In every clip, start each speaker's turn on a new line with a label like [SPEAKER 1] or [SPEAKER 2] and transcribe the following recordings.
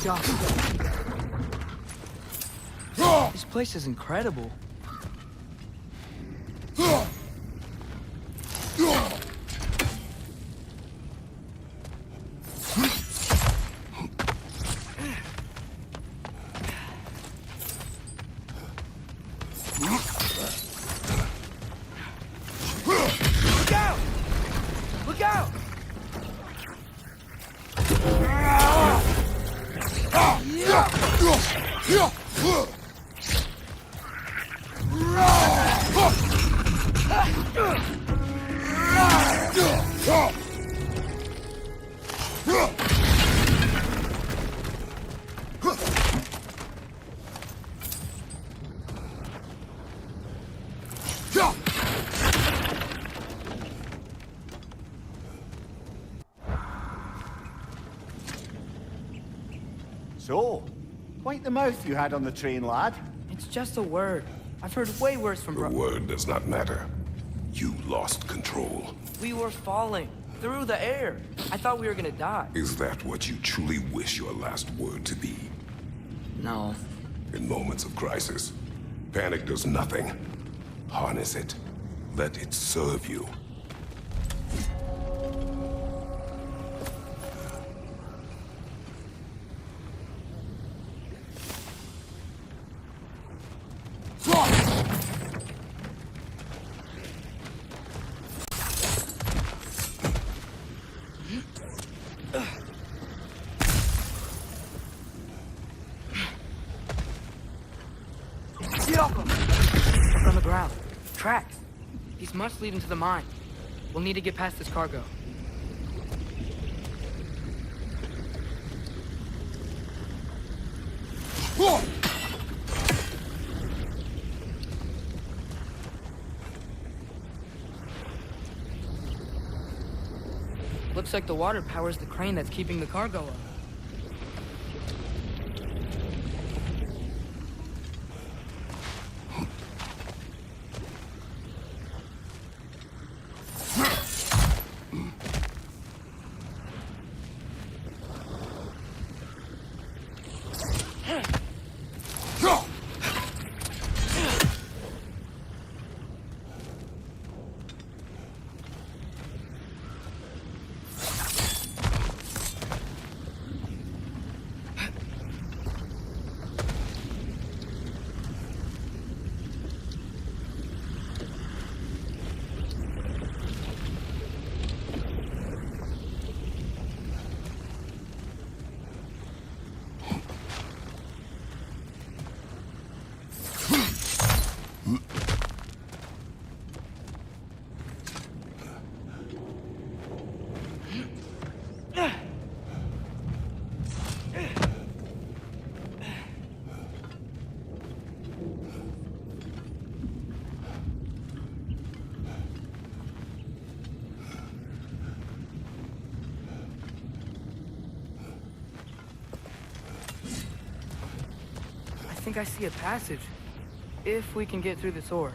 [SPEAKER 1] Jump. This place is incredible.
[SPEAKER 2] So, quite the mouth you had on the train, lad.
[SPEAKER 1] It's just a word. I've heard way worse from
[SPEAKER 3] The word does not matter. You lost control.
[SPEAKER 1] We were falling through the air. I thought we were gonna die.
[SPEAKER 3] Is that what you truly wish your last word to be?
[SPEAKER 1] No.
[SPEAKER 3] In moments of crisis, panic does nothing. Harness it. Let it serve you.
[SPEAKER 1] off him! Look on the ground. Tracks. These must lead into the mine. We'll need to get past this cargo. Looks like the water powers the crane that's keeping the cargo up. I think I see a passage. If we can get through the thor.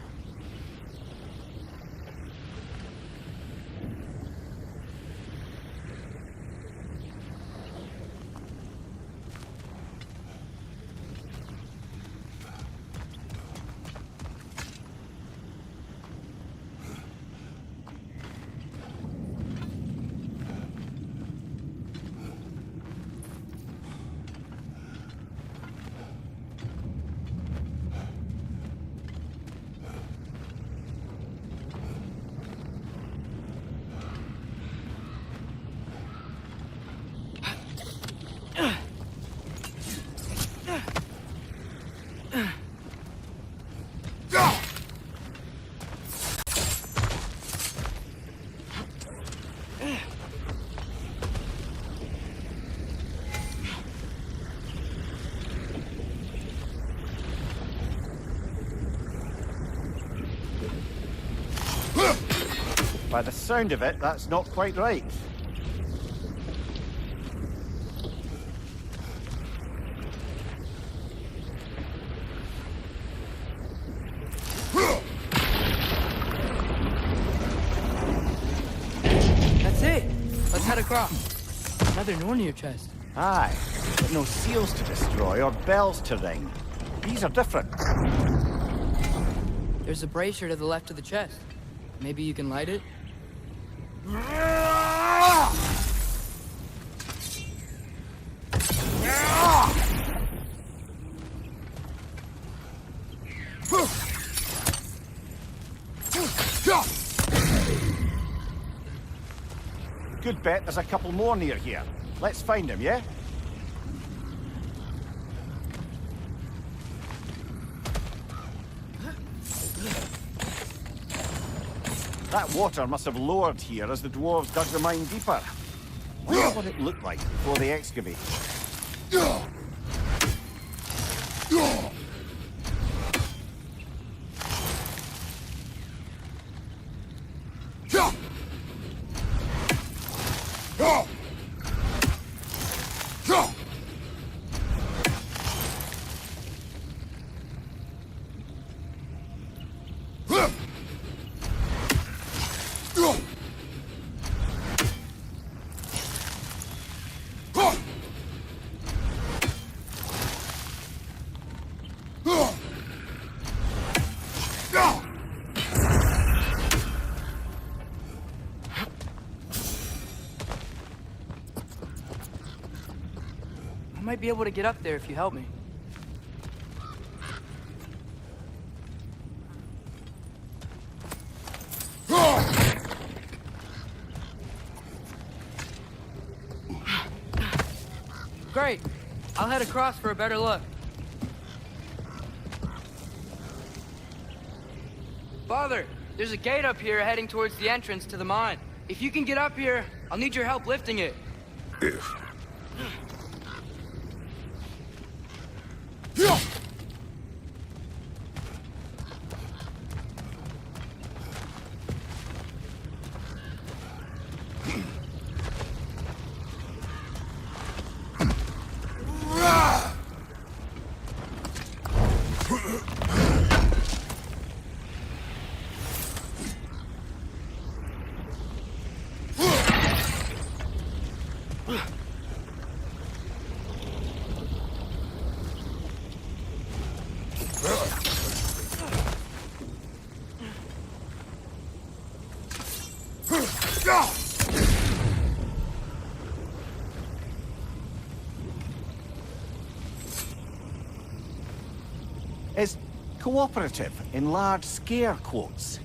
[SPEAKER 2] By the sound of it, that's not quite right.
[SPEAKER 1] That's it! Let's head across. Another Nornir chest.
[SPEAKER 2] Aye, but no seals to destroy or bells to ring. These are different.
[SPEAKER 1] There's a brazier to the left of the chest. Maybe you can light it?
[SPEAKER 2] Good bet there's a couple more near here. Let's find them, yeah? That water must have lowered here as the dwarves dug the mine deeper. Wonder what it looked like before they excavated.
[SPEAKER 1] I might be able to get up there if you help me. Great. I'll head across for a better look. Father, there's a gate up here heading towards the entrance to the mine. If you can get up here, I'll need your help lifting it.
[SPEAKER 3] If.
[SPEAKER 2] Is cooperative in large scare quotes.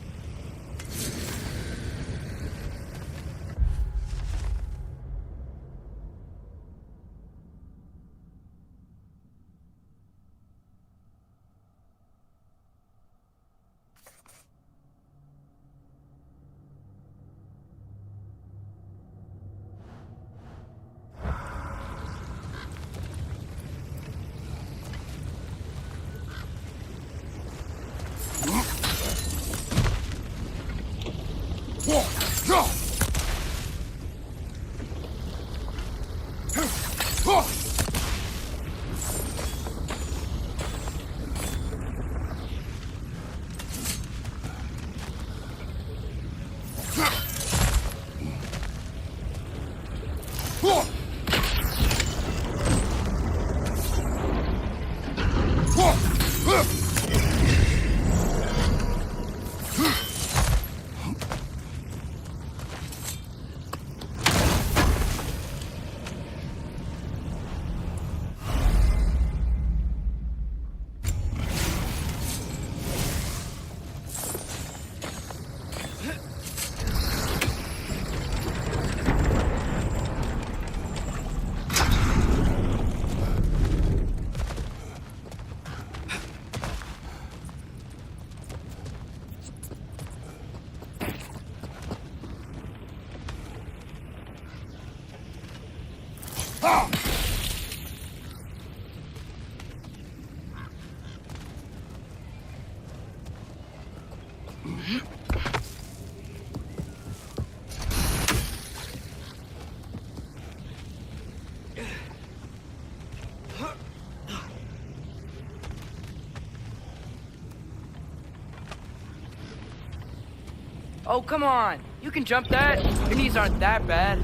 [SPEAKER 1] Oh, come on. You can jump that. Your knees aren't that bad.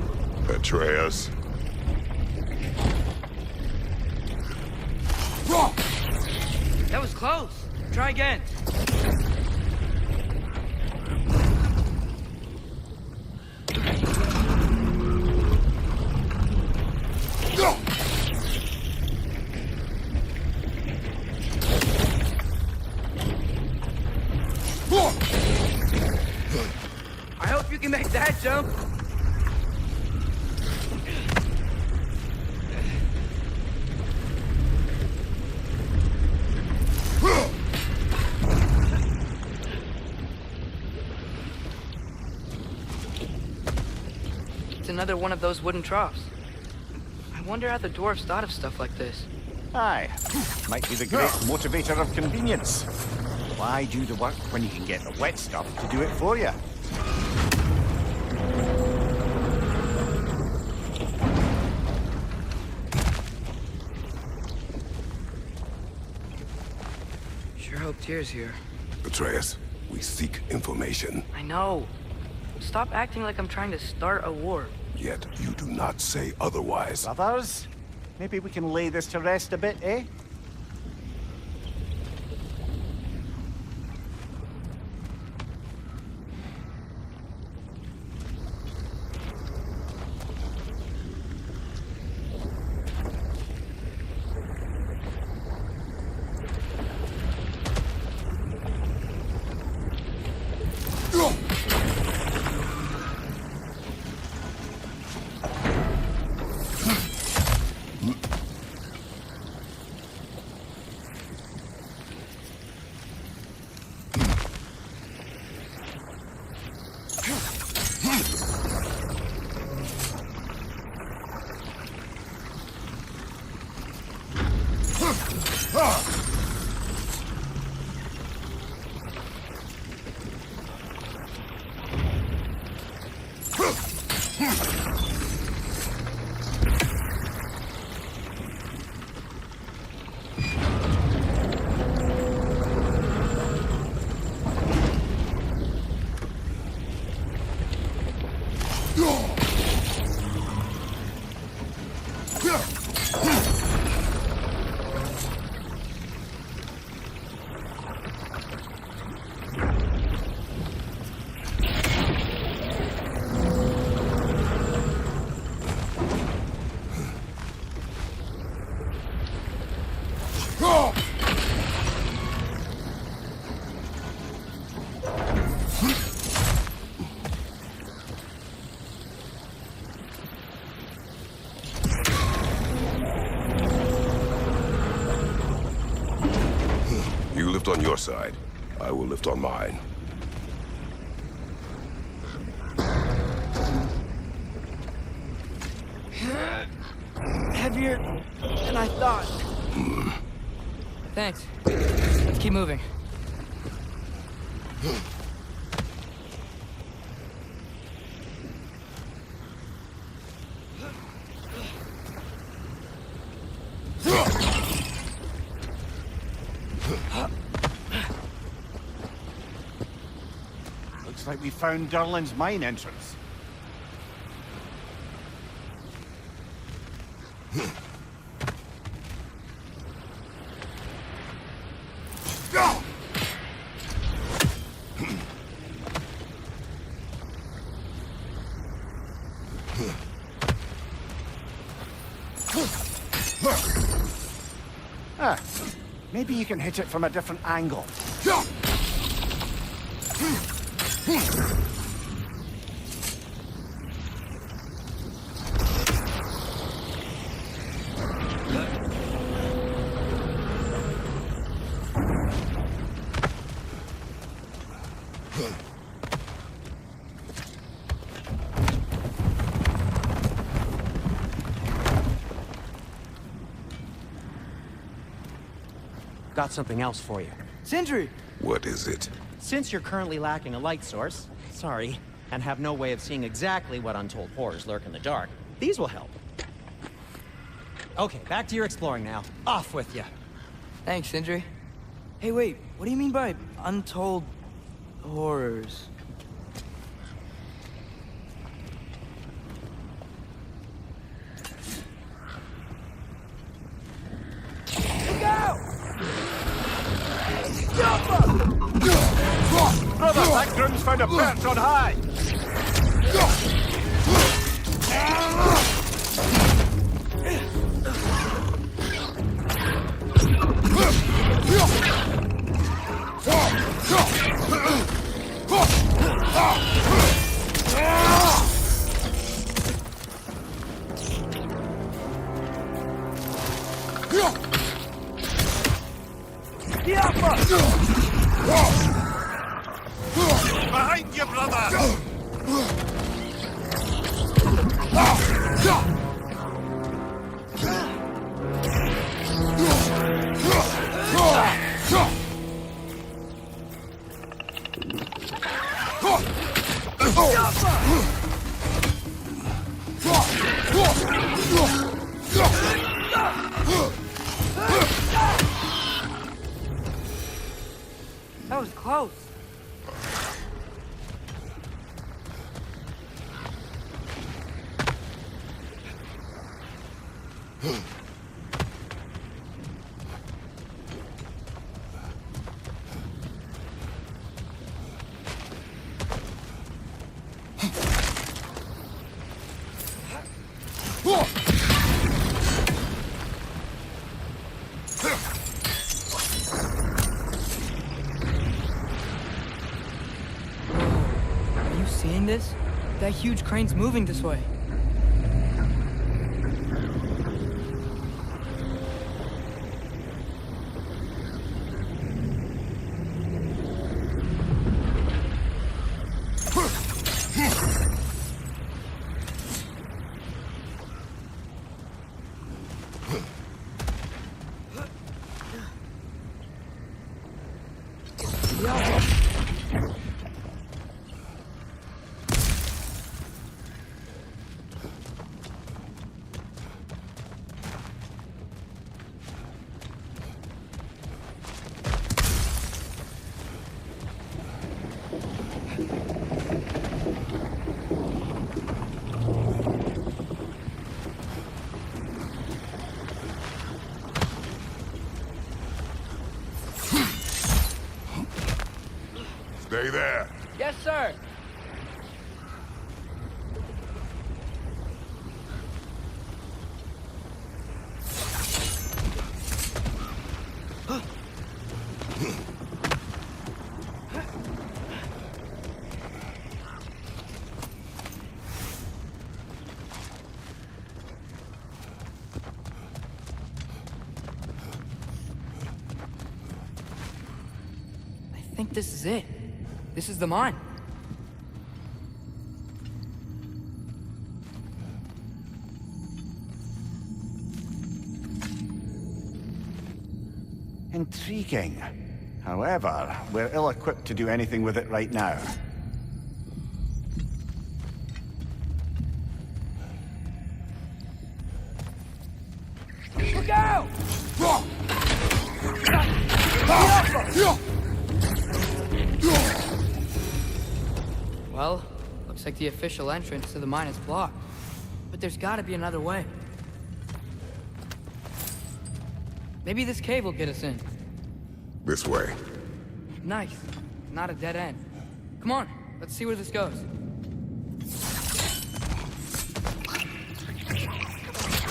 [SPEAKER 3] Atreus.
[SPEAKER 1] That was close. Try again. I hope you can make that jump. It's another one of those wooden troughs. I wonder how the dwarves thought of stuff like this.
[SPEAKER 2] Aye, might be the great motivator of convenience. Why do the work when you can get the wet stuff to do it for you?
[SPEAKER 1] Sure hope Tyr's here.
[SPEAKER 3] Atreus, we seek information.
[SPEAKER 1] I know. Stop acting like I'm trying to start a war.
[SPEAKER 3] Yet you do not say otherwise.
[SPEAKER 2] Brothers, maybe we can lay this to rest a bit, eh?
[SPEAKER 3] You lift on your side. I will lift on mine.
[SPEAKER 1] Heavier than I thought. Thanks. Let's keep moving.
[SPEAKER 2] Looks like we found Durlin's mine entrance. Maybe you can hit it from a different angle.
[SPEAKER 4] Got something else for you.
[SPEAKER 1] Sindri!
[SPEAKER 3] What is it?
[SPEAKER 4] Since you're currently lacking a light source, sorry, and have no way of seeing exactly what untold horrors lurk in the dark, these will help. Okay, back to your exploring now. Off with you.
[SPEAKER 1] Thanks, Sindri. Hey, wait, what do you mean by untold horrors?
[SPEAKER 2] Brother, that groom's found a perch on high! Behind you, brother!
[SPEAKER 1] That was close. Seeing this? That huge crane's moving this way. think this is it. This is the mine.
[SPEAKER 2] Intriguing. However, we're ill-equipped to do anything with it right now.
[SPEAKER 1] Look out! Well, looks like the official entrance to the mine is blocked. But there's gotta be another way. Maybe this cave will get us in.
[SPEAKER 3] This way.
[SPEAKER 1] Nice. Not a dead end. Come on, let's see where this goes.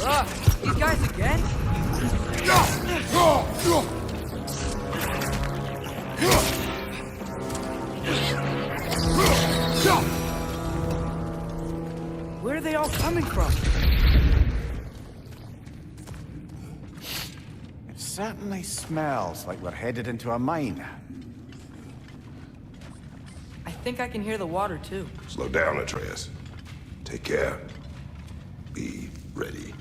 [SPEAKER 1] Ugh, these guys again? Where are they all coming from?
[SPEAKER 2] It certainly smells like we're headed into a mine.
[SPEAKER 1] I think I can hear the water too.
[SPEAKER 3] Slow down, Atreus. Take care. Be ready.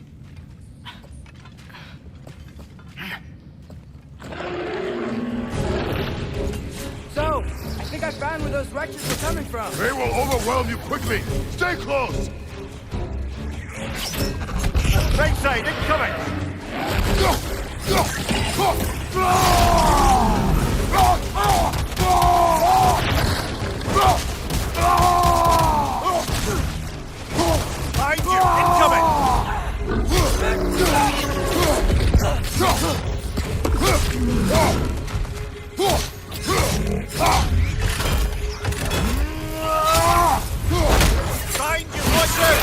[SPEAKER 1] So, I think I found where those wretches were coming from.
[SPEAKER 3] They will overwhelm you quickly. Stay close.
[SPEAKER 2] Right side, incoming! Behind you, incoming! Behind you, watch out!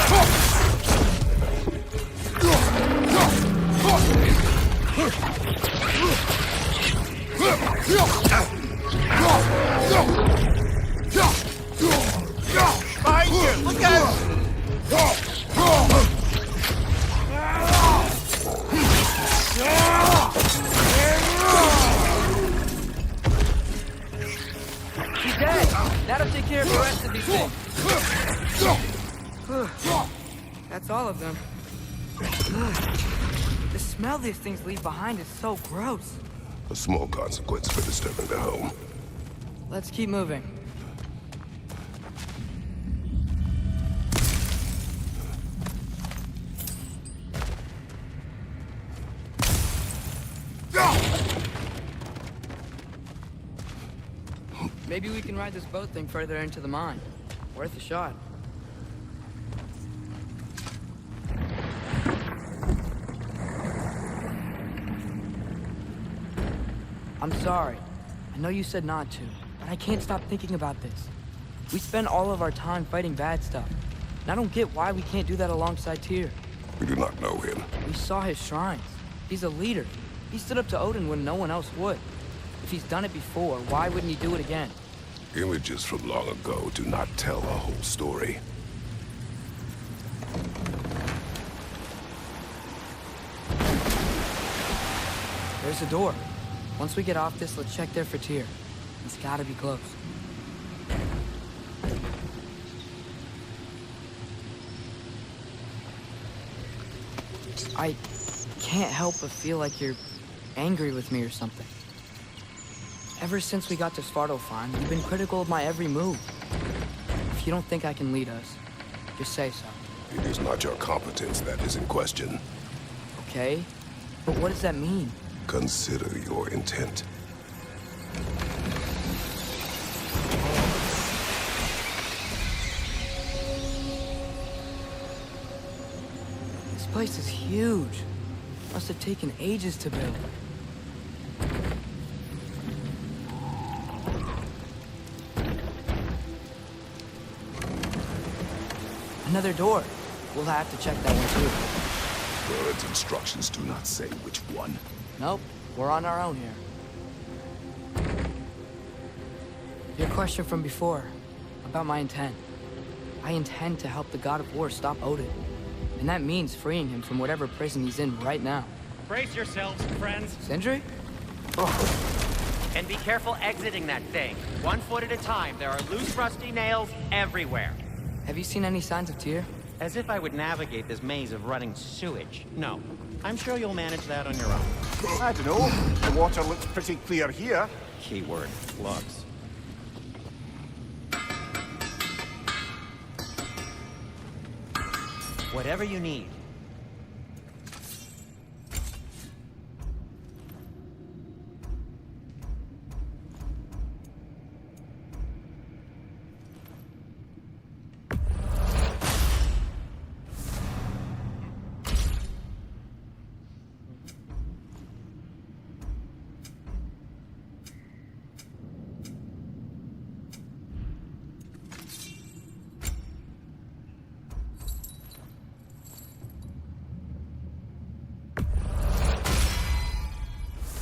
[SPEAKER 2] Behind you! Look out!
[SPEAKER 1] He's dead! That'll take care of the rest of these things. That's all of them. The smell these things leave behind is so gross.
[SPEAKER 3] A small consequence for disturbing their home.
[SPEAKER 1] Let's keep moving. Maybe we can ride this boat thing further into the mine. Worth a shot. I'm sorry. I know you said not to, but I can't stop thinking about this. We spend all of our time fighting bad stuff, and I don't get why we can't do that alongside Tyr.
[SPEAKER 3] We do not know him.
[SPEAKER 1] We saw his shrines. He's a leader. He stood up to Odin when no one else would. If he's done it before, why wouldn't he do it again?
[SPEAKER 3] Images from long ago do not tell a whole story.
[SPEAKER 1] There's a door. Once we get off this, let's check there for Tyr. He's gotta be close. I can't help but feel like you're angry with me or something. Ever since we got to Svartalfheim, you've been critical of my every move. If you don't think I can lead us, just say so.
[SPEAKER 3] It is not your competence that is in question.
[SPEAKER 1] Okay? But what does that mean?
[SPEAKER 3] Consider your intent.
[SPEAKER 1] This place is huge. Must have taken ages to build. Another door. We'll have to check that one too.
[SPEAKER 3] Bird's instructions do not say which one.
[SPEAKER 1] Nope, we're on our own here. Your question from before, about my intent. I intend to help the God of War stop Odin. And that means freeing him from whatever prison he's in right now.
[SPEAKER 4] Brace yourselves, friends.
[SPEAKER 1] Sindri?
[SPEAKER 4] And be careful exiting that thing. 1 foot at a time. There are loose, rusty nails everywhere.
[SPEAKER 1] Have you seen any signs of Tyr?
[SPEAKER 4] As if I would navigate this maze of running sewage. No. I'm sure you'll manage that on your own.
[SPEAKER 2] I don't know. The water looks pretty clear here.
[SPEAKER 4] Keyword, looks. Whatever you need.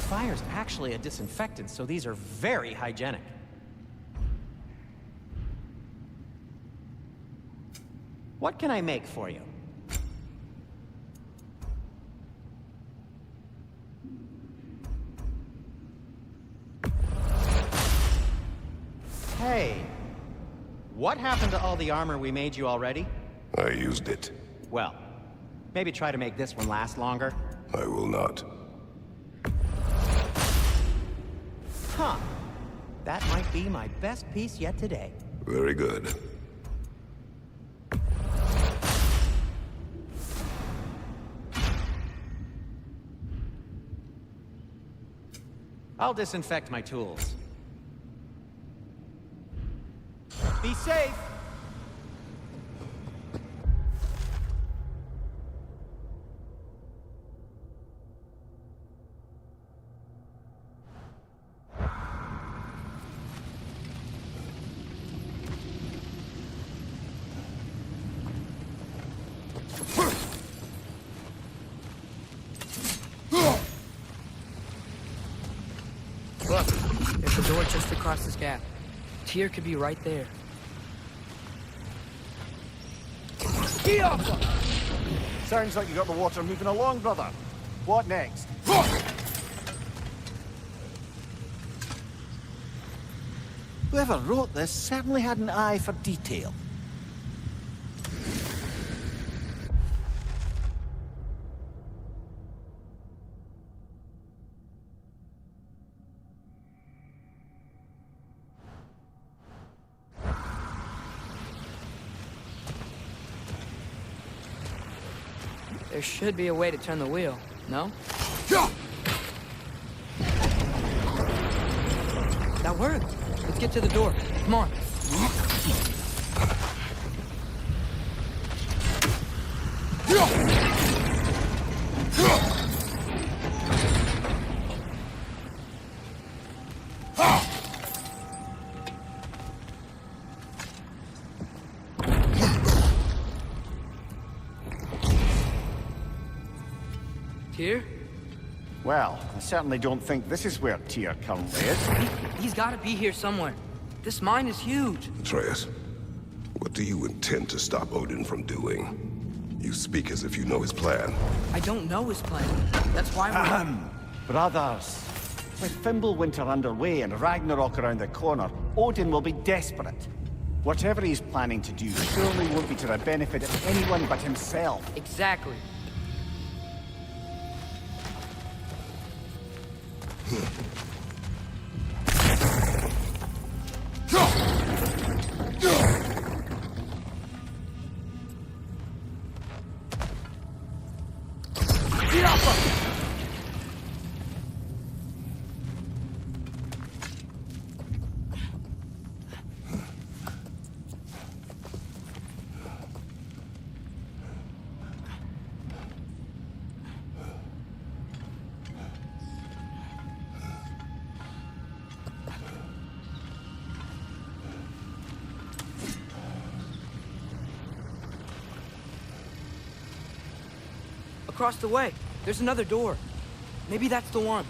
[SPEAKER 4] Fire's actually a disinfectant, so these are very hygienic. What can I make for you? Hey, what happened to all the armor we made you already?
[SPEAKER 3] I used it.
[SPEAKER 4] Well, maybe try to make this one last longer.
[SPEAKER 3] I will not.
[SPEAKER 4] Huh. That might be my best piece yet today.
[SPEAKER 3] Very good.
[SPEAKER 4] I'll disinfect my tools. Be safe!
[SPEAKER 1] Look, there's a door just across this gap. Tyr could be right there.
[SPEAKER 2] Sounds like you got the water moving along, brother. What next? Whoever wrote this certainly had an eye for detail.
[SPEAKER 1] There should be a way to turn the wheel, no? That worked. Let's get to the door. Come on. Tyr?
[SPEAKER 2] Well, I certainly don't think this is where Tyr currently is.
[SPEAKER 1] He's got to be here somewhere. This mine is huge.
[SPEAKER 3] Atreus, what do you intend to stop Odin from doing? You speak as if you know his plan.
[SPEAKER 1] I don't know his plan. That's why we're...
[SPEAKER 2] Brothers, with Fimbulwinter underway and Ragnarok around the corner, Odin will be desperate. Whatever he's planning to do surely won't be to the benefit of anyone but himself.
[SPEAKER 1] Exactly. Across the way, there's another door. Maybe that's the one.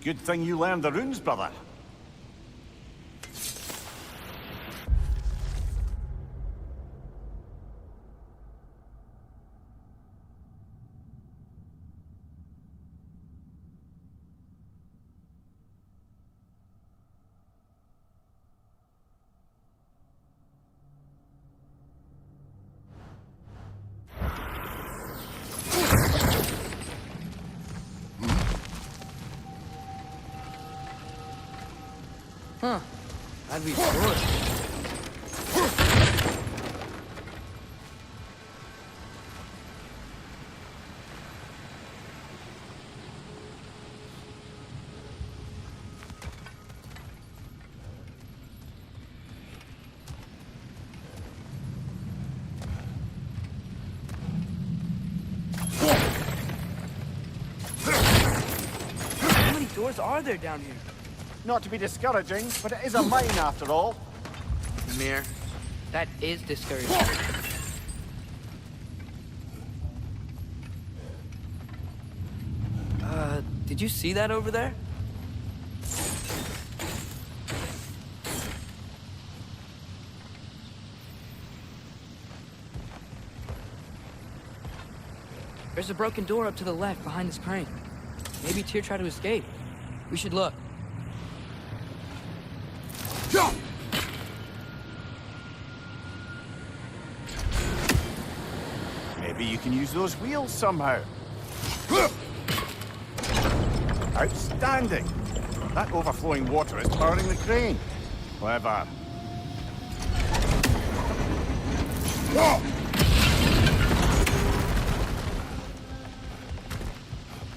[SPEAKER 2] Good thing you learned the runes, brother.
[SPEAKER 1] Huh. That'd be good. How many doors are there down here?
[SPEAKER 2] Not to be discouraging, but it is a mine after all.
[SPEAKER 1] Mir, that is discouraging. Did you see that over there? There's a broken door up to the left behind this crane. Maybe Tyr tried to escape. We should look.
[SPEAKER 2] Maybe you can use those wheels somehow. Outstanding! That overflowing water is powering the crane. Clever.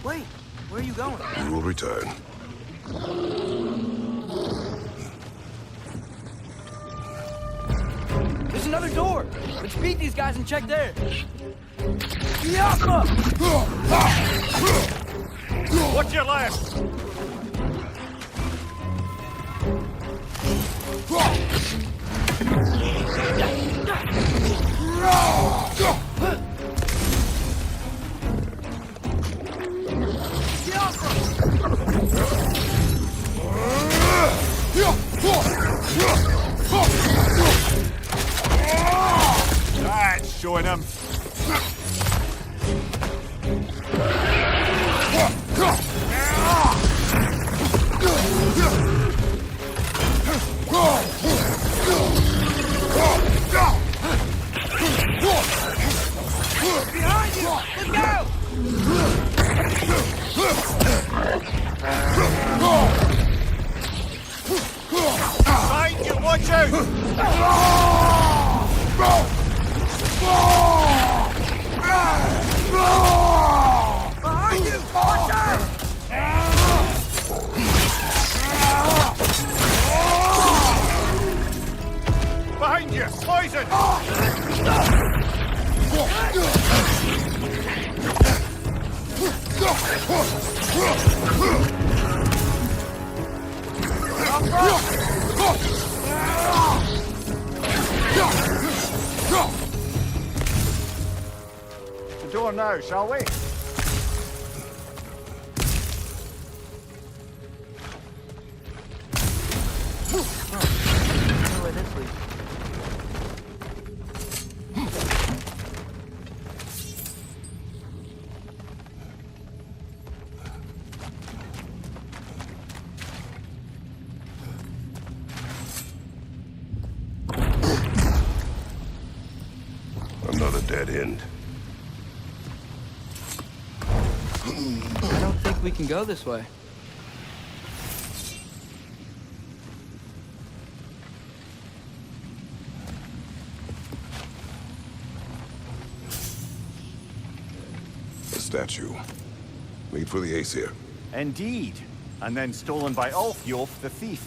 [SPEAKER 1] Wait, where are you going?
[SPEAKER 3] You will return.
[SPEAKER 1] There's another door! Let's beat these guys and check there! Yappa!
[SPEAKER 2] Watch your left! That's showing him.
[SPEAKER 1] Behind you! Let's go!
[SPEAKER 2] Behind you, watch out!
[SPEAKER 1] Behind you! Watch out!
[SPEAKER 2] Behind you! Poison! The door now, shall we?
[SPEAKER 1] Where this leads.
[SPEAKER 3] Another dead end.
[SPEAKER 1] I don't think we can go this way.
[SPEAKER 3] A statue. Made for the Aesir.
[SPEAKER 2] Indeed. And then stolen by Ulfjolf the thief.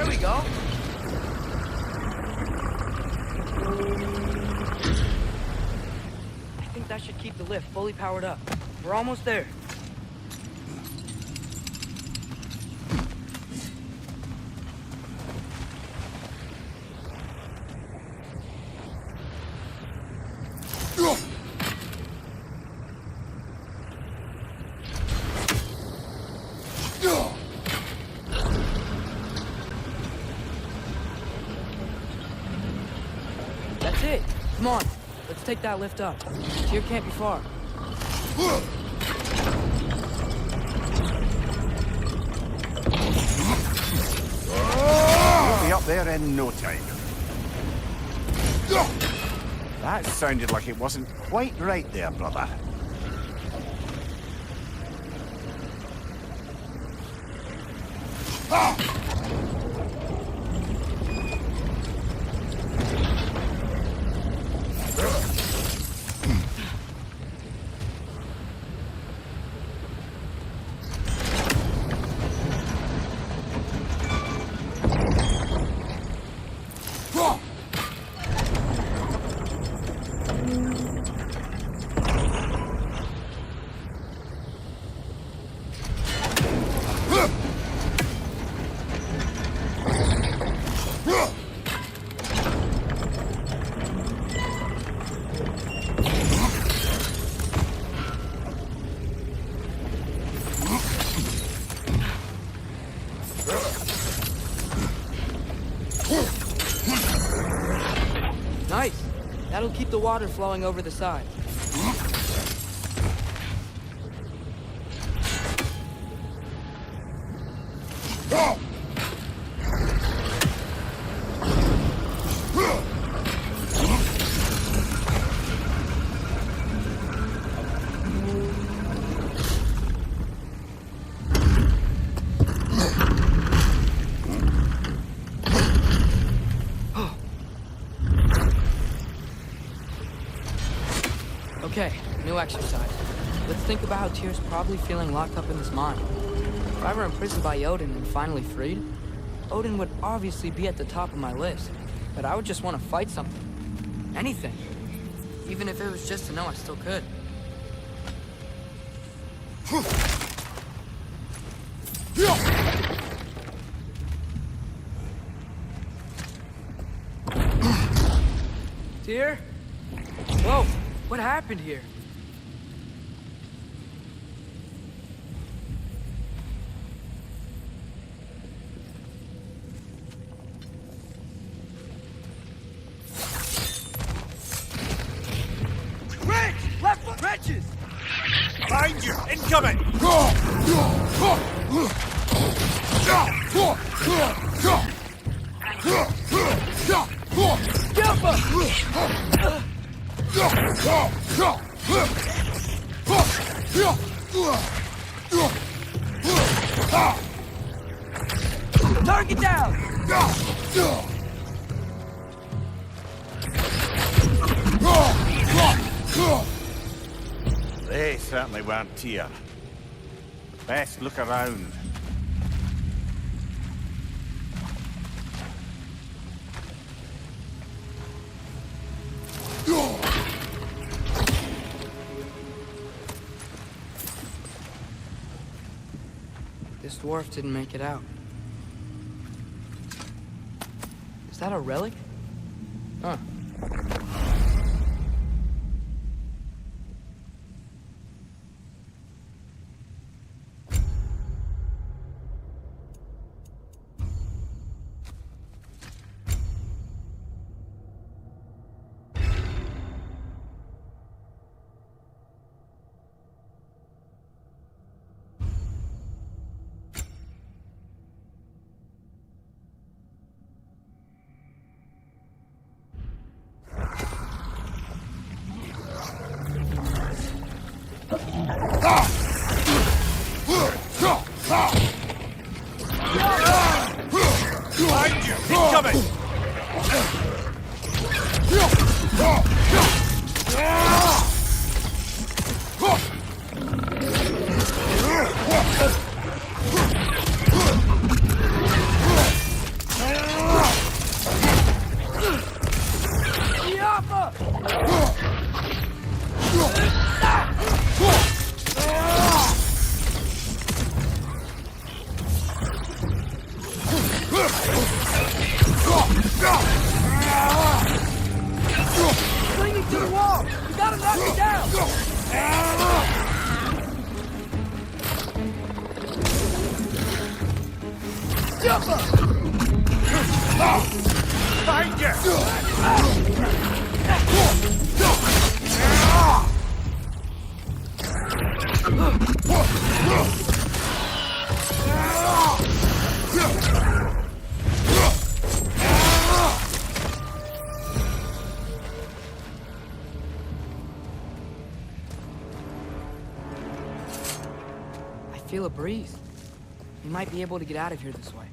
[SPEAKER 1] There we go. I think that should keep the lift fully powered up. We're almost there. That's it. Come on. Let's take that lift up. Tyr can't be far.
[SPEAKER 2] We'll be up there in no time. That sounded like it wasn't quite right there, brother.
[SPEAKER 1] Nice. That'll keep the water flowing over the side. Okay, new exercise. Let's think about how Tyr's probably feeling locked up in this mine. If I were imprisoned by Odin and finally freed, Odin would obviously be at the top of my list. But I would just want to fight something. Anything. Even if it was just to know I still could. Tyr? Whoa, what happened here? Wrench! Left foot wrenches!
[SPEAKER 2] Behind you! Incoming!
[SPEAKER 1] Target down!
[SPEAKER 2] They certainly weren't Tyr. Best look around.
[SPEAKER 1] This dwarf didn't make it out. Is that a relic? Huh.
[SPEAKER 2] Behind you! Incoming!
[SPEAKER 1] Clinging to the wall! You gotta knock it down! Jump up!
[SPEAKER 2] Find you!
[SPEAKER 1] I feel a breeze. We might be able to get out of here this way.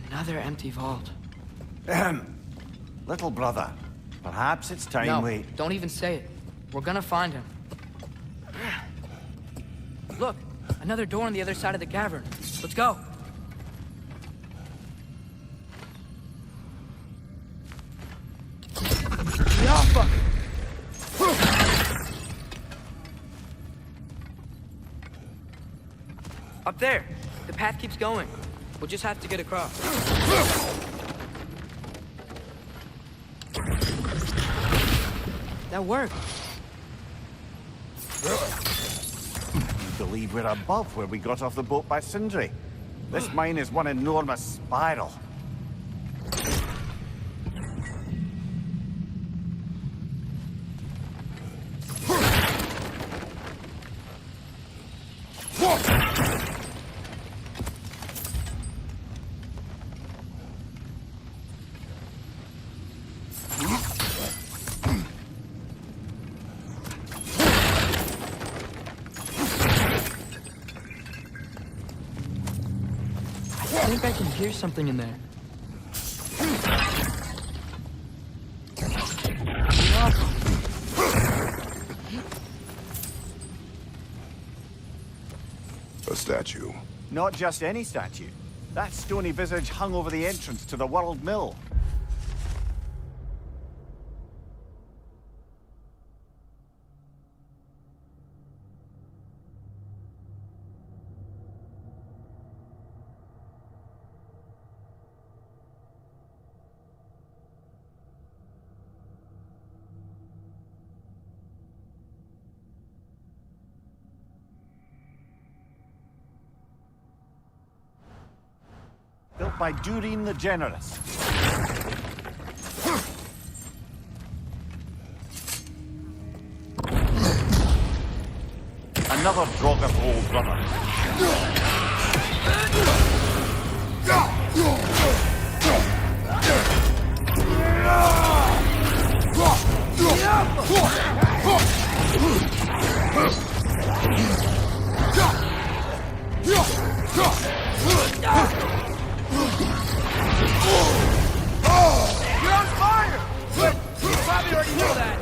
[SPEAKER 1] Another empty vault.
[SPEAKER 2] Little brother, perhaps it's time
[SPEAKER 1] No, don't even say it. We're gonna find him. Look, another door on the other side of the cavern. Let's go. Yappa! Up there. The path keeps going. We'll just have to get across. That worked.
[SPEAKER 2] You believe we're above where we got off the boat by Sindri? This mine is one enormous spiral.
[SPEAKER 1] I think I can hear something in there.
[SPEAKER 3] A statue.
[SPEAKER 2] Not just any statue. That stony visage hung over the entrance to the World Mill. Built by Durin the Generous. Another Draugr old brother.
[SPEAKER 1] You're on fire! You probably already know that.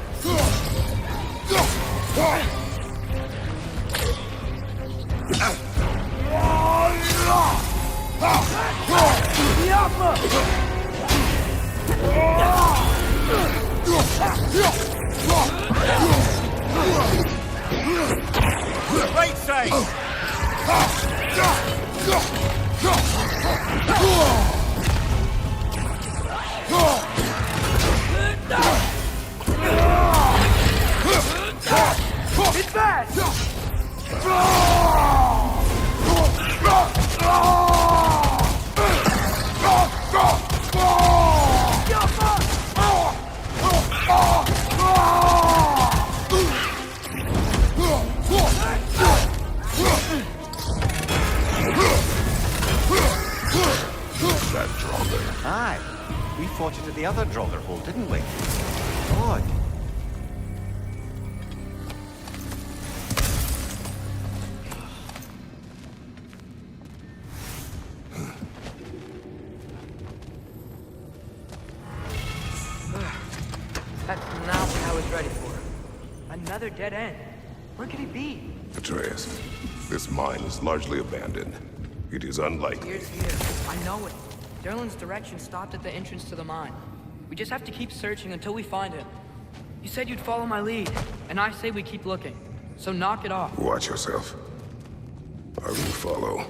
[SPEAKER 2] Right side!
[SPEAKER 1] It's bad!
[SPEAKER 3] That Draugr.
[SPEAKER 2] Aye. We fought it at the other Draugr hole, didn't we? Odd.
[SPEAKER 1] That's not what I was ready for. Another dead end. Where could he be?
[SPEAKER 3] Atreus, this mine is largely abandoned. It is unlikely.
[SPEAKER 1] Here's here. I know it. Derlin's direction stopped at the entrance to the mine. We just have to keep searching until we find him. You said you'd follow my lead, and I say we keep looking. So knock it off.
[SPEAKER 3] Watch yourself. I will follow,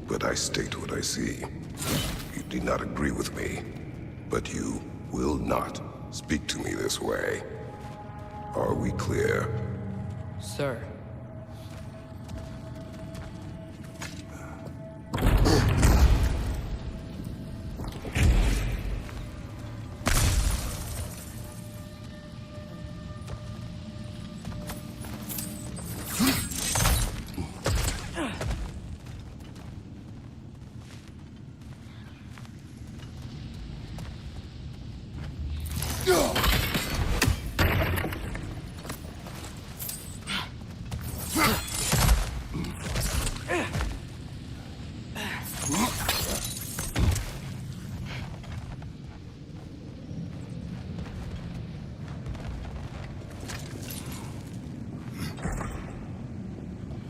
[SPEAKER 3] but I state what I see. You do not agree with me, but you will not speak to me this way. Are we clear?
[SPEAKER 1] Sir.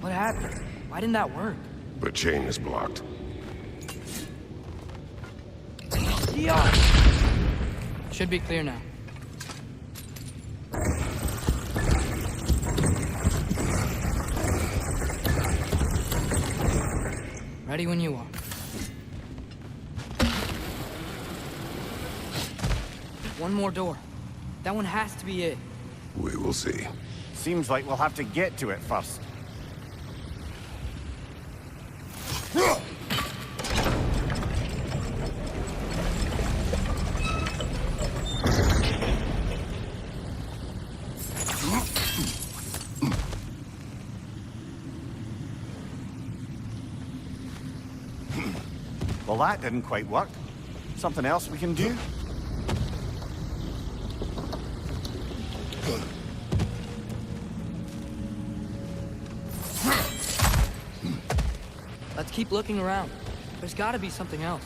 [SPEAKER 1] What happened? Why didn't that work?
[SPEAKER 3] The chain is blocked.
[SPEAKER 1] Yeah. Should be clear now. Ready when you are. One more door. That one has to be it.
[SPEAKER 3] We will see.
[SPEAKER 2] Seems like we'll have to get to it first. Well, that didn't quite work. Something else we can do?
[SPEAKER 1] Let's keep looking around. There's gotta be something else.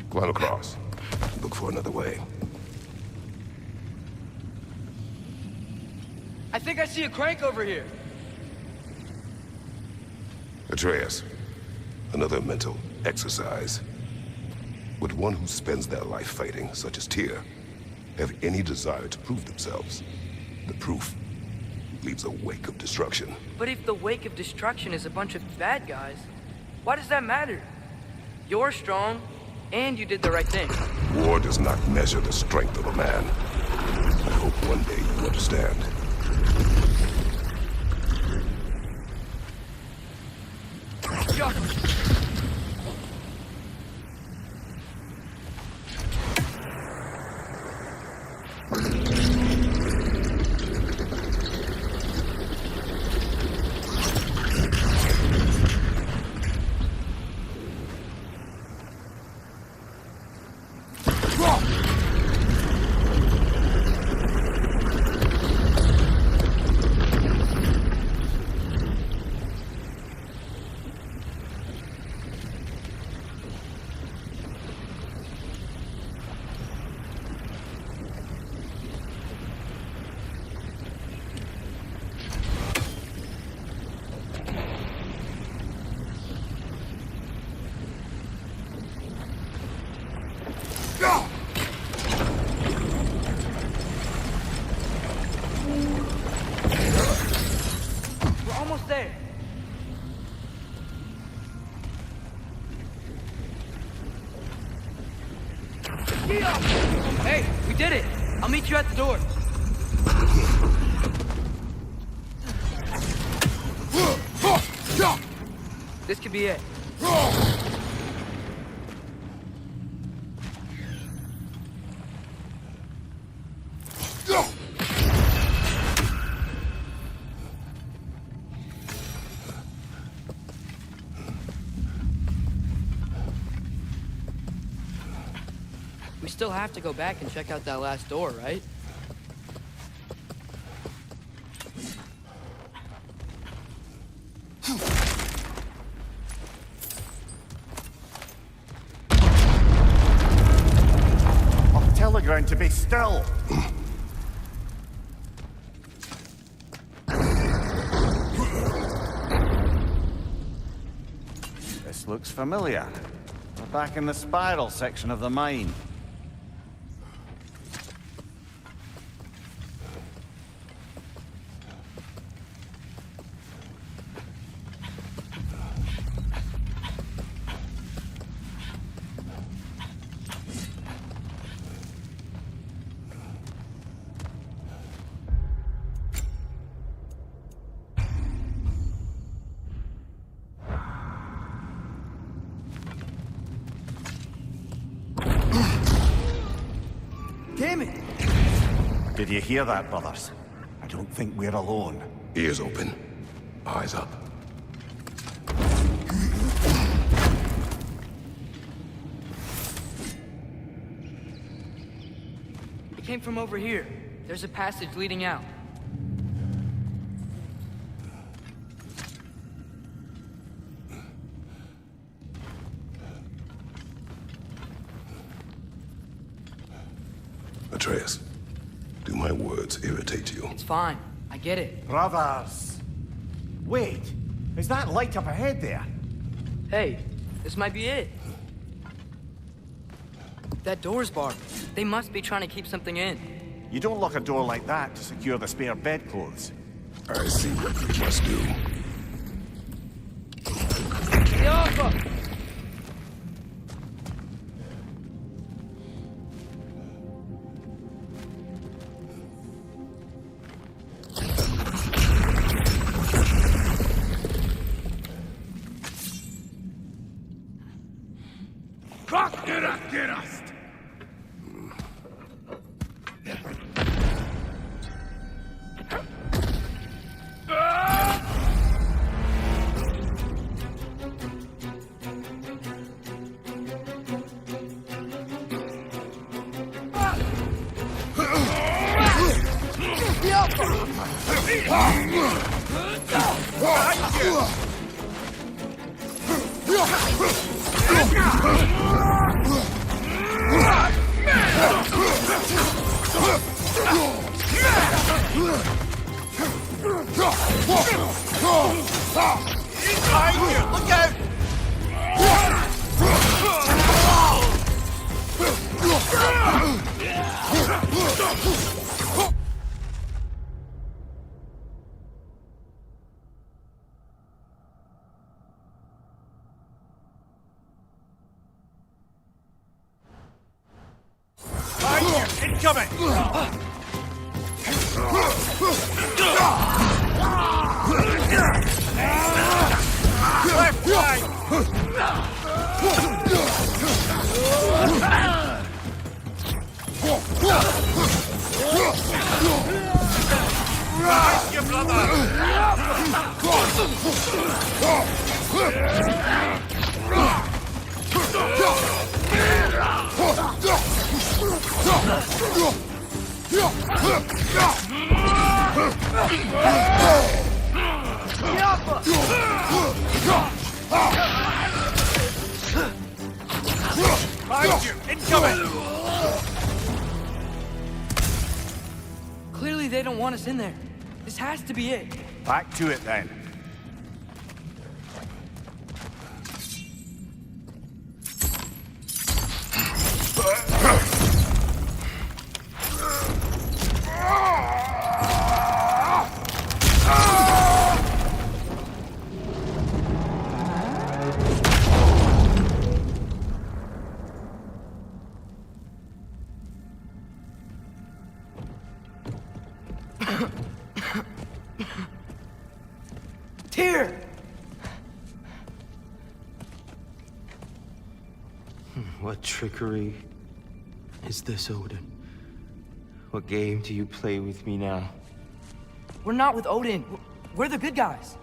[SPEAKER 3] Climb across. Look for another way.
[SPEAKER 1] I think I see a crank over here.
[SPEAKER 3] Atreus, another mental exercise. Would one who spends their life fighting, such as Tyr, have any desire to prove themselves? The proof leaves a wake of destruction.
[SPEAKER 1] But if the wake of destruction is a bunch of bad guys, why does that matter? You're strong, and you did the right thing.
[SPEAKER 3] War does not measure the strength of a man. I hope one day you understand.
[SPEAKER 1] We're almost there. Hey, we did it. I'll meet you at the door. This could be it. We still have to go back and check out that last door, right?
[SPEAKER 2] I'll tell the ground to be still. This looks familiar. We're back in the spiral section of the mine.
[SPEAKER 1] Damn it!
[SPEAKER 2] Did you hear that, brothers? I don't think we're alone.
[SPEAKER 3] Ears open, eyes up.
[SPEAKER 1] It came from over here. There's a passage leading out.
[SPEAKER 3] Atreus, do my words irritate you?
[SPEAKER 1] It's fine. I get it.
[SPEAKER 2] Brothers! Wait! Is that light up ahead there?
[SPEAKER 1] Hey, this might be it. That door's barred. They must be trying to keep something in.
[SPEAKER 2] You don't lock a door like that to secure the spare bedclothes.
[SPEAKER 3] I see what you must do.
[SPEAKER 1] Yoppa!
[SPEAKER 2] Look out! Incoming! Left right! Right, you Incoming!
[SPEAKER 1] Clearly they don't want us in there. This has to be it.
[SPEAKER 2] Back to it then.
[SPEAKER 1] Here!
[SPEAKER 5] What trickery is this, Odin? What game do you play with me now?
[SPEAKER 1] We're not with Odin. We're the good guys.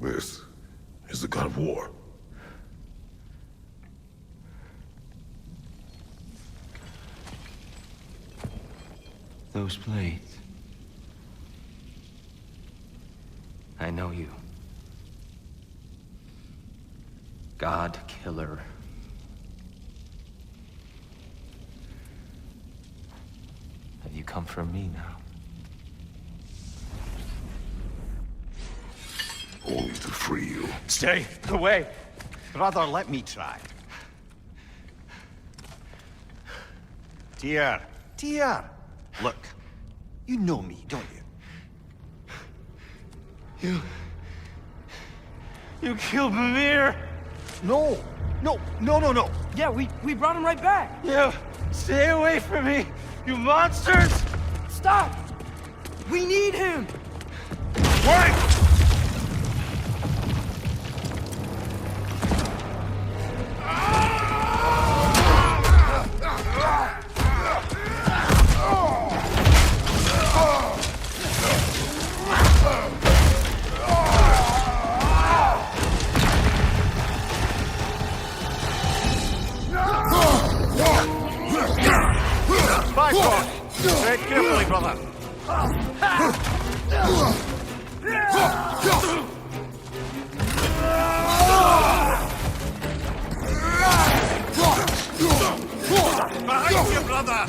[SPEAKER 3] This is the god of war.
[SPEAKER 5] those blades. I know you. God Killer. Have you come for me now?
[SPEAKER 3] Only to free you.
[SPEAKER 2] Stay away. Brother, let me try. Dear. Look, you know me, don't you?
[SPEAKER 5] You killed Mimir!
[SPEAKER 2] No.
[SPEAKER 1] Yeah, we brought him right back.
[SPEAKER 5] You stay away from me, you monsters!
[SPEAKER 1] Stop! We need him!
[SPEAKER 2] Wait! Backward! Tread carefully, brother. Behind you, brother!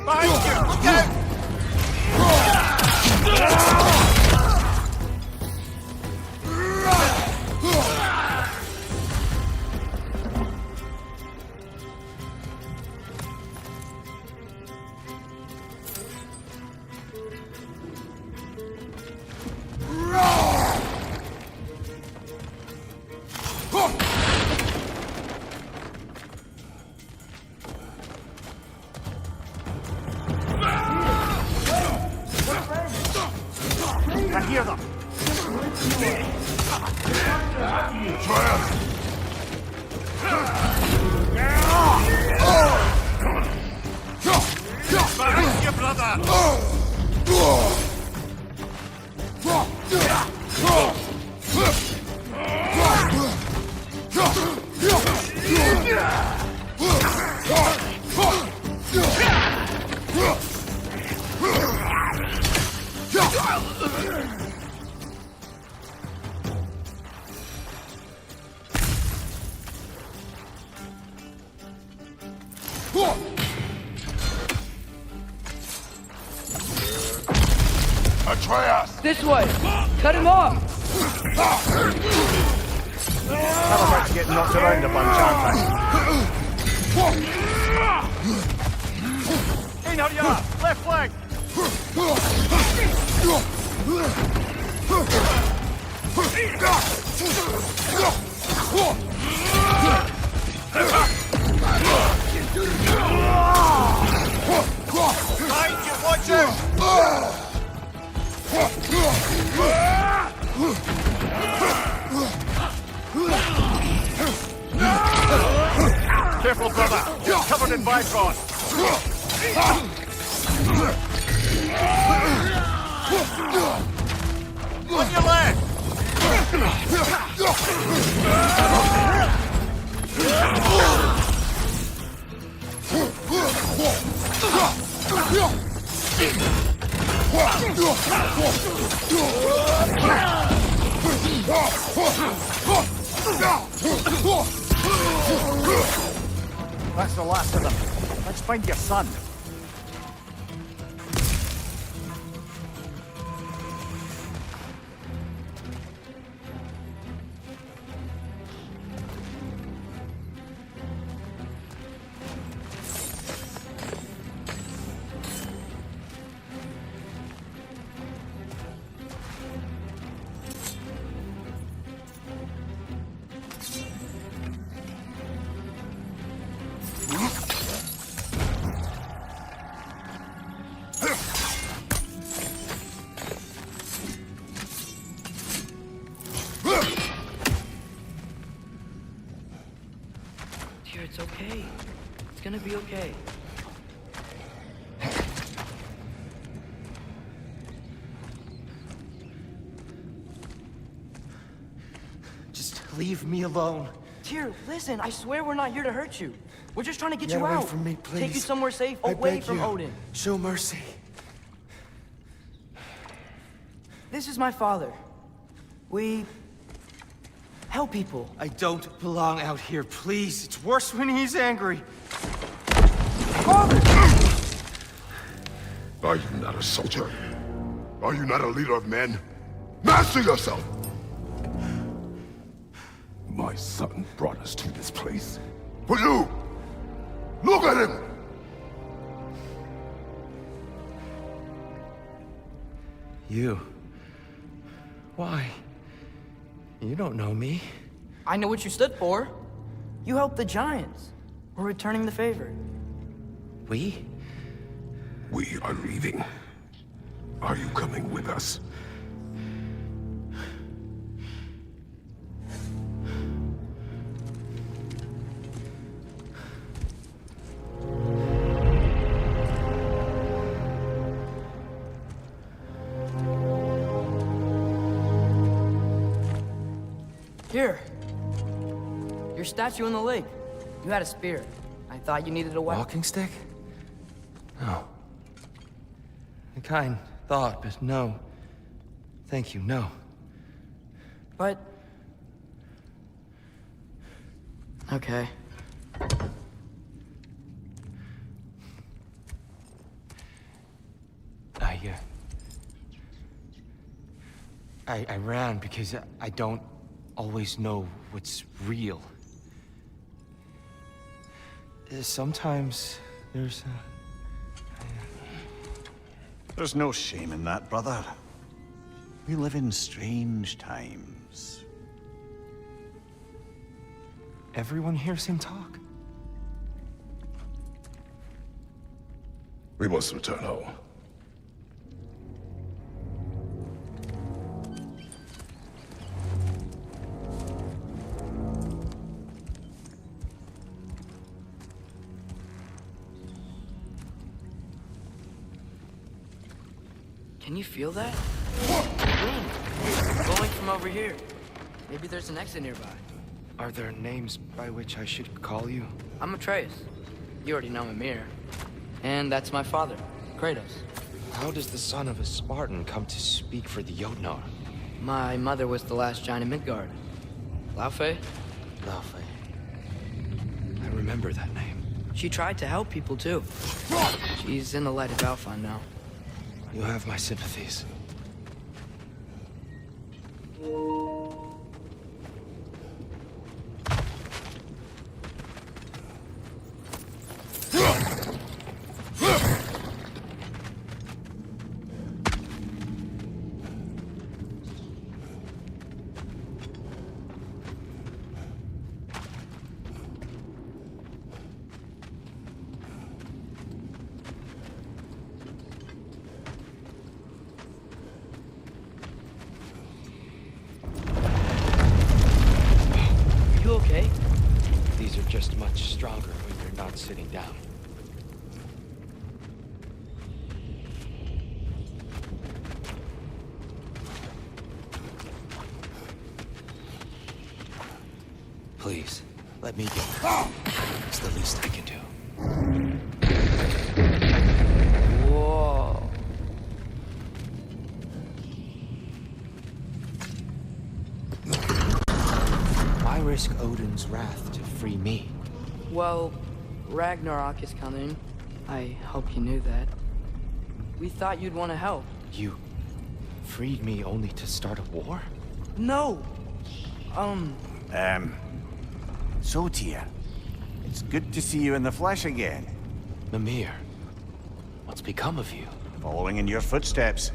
[SPEAKER 2] Behind you! Look out! I hear them. Behind you, brother!
[SPEAKER 3] Atreus!
[SPEAKER 1] This way! Cut him off!
[SPEAKER 2] I'm about to get knocked around a bunch, aren't I? In on ya! Left leg! Behind you, watch out! Careful, brother! You're covered in Bifrost! On your left! That's the last of them. Let's find your son.
[SPEAKER 1] Dear, it's okay. It's gonna be okay.
[SPEAKER 5] leave me alone.
[SPEAKER 1] Tyr, listen, I swear we're not here to hurt you. We're just trying to get
[SPEAKER 5] Get
[SPEAKER 1] you
[SPEAKER 5] away
[SPEAKER 1] out.
[SPEAKER 5] from me, please.
[SPEAKER 1] Take you somewhere safe,
[SPEAKER 5] I
[SPEAKER 1] away
[SPEAKER 5] beg
[SPEAKER 1] from
[SPEAKER 5] you.
[SPEAKER 1] Odin.
[SPEAKER 5] Show mercy.
[SPEAKER 1] This is my father. We help people.
[SPEAKER 5] I don't belong out here, please. It's worse when he's angry.
[SPEAKER 1] Father!
[SPEAKER 3] Are you not a soldier? Are you not a leader of men? Master yourself! My son brought us to this place. For you! Look at him!
[SPEAKER 5] You. Why? You don't know me.
[SPEAKER 1] I know what you stood for. You helped the Giants. We're returning the favor.
[SPEAKER 5] We?
[SPEAKER 3] We are leaving. Are you coming with us?
[SPEAKER 1] Here. Your statue in the lake. You had a spear. I thought you needed a weapon.
[SPEAKER 5] Walking stick? No. A kind thought, but no. Thank you, no.
[SPEAKER 1] But... Okay.
[SPEAKER 5] I ran because I don't always know what's real. Sometimes there's
[SPEAKER 2] There's no shame in that, brother. We live in strange times.
[SPEAKER 5] Everyone hears him talk.
[SPEAKER 3] We must return home.
[SPEAKER 1] Can you feel that? Wind. Blowing from over here. Maybe there's an exit nearby.
[SPEAKER 5] Are there names by which I should call you?
[SPEAKER 1] I'm Atreus. You already know Mimir. And that's my father, Kratos.
[SPEAKER 5] How does the son of a Spartan come to speak for the Jotnar?
[SPEAKER 1] My mother was the last giant in Midgard. Laufey?
[SPEAKER 5] Laufey. I remember that name.
[SPEAKER 1] She tried to help people too. She's in the light of Alpha now.
[SPEAKER 5] You have my sympathies.
[SPEAKER 1] You okay?
[SPEAKER 5] These are just much stronger when you're not sitting down. Please, let me go. It's the least I can do.
[SPEAKER 1] Whoa.
[SPEAKER 5] Why risk Odin's wrath to free me?
[SPEAKER 1] Well, Ragnarok is coming. I hope you knew that. We thought you'd want to help.
[SPEAKER 5] You freed me only to start a war?
[SPEAKER 1] No!
[SPEAKER 2] So, Tyr, it's good to see you in the flesh again.
[SPEAKER 5] Mimir, what's become of you?
[SPEAKER 2] Following in your footsteps.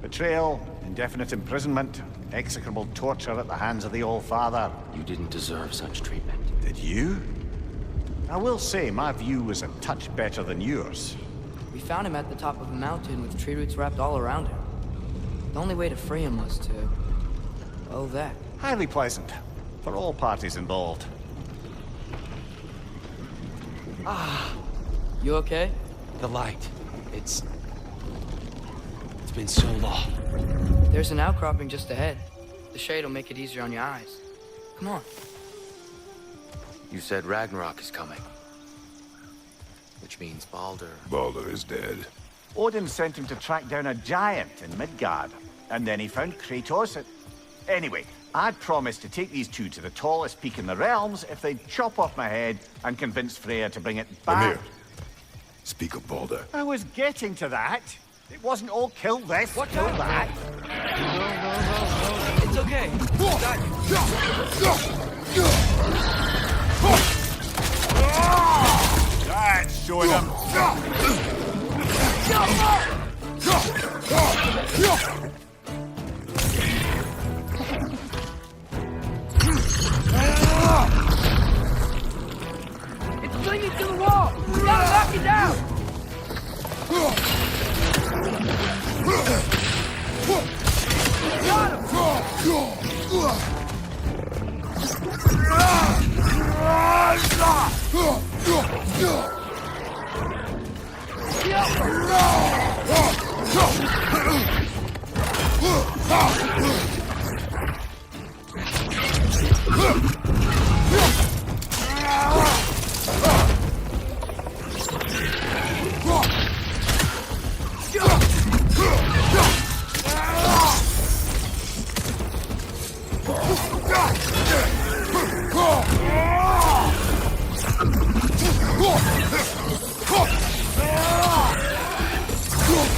[SPEAKER 2] Betrayal, indefinite imprisonment, execrable torture at the hands of the All-Father.
[SPEAKER 5] You didn't deserve such treatment.
[SPEAKER 2] Did you? I will say, my view was a touch better than yours.
[SPEAKER 1] We found him at the top of a mountain with tree roots wrapped all around him. The only way to free him was to... well, that.
[SPEAKER 2] Highly pleasant, for all parties involved.
[SPEAKER 1] You okay?
[SPEAKER 5] The light. It's been so long.
[SPEAKER 1] There's an outcropping just ahead. The shade will make it easier on your eyes. Come on.
[SPEAKER 5] You said Ragnarok is coming. Which means Baldur.
[SPEAKER 3] Baldur is dead.
[SPEAKER 2] Odin sent him to track down a giant in Midgard, and then he found Kratos at... Anyway, I'd promised to take these two to the tallest peak in the realms if they'd chop off my head and convince Freya to bring it back.
[SPEAKER 3] Amir, speak of Baldur.
[SPEAKER 2] I was getting to that. It wasn't all kill this, kill that.
[SPEAKER 1] It's okay.
[SPEAKER 2] That's showing him.
[SPEAKER 1] It's clinging to the wall. We gotta knock it down. Got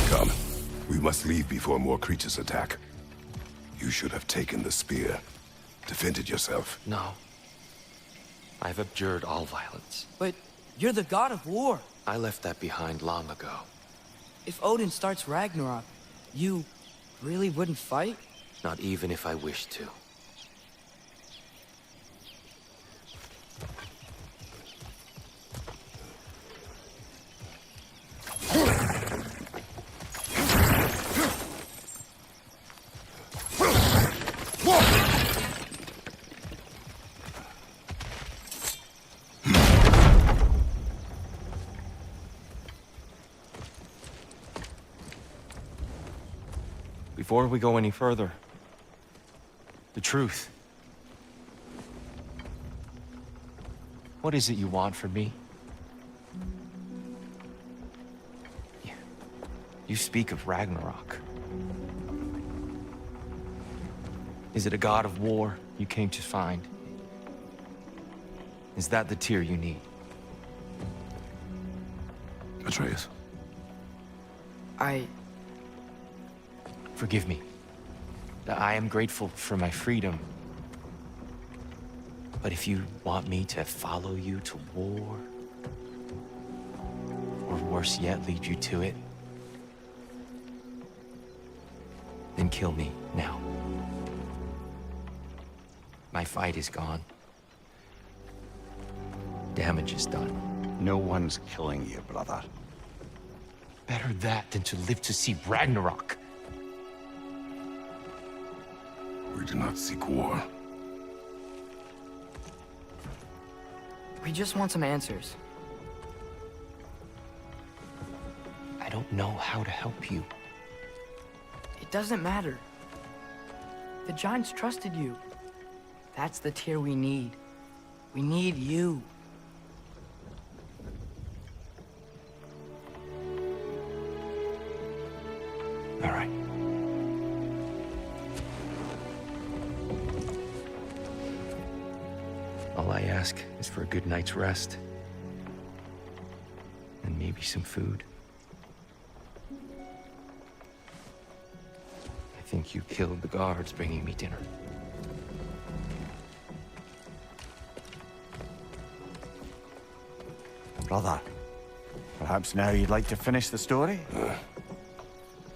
[SPEAKER 3] Come. We must leave before more creatures attack. You should have taken the spear. Defended yourself.
[SPEAKER 5] No. I've abjured all violence.
[SPEAKER 1] But you're the god of war.
[SPEAKER 5] I left that behind long ago.
[SPEAKER 1] If Odin starts Ragnarok, you really wouldn't fight?
[SPEAKER 5] Not even if I wished to. Before we go any further, the truth. What is it you want from me? You speak of Ragnarok. Is it a god of war you came to find? Is that the tear you need?
[SPEAKER 3] Atreus.
[SPEAKER 5] Forgive me. I am grateful for my freedom. But if you want me to follow you to war, or worse yet, lead you to it, then kill me now. My fight is gone. Damage is done.
[SPEAKER 2] No one's killing you, brother.
[SPEAKER 5] Better that than to live to see Ragnarok.
[SPEAKER 3] We do not seek war.
[SPEAKER 1] We just want some answers.
[SPEAKER 5] I don't know how to help you.
[SPEAKER 1] It doesn't matter. The Giants trusted you. That's the tier we need. We need you.
[SPEAKER 5] All right. All I ask is for a good night's rest. And maybe some food. I think you killed the guards bringing me dinner.
[SPEAKER 2] Brother, perhaps now you'd like to finish the story?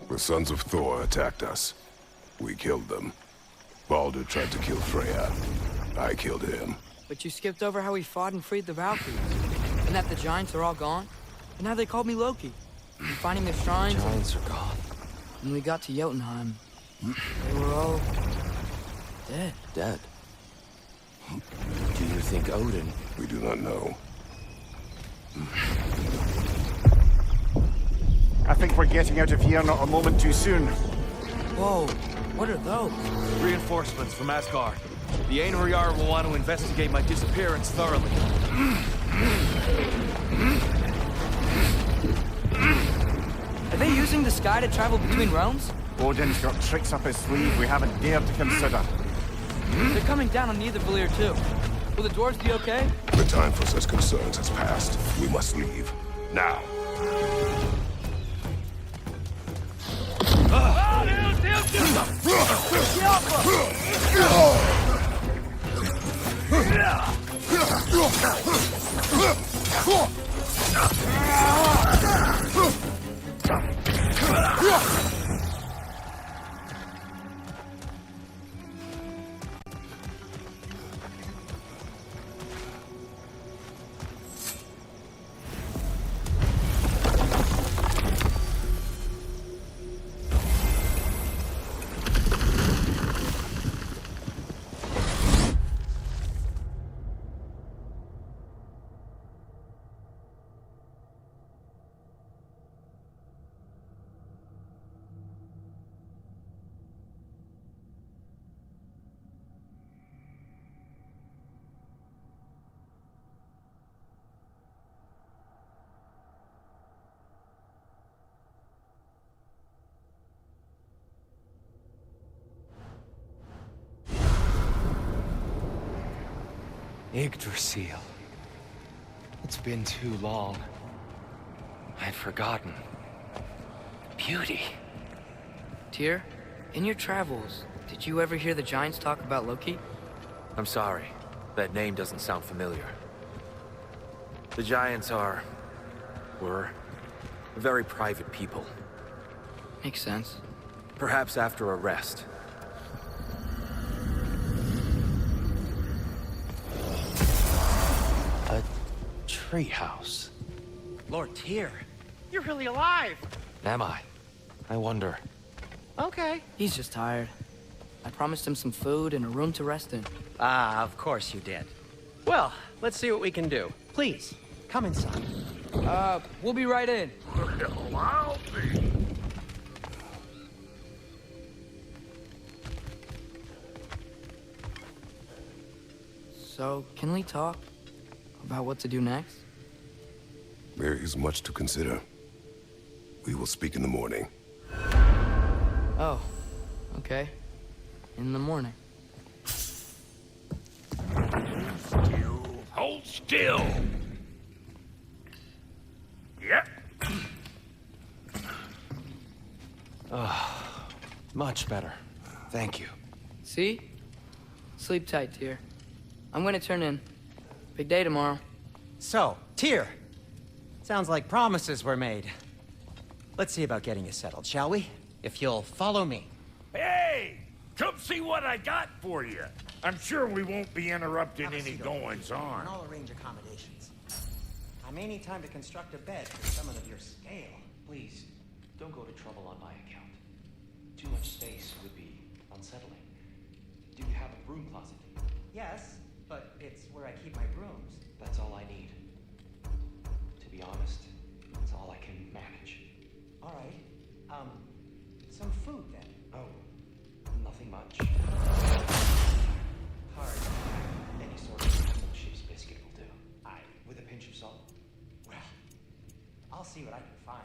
[SPEAKER 3] The sons of Thor attacked us. We killed them. Baldur tried to kill Freya. I killed him.
[SPEAKER 1] But you skipped over how we fought and freed the Valkyries. And that the Giants are all gone. And how they called me Loki. And finding their shrines.
[SPEAKER 5] Giants are gone.
[SPEAKER 1] When we got to Jotunheim, they were all dead.
[SPEAKER 5] Dead? Do you think Odin?
[SPEAKER 3] We do not know.
[SPEAKER 2] I think we're getting out of here not a moment too soon.
[SPEAKER 1] Whoa, what are those?
[SPEAKER 6] Reinforcements from Asgard.
[SPEAKER 5] The Einherjar will want to investigate my disappearance thoroughly.
[SPEAKER 1] Are they using the sky to travel between realms?
[SPEAKER 2] Odin's got tricks up his sleeve we haven't dared to consider.
[SPEAKER 1] They're coming down on either Valir too. Will the dwarves be okay?
[SPEAKER 3] The time for such concerns has passed. We must leave. Now.
[SPEAKER 5] Yggdrasil. It's been too long. I'd forgotten. Beauty.
[SPEAKER 1] Tyr, in your travels, did you ever hear the Giants talk about Loki?
[SPEAKER 5] I'm sorry. That name doesn't sound familiar. The Giants were very private people.
[SPEAKER 1] Makes sense.
[SPEAKER 5] Perhaps after a rest. A treehouse.
[SPEAKER 4] Lord Tyr, you're really alive!
[SPEAKER 5] Am I? I wonder.
[SPEAKER 4] Okay.
[SPEAKER 1] He's just tired. I promised him some food and a room to rest in.
[SPEAKER 4] Ah, of course you did. Well, let's see what we can do. Please, come inside.
[SPEAKER 1] We'll be right in.
[SPEAKER 3] I'll be.
[SPEAKER 1] So, can we talk about what to do next?
[SPEAKER 3] There is much to consider. We will speak in the morning.
[SPEAKER 1] Oh, okay. In the morning.
[SPEAKER 6] Hold still. Yep.
[SPEAKER 5] Much better. Thank you.
[SPEAKER 1] See? Sleep tight, Tyr. I'm gonna turn in. Big day tomorrow.
[SPEAKER 4] So, Tyr. Sounds like promises were made. Let's see about getting you settled, shall we? If you'll follow me.
[SPEAKER 6] Hey! Come see what I got for you. I'm sure we won't be interrupting any goings-on.
[SPEAKER 4] And I'll arrange accommodations. I may need time to construct a bed for someone of your scale.
[SPEAKER 5] Please, don't go to trouble on my account. Too much space would be unsettling. Do you have a broom closet?
[SPEAKER 4] Yes, but it's where I keep my brooms.
[SPEAKER 5] That's all I need. To be honest, it's all I can manage.
[SPEAKER 4] All right. Some food then.
[SPEAKER 5] Oh, nothing much.
[SPEAKER 4] Hard.
[SPEAKER 5] Any sort of ship's biscuit will do.
[SPEAKER 4] Aye.
[SPEAKER 5] With a pinch of salt.
[SPEAKER 4] Well, I'll see what I can find.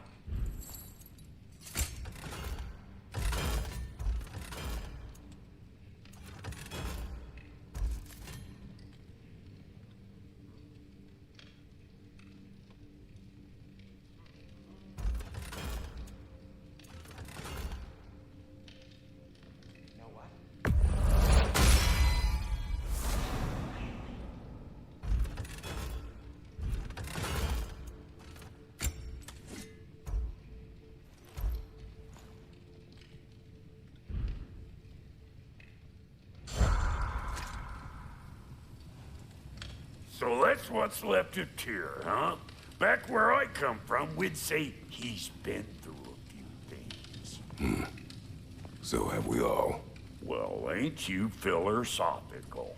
[SPEAKER 4] You know what?
[SPEAKER 6] So that's what's left of Tyr, huh? Back where I come from, we'd say he's been through a few things.
[SPEAKER 3] So have we all.
[SPEAKER 6] Well, ain't you philosophical?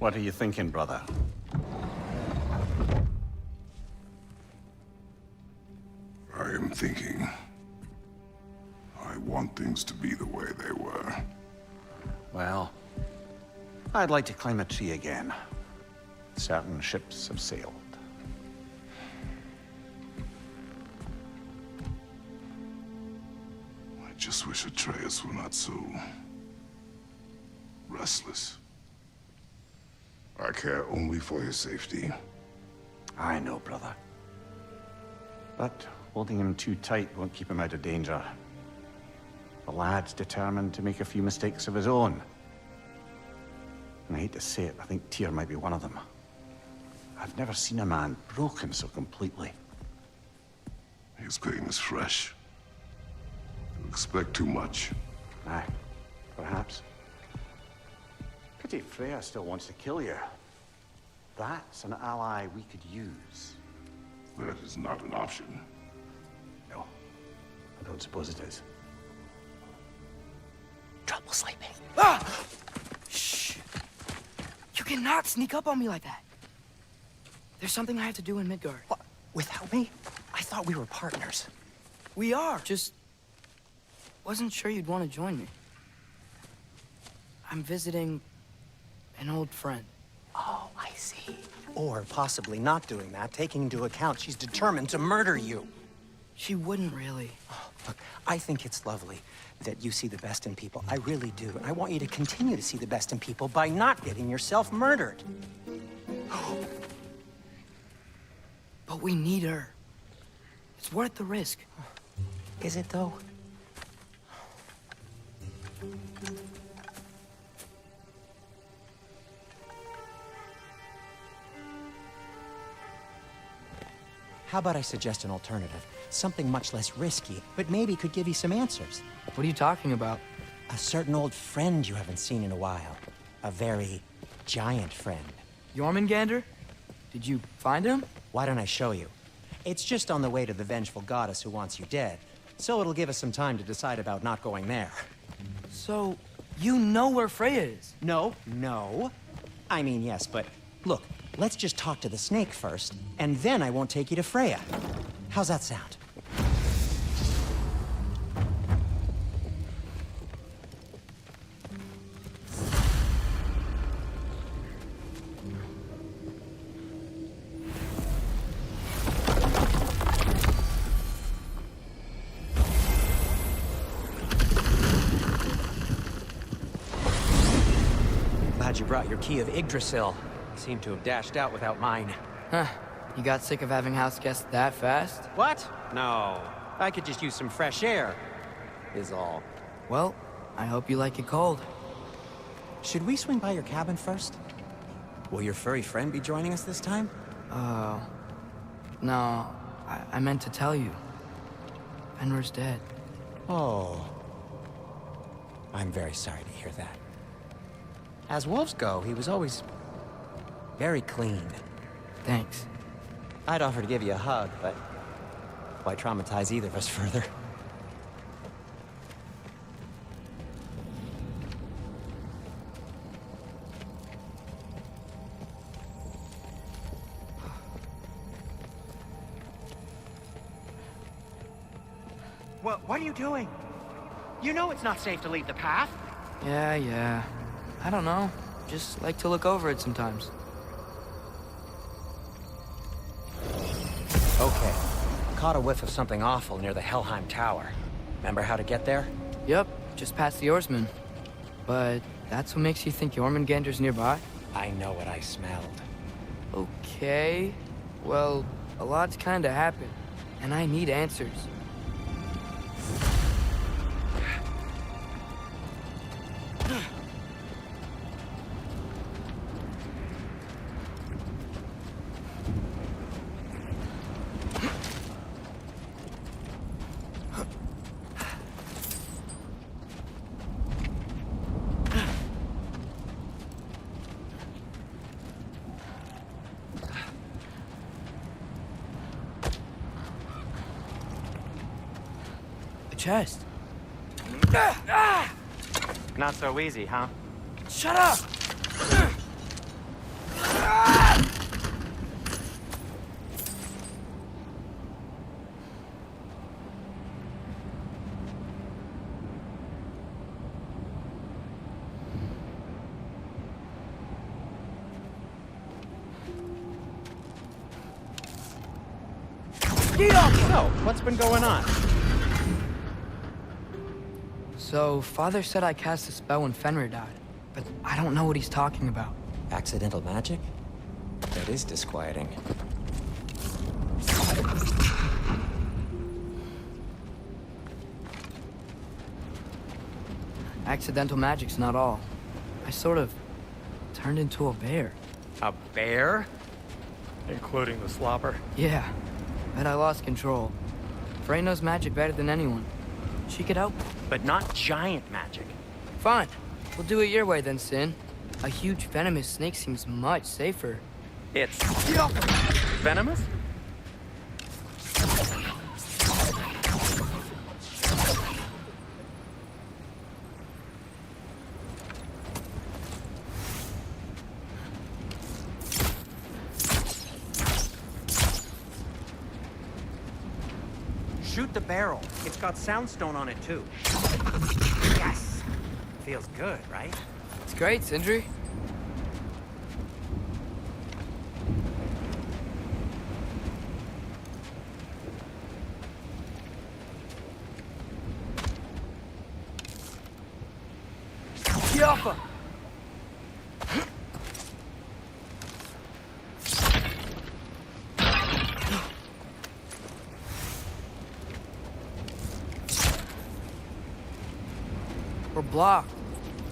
[SPEAKER 2] What are you thinking, brother?
[SPEAKER 3] I am thinking. I want things to be the way they were.
[SPEAKER 2] Well, I'd like to climb a tree again. Certain ships have sailed.
[SPEAKER 3] I just wish Atreus were not so restless. I care only for his safety.
[SPEAKER 2] I know, brother. But holding him too tight won't keep him out of danger. The lad's determined to make a few mistakes of his own. And I hate to say it, I think Tyr might be one of them. I've never seen a man broken so completely.
[SPEAKER 3] His pain is fresh. You expect too much.
[SPEAKER 2] Aye, perhaps. Pity Freya still wants to kill you. That's an ally we could use.
[SPEAKER 3] That is not an option.
[SPEAKER 2] No, I don't suppose it is.
[SPEAKER 1] Trouble sleeping. Ah! Shh! You cannot sneak up on me like that. There's something I have to do in Midgard.
[SPEAKER 4] What? Without me? I thought we were partners.
[SPEAKER 1] We are, just wasn't sure you'd want to join me. I'm visiting an old friend.
[SPEAKER 4] Oh, I see. Or possibly not doing that, taking into account she's determined to murder you.
[SPEAKER 1] She wouldn't really.
[SPEAKER 4] Oh, look, I think it's lovely that you see the best in people. I really do. And I want you to continue to see the best in people by not getting yourself murdered.
[SPEAKER 1] But we need her. It's worth the risk.
[SPEAKER 4] Is it, though? How about I suggest an alternative? Something much less risky, but maybe could give you some answers.
[SPEAKER 1] What are you talking about?
[SPEAKER 4] A certain old friend you haven't seen in a while. A very giant friend.
[SPEAKER 1] Jormungandr? Did you find him?
[SPEAKER 4] Why don't I show you? It's just on the way to the vengeful goddess who wants you dead. So it'll give us some time to decide about not going there.
[SPEAKER 1] So, you know where Freya is?
[SPEAKER 4] No. I mean, yes, but look, let's just talk to the snake first, and then I won't take you to Freya. How's that sound? Glad you brought your key of Yggdrasil. You seem to have dashed out without mine.
[SPEAKER 1] Huh. You got sick of having house guests that fast?
[SPEAKER 4] What? No. I could just use some fresh air, is all.
[SPEAKER 1] Well, I hope you like it cold.
[SPEAKER 4] Should we swing by your cabin first? Will your furry friend be joining us this time?
[SPEAKER 1] No. I meant to tell you. Fenrir's dead.
[SPEAKER 4] Oh. I'm very sorry to hear that. As wolves go, he was always very clean.
[SPEAKER 1] Thanks.
[SPEAKER 4] I'd offer to give you a hug, but why traumatize either of us further?
[SPEAKER 7] What are you doing? You know it's not safe to leave the path.
[SPEAKER 1] Yeah. I don't know. Just like to look over it sometimes.
[SPEAKER 4] Okay. Caught a whiff of something awful near the Helheim Tower. Remember how to get there?
[SPEAKER 1] Yep, just past the oarsman. But that's what makes you think Jormungandr's nearby?
[SPEAKER 4] I know what I smelled.
[SPEAKER 1] Okay. Well, a lot's kinda happened. And I need answers. Chest.
[SPEAKER 7] Not so easy, huh?
[SPEAKER 1] Shut up!
[SPEAKER 7] So, what's been going on?
[SPEAKER 1] So, Father said I cast a spell when Fenrir died, but I don't know what he's talking about.
[SPEAKER 4] Accidental magic? That is disquieting.
[SPEAKER 1] Accidental magic's not all. I sort of turned into a bear.
[SPEAKER 7] A bear? Including the slobber?
[SPEAKER 1] Yeah, but I lost control. Frey knows magic better than anyone. She could help.
[SPEAKER 7] But not giant magic.
[SPEAKER 1] Fine. We'll do it your way then, Sin. A huge venomous snake seems much safer.
[SPEAKER 7] It's venomous? Shoot the barrel. It's got soundstone on it too. Yes! Feels good, right?
[SPEAKER 1] It's great, Sindri. Yaffa! We're blocked.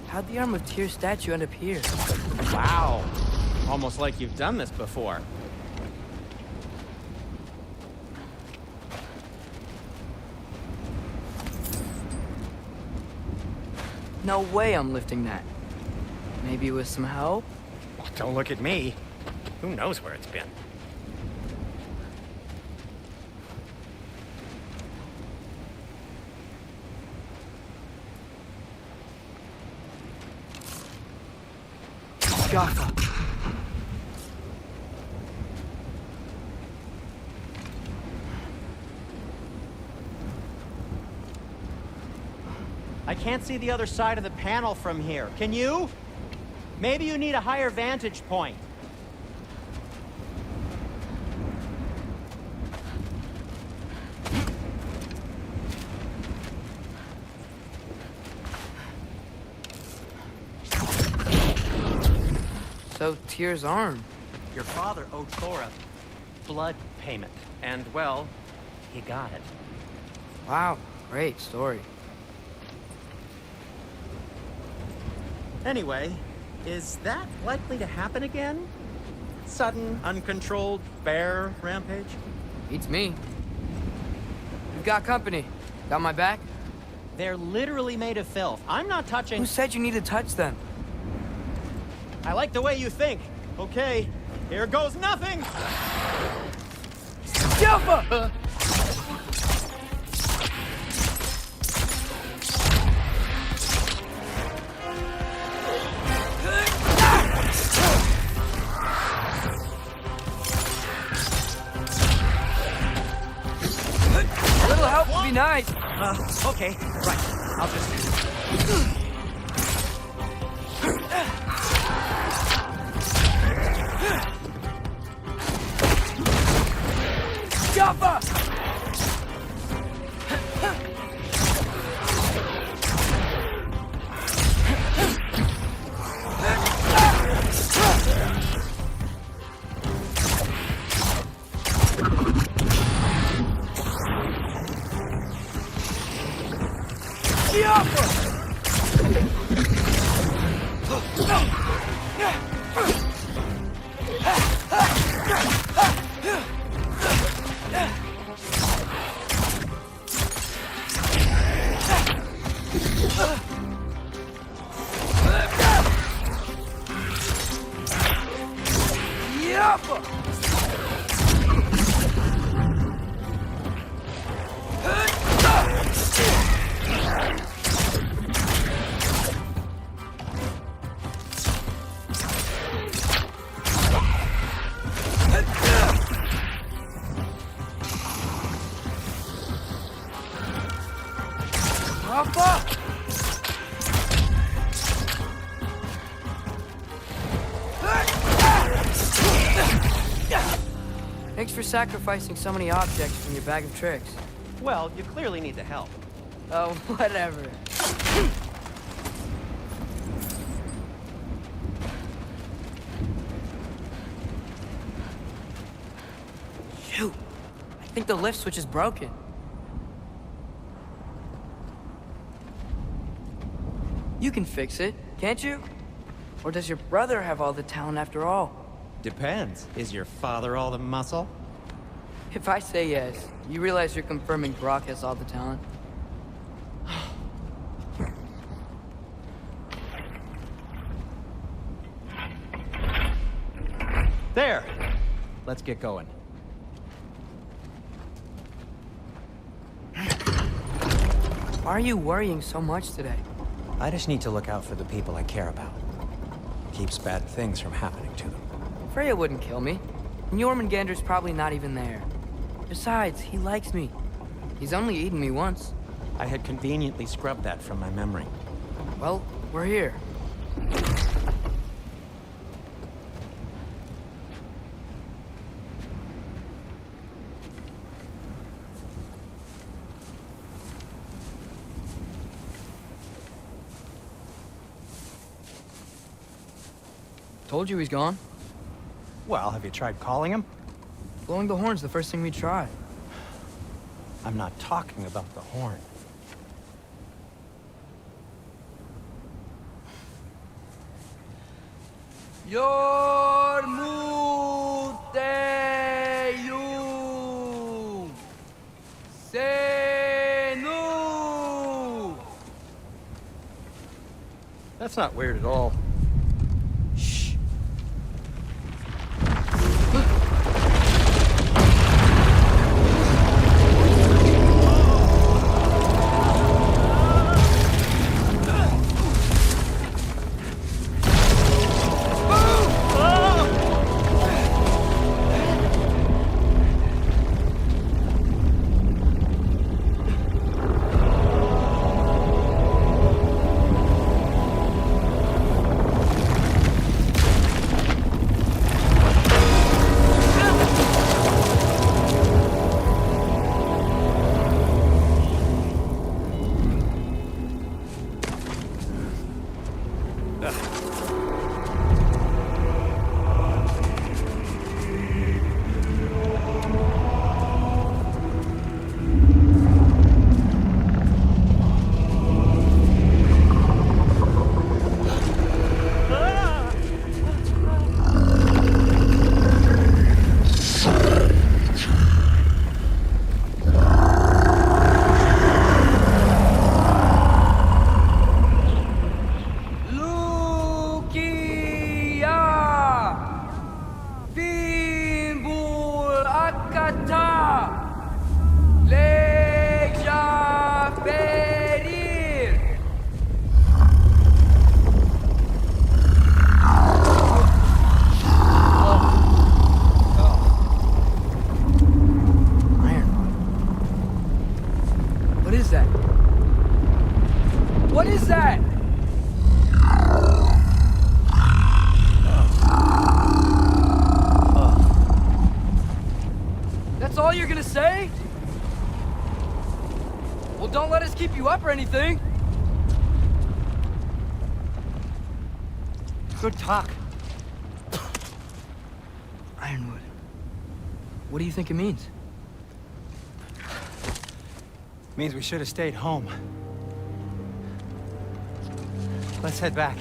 [SPEAKER 1] How'd the Arm of Tyr statue end up here?
[SPEAKER 7] Wow. Almost like you've done this before.
[SPEAKER 1] No way I'm lifting that. Maybe with some help?
[SPEAKER 7] Well, don't look at me. Who knows where it's been?
[SPEAKER 1] Jaffa.
[SPEAKER 7] I can't see the other side of the panel from here. Can you? Maybe you need a higher vantage point.
[SPEAKER 1] So, Tyr's arm.
[SPEAKER 7] Your father owed Thor a blood payment. And, well, he got it.
[SPEAKER 1] Wow, great story.
[SPEAKER 7] Anyway, is that likely to happen again? Sudden, uncontrolled bear rampage?
[SPEAKER 1] Beats me. You've got company. Got my back?
[SPEAKER 7] They're literally made of filth. I'm not touching...
[SPEAKER 1] Who said you need to touch them?
[SPEAKER 7] I like the way you think. Okay, here goes nothing!
[SPEAKER 1] Jaffa! A little help would be nice.
[SPEAKER 7] Okay, right. I'll just...
[SPEAKER 1] Jaffa! Thanks for sacrificing so many objects from your bag of tricks.
[SPEAKER 7] Well, you clearly need the help.
[SPEAKER 1] Oh, whatever. Shoot. I think the lift switch is broken. You can fix it, can't you? Or does your brother have all the talent after all?
[SPEAKER 7] Depends. Is your father all the muscle?
[SPEAKER 1] If I say yes, you realize you're confirming Brock has all the talent?
[SPEAKER 7] There! Let's get going.
[SPEAKER 1] Why are you worrying so much today?
[SPEAKER 4] I just need to look out for the people I care about. Keeps bad things from happening to them.
[SPEAKER 1] Freya wouldn't kill me. And Jormungandr's probably not even there. Besides, he likes me. He's only eaten me once.
[SPEAKER 7] I had conveniently scrubbed that from my memory.
[SPEAKER 1] Well, we're here. Told you he's gone.
[SPEAKER 7] Well, have you tried calling him?
[SPEAKER 1] Blowing the horn's the first thing we try.
[SPEAKER 7] I'm not talking about the horn.
[SPEAKER 1] Yormuteyu Senu.
[SPEAKER 5] That's not weird at all.
[SPEAKER 1] Shh. What is that? That's all you're gonna say? Well, don't let us keep you up or anything.
[SPEAKER 7] Good talk.
[SPEAKER 1] Ironwood. What do you think it means?
[SPEAKER 7] Means we should have stayed home. Let's head back.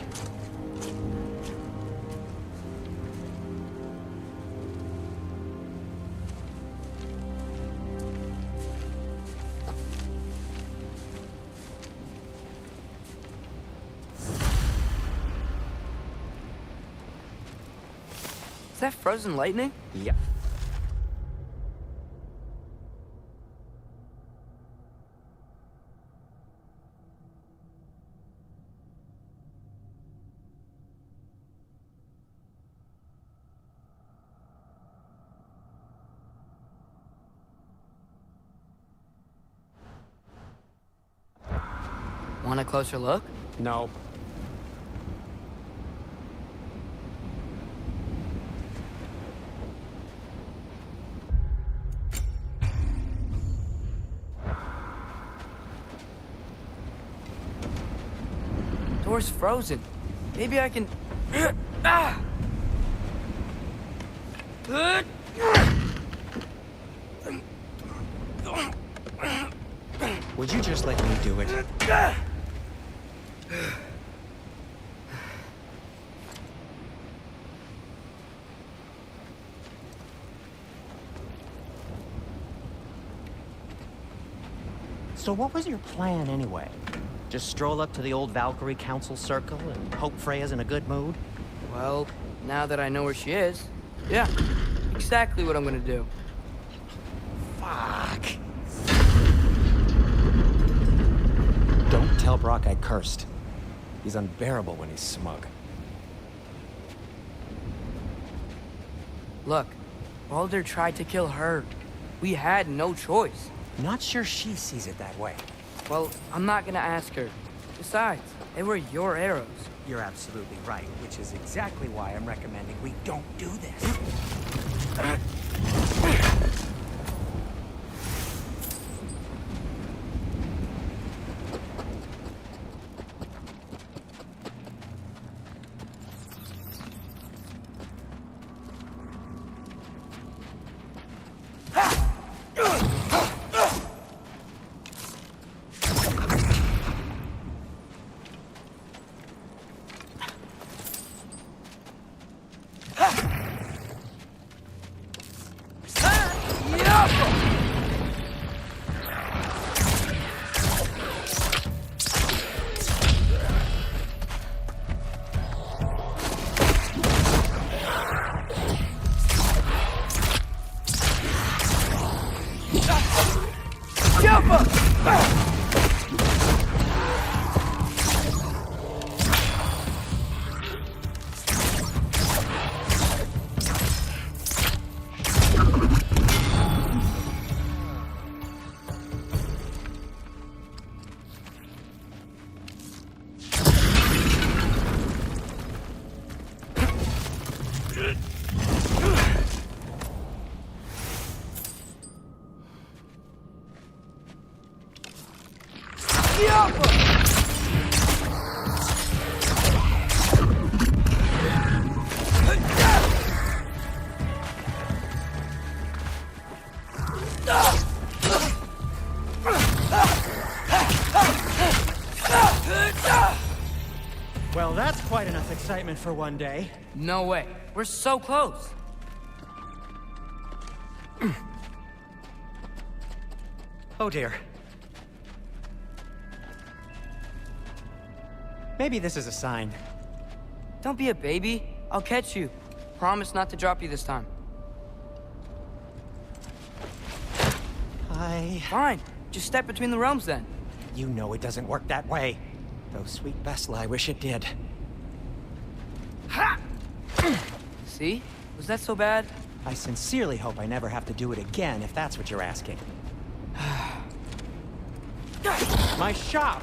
[SPEAKER 1] Is that frozen lightning?
[SPEAKER 7] Yep.
[SPEAKER 1] Want a closer look?
[SPEAKER 7] No.
[SPEAKER 1] Thor's frozen. Maybe I can... Ah!
[SPEAKER 4] Would you just let me do it?
[SPEAKER 7] So what was your plan anyway? Just stroll up to the old Valkyrie Council Circle and hope Freya's in a good mood?
[SPEAKER 1] Well, now that I know where she is, yeah, exactly what I'm gonna do.
[SPEAKER 7] Fuck.
[SPEAKER 4] Don't tell Brock I cursed. He's unbearable when he's smug.
[SPEAKER 1] Look, Baldur tried to kill her. We had no choice.
[SPEAKER 4] Not sure she sees it that way.
[SPEAKER 1] Well, I'm not gonna ask her. Besides, they were your arrows.
[SPEAKER 4] You're absolutely right, which is exactly why I'm recommending we don't do this.
[SPEAKER 7] Well, that's quite enough excitement for one day.
[SPEAKER 1] No way. We're so close.
[SPEAKER 4] Oh dear. Maybe this is a sign.
[SPEAKER 1] Don't be a baby. I'll catch you. Promise not to drop you this time. Fine. Just step between the realms then.
[SPEAKER 4] You know it doesn't work that way. Though sweet Bessla, I wish it did.
[SPEAKER 1] Ha! See? Was that so bad?
[SPEAKER 4] I sincerely hope I never have to do it again, if that's what you're asking.
[SPEAKER 7] My shop!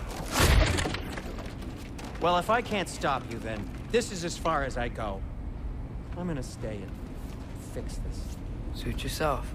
[SPEAKER 7] Well, if I can't stop you, then this is as far as I go. I'm gonna stay and fix this.
[SPEAKER 1] Suit yourself.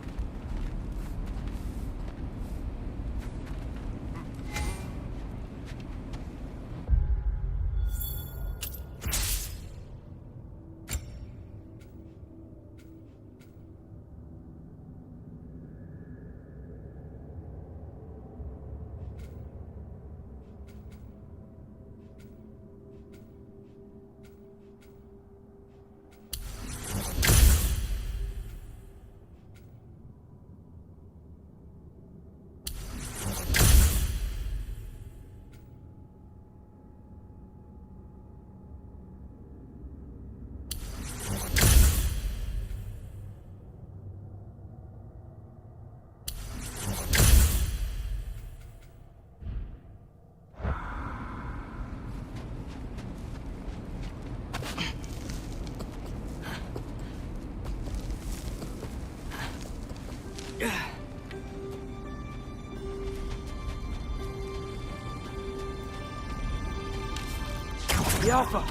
[SPEAKER 1] The Alpha!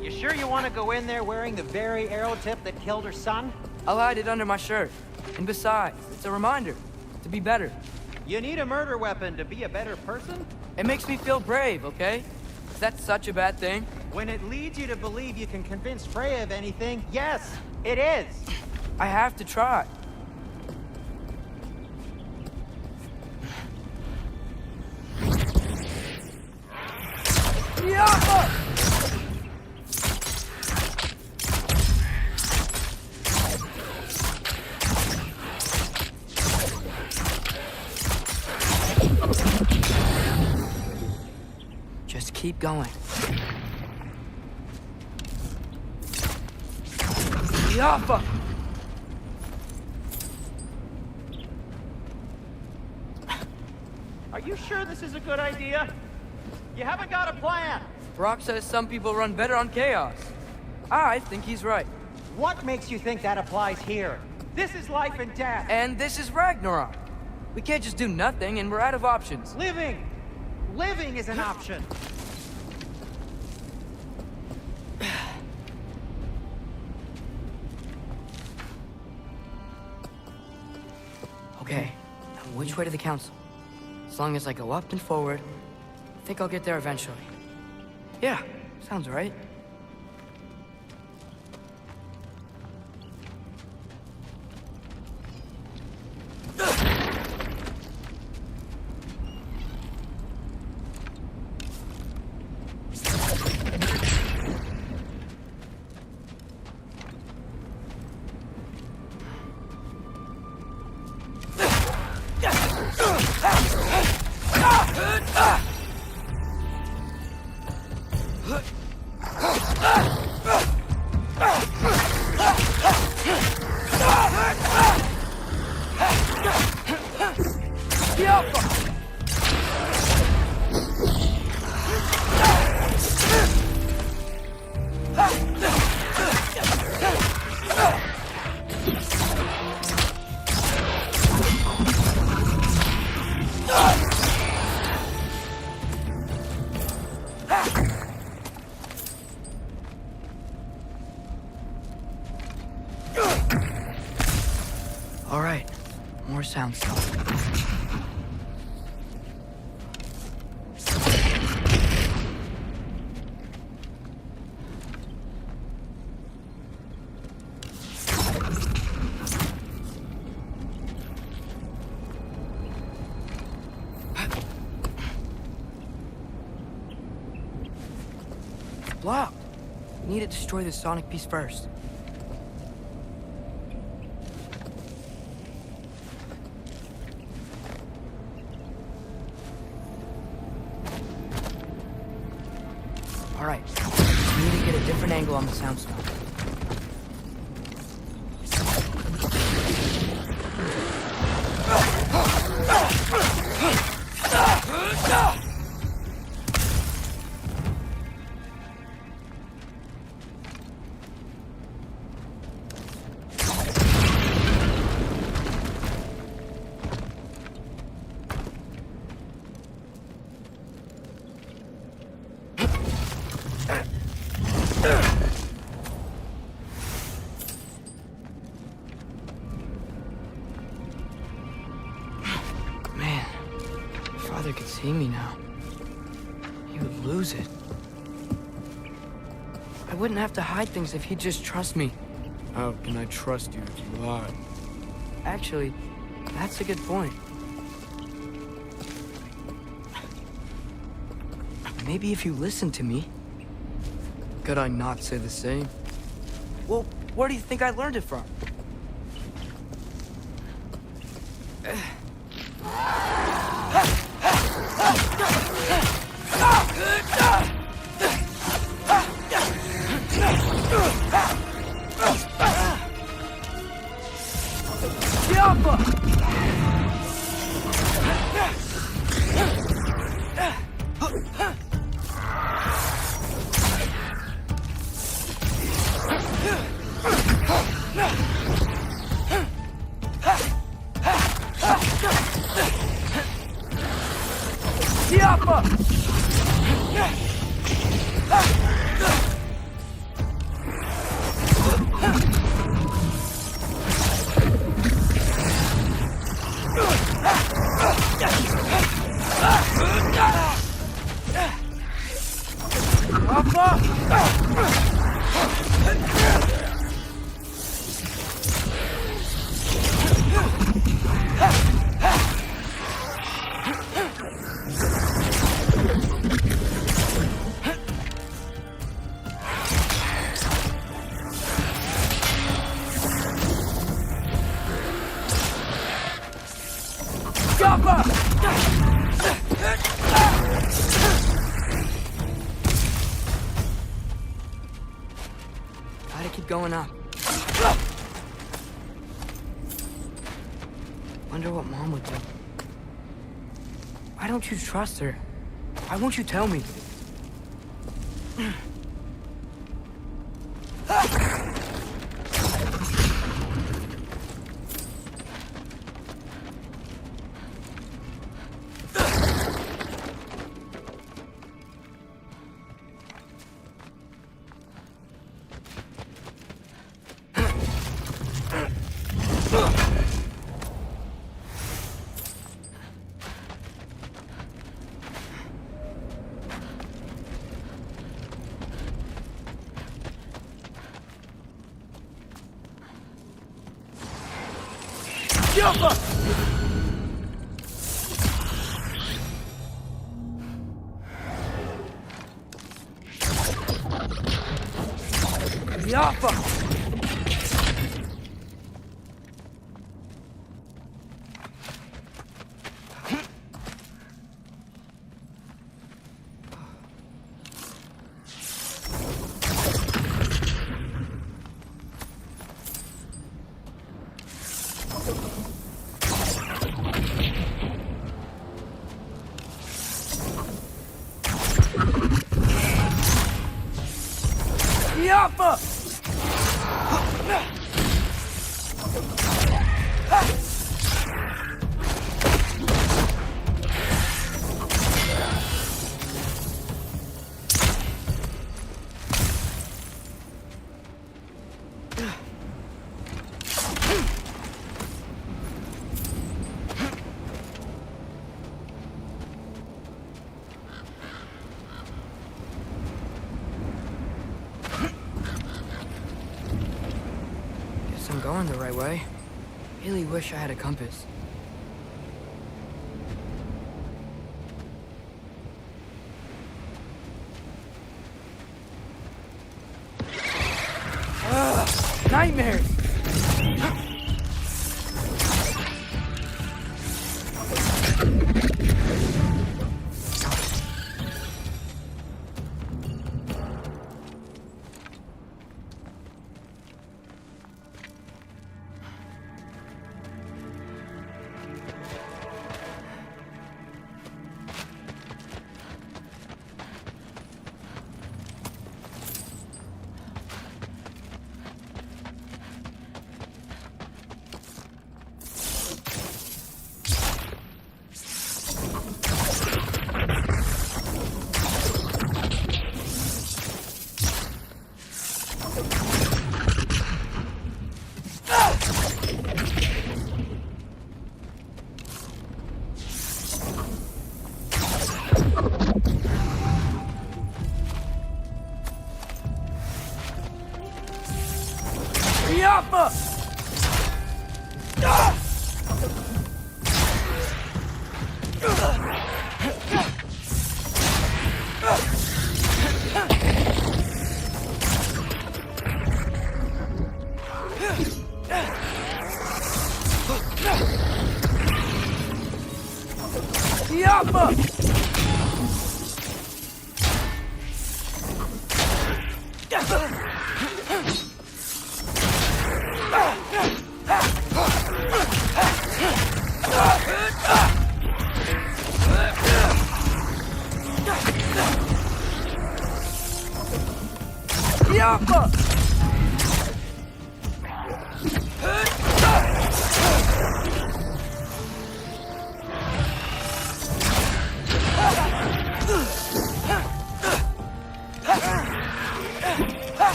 [SPEAKER 7] You sure you want to go in there wearing the very arrow tip that killed her son?
[SPEAKER 1] I'll hide it under my shirt. And besides, it's a reminder to be better.
[SPEAKER 7] You need a murder weapon to be a better person?
[SPEAKER 1] It makes me feel brave, okay? Is that such a bad thing?
[SPEAKER 7] When it leads you to believe you can convince Freya of anything, yes, it is.
[SPEAKER 1] I have to try. Yeah! Just keep going. Yappa!
[SPEAKER 7] Are you sure this is a good idea? You haven't got a plan.
[SPEAKER 1] Brock says some people run better on chaos. I think he's right.
[SPEAKER 7] What makes you think that applies here? This is life and death.
[SPEAKER 1] And this is Ragnarok. We can't just do nothing, and we're out of options.
[SPEAKER 7] Living! Living is an option.
[SPEAKER 1] Okay, now which way to the council? As long as I go up and forward, I think I'll get there eventually. Yeah, sounds right. All right, more sound stuff. Blocked. We need to destroy the sonic piece first. All right, we need to get a different angle on the sound stuff. Man, if Father could see me now, he would lose it. I wouldn't have to hide things if he'd just trust me. How can I trust you if you lie? Actually, that's a good point. Maybe if you listen to me. Could I not say the same? Well, where do you think I learned it from? going up. Wonder what Mom would do. Why don't you trust her? Why won't you tell me? I'm going the right way. Really wish I had a compass. Ugh, nightmares!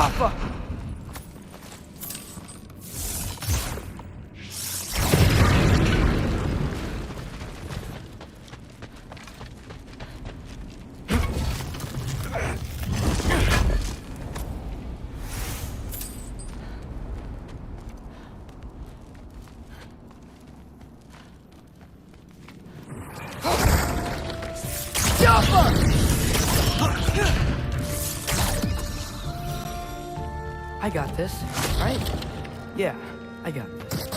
[SPEAKER 1] Yappa! I got this, right? Yeah, I got this.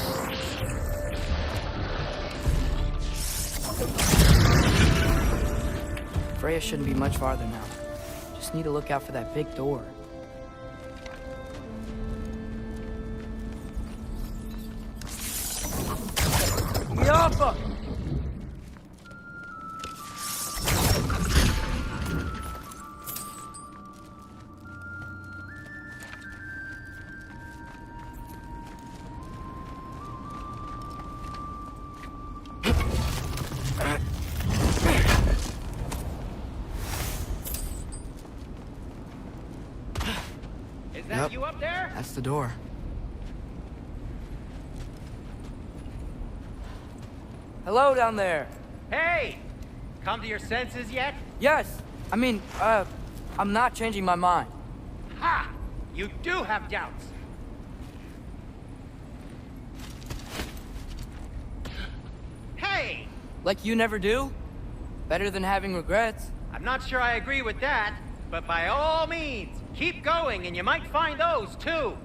[SPEAKER 1] Freya shouldn't be much farther now. Just need to look out for that big door. Yappa!
[SPEAKER 7] Is that you up there?
[SPEAKER 1] That's the door. Hello down there.
[SPEAKER 7] Hey! Come to your senses yet?
[SPEAKER 1] Yes, I mean, I'm not changing my mind.
[SPEAKER 7] Ha! You do have doubts. Hey!
[SPEAKER 1] Like you never do? Better than having regrets.
[SPEAKER 7] I'm not sure I agree with that, but by all means, keep going and you might find those too.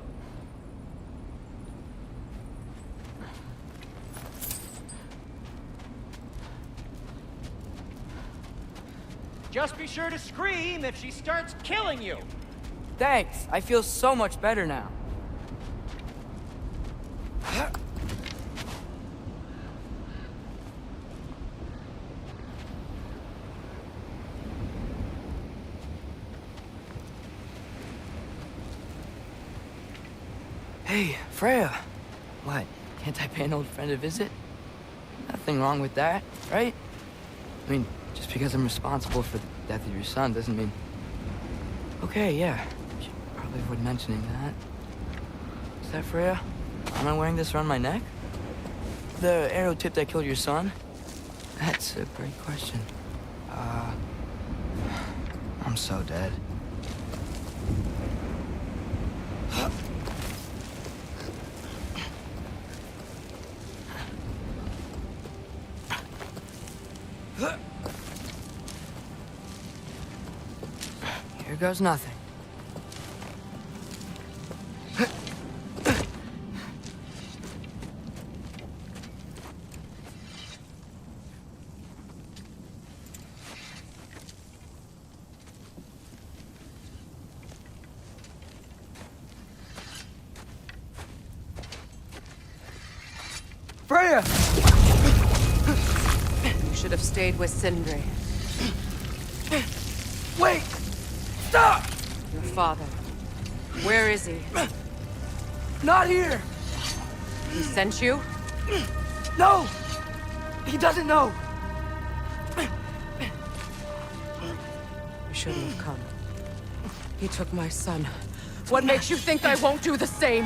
[SPEAKER 7] Just be sure to scream if she starts killing you.
[SPEAKER 1] Thanks, I feel so much better now. Hey, Freya. What, can't I pay an old friend a visit? Nothing wrong with that, right? I mean, just because I'm responsible for the death of your son doesn't mean... Okay, yeah. Should probably avoid mentioning that. Is that Freya? Am I wearing this around my neck? The arrow tip that killed your son? That's a great question. I'm so dead. Here goes nothing. Freya!
[SPEAKER 8] You should have stayed with Sindri.
[SPEAKER 1] Wait! Stop!
[SPEAKER 8] Your father. Where is he?
[SPEAKER 1] Not here!
[SPEAKER 8] He sent you?
[SPEAKER 1] No! He doesn't know!
[SPEAKER 8] You shouldn't have come. He took my son. What makes you think I won't do the same?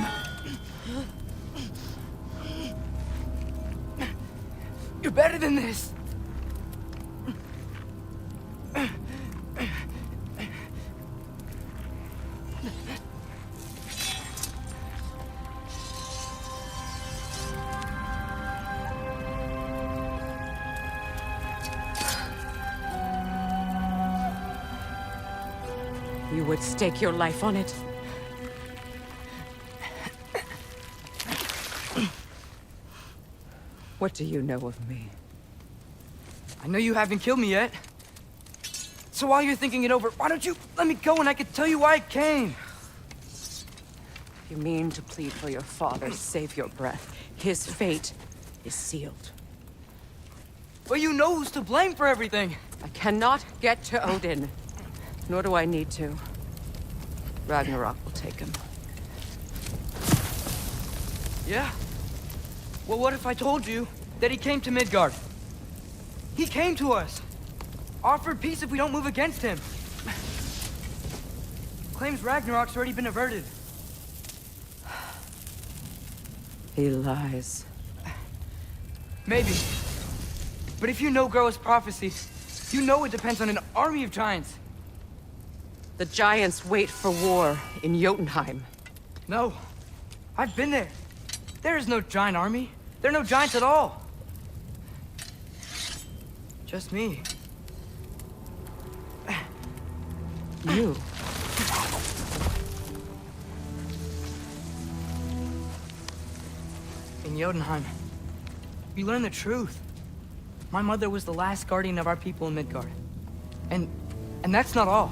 [SPEAKER 1] You're better than this!
[SPEAKER 8] You would stake your life on it? What do you know of me?
[SPEAKER 1] I know you haven't killed me yet. So while you're thinking it over, why don't you let me go and I can tell you why I came?
[SPEAKER 8] You mean to plead for your father, save your breath. His fate is sealed.
[SPEAKER 1] Well, you know who's to blame for everything.
[SPEAKER 8] I cannot get to Odin. Nor do I need to. Ragnarok will take him.
[SPEAKER 1] Yeah? Well, what if I told you that he came to Midgard? He came to us. Offered peace if we don't move against him. Claims Ragnarok's already been averted.
[SPEAKER 8] He lies.
[SPEAKER 1] Maybe. But if you know Groa's prophecy, you know it depends on an army of giants.
[SPEAKER 8] The giants wait for war in Jotunheim.
[SPEAKER 1] No. I've been there. There is no giant army. There are no giants at all. Just me.
[SPEAKER 8] You.
[SPEAKER 1] In Jotunheim, we learn the truth. My mother was the last guardian of our people in Midgard. And that's not all.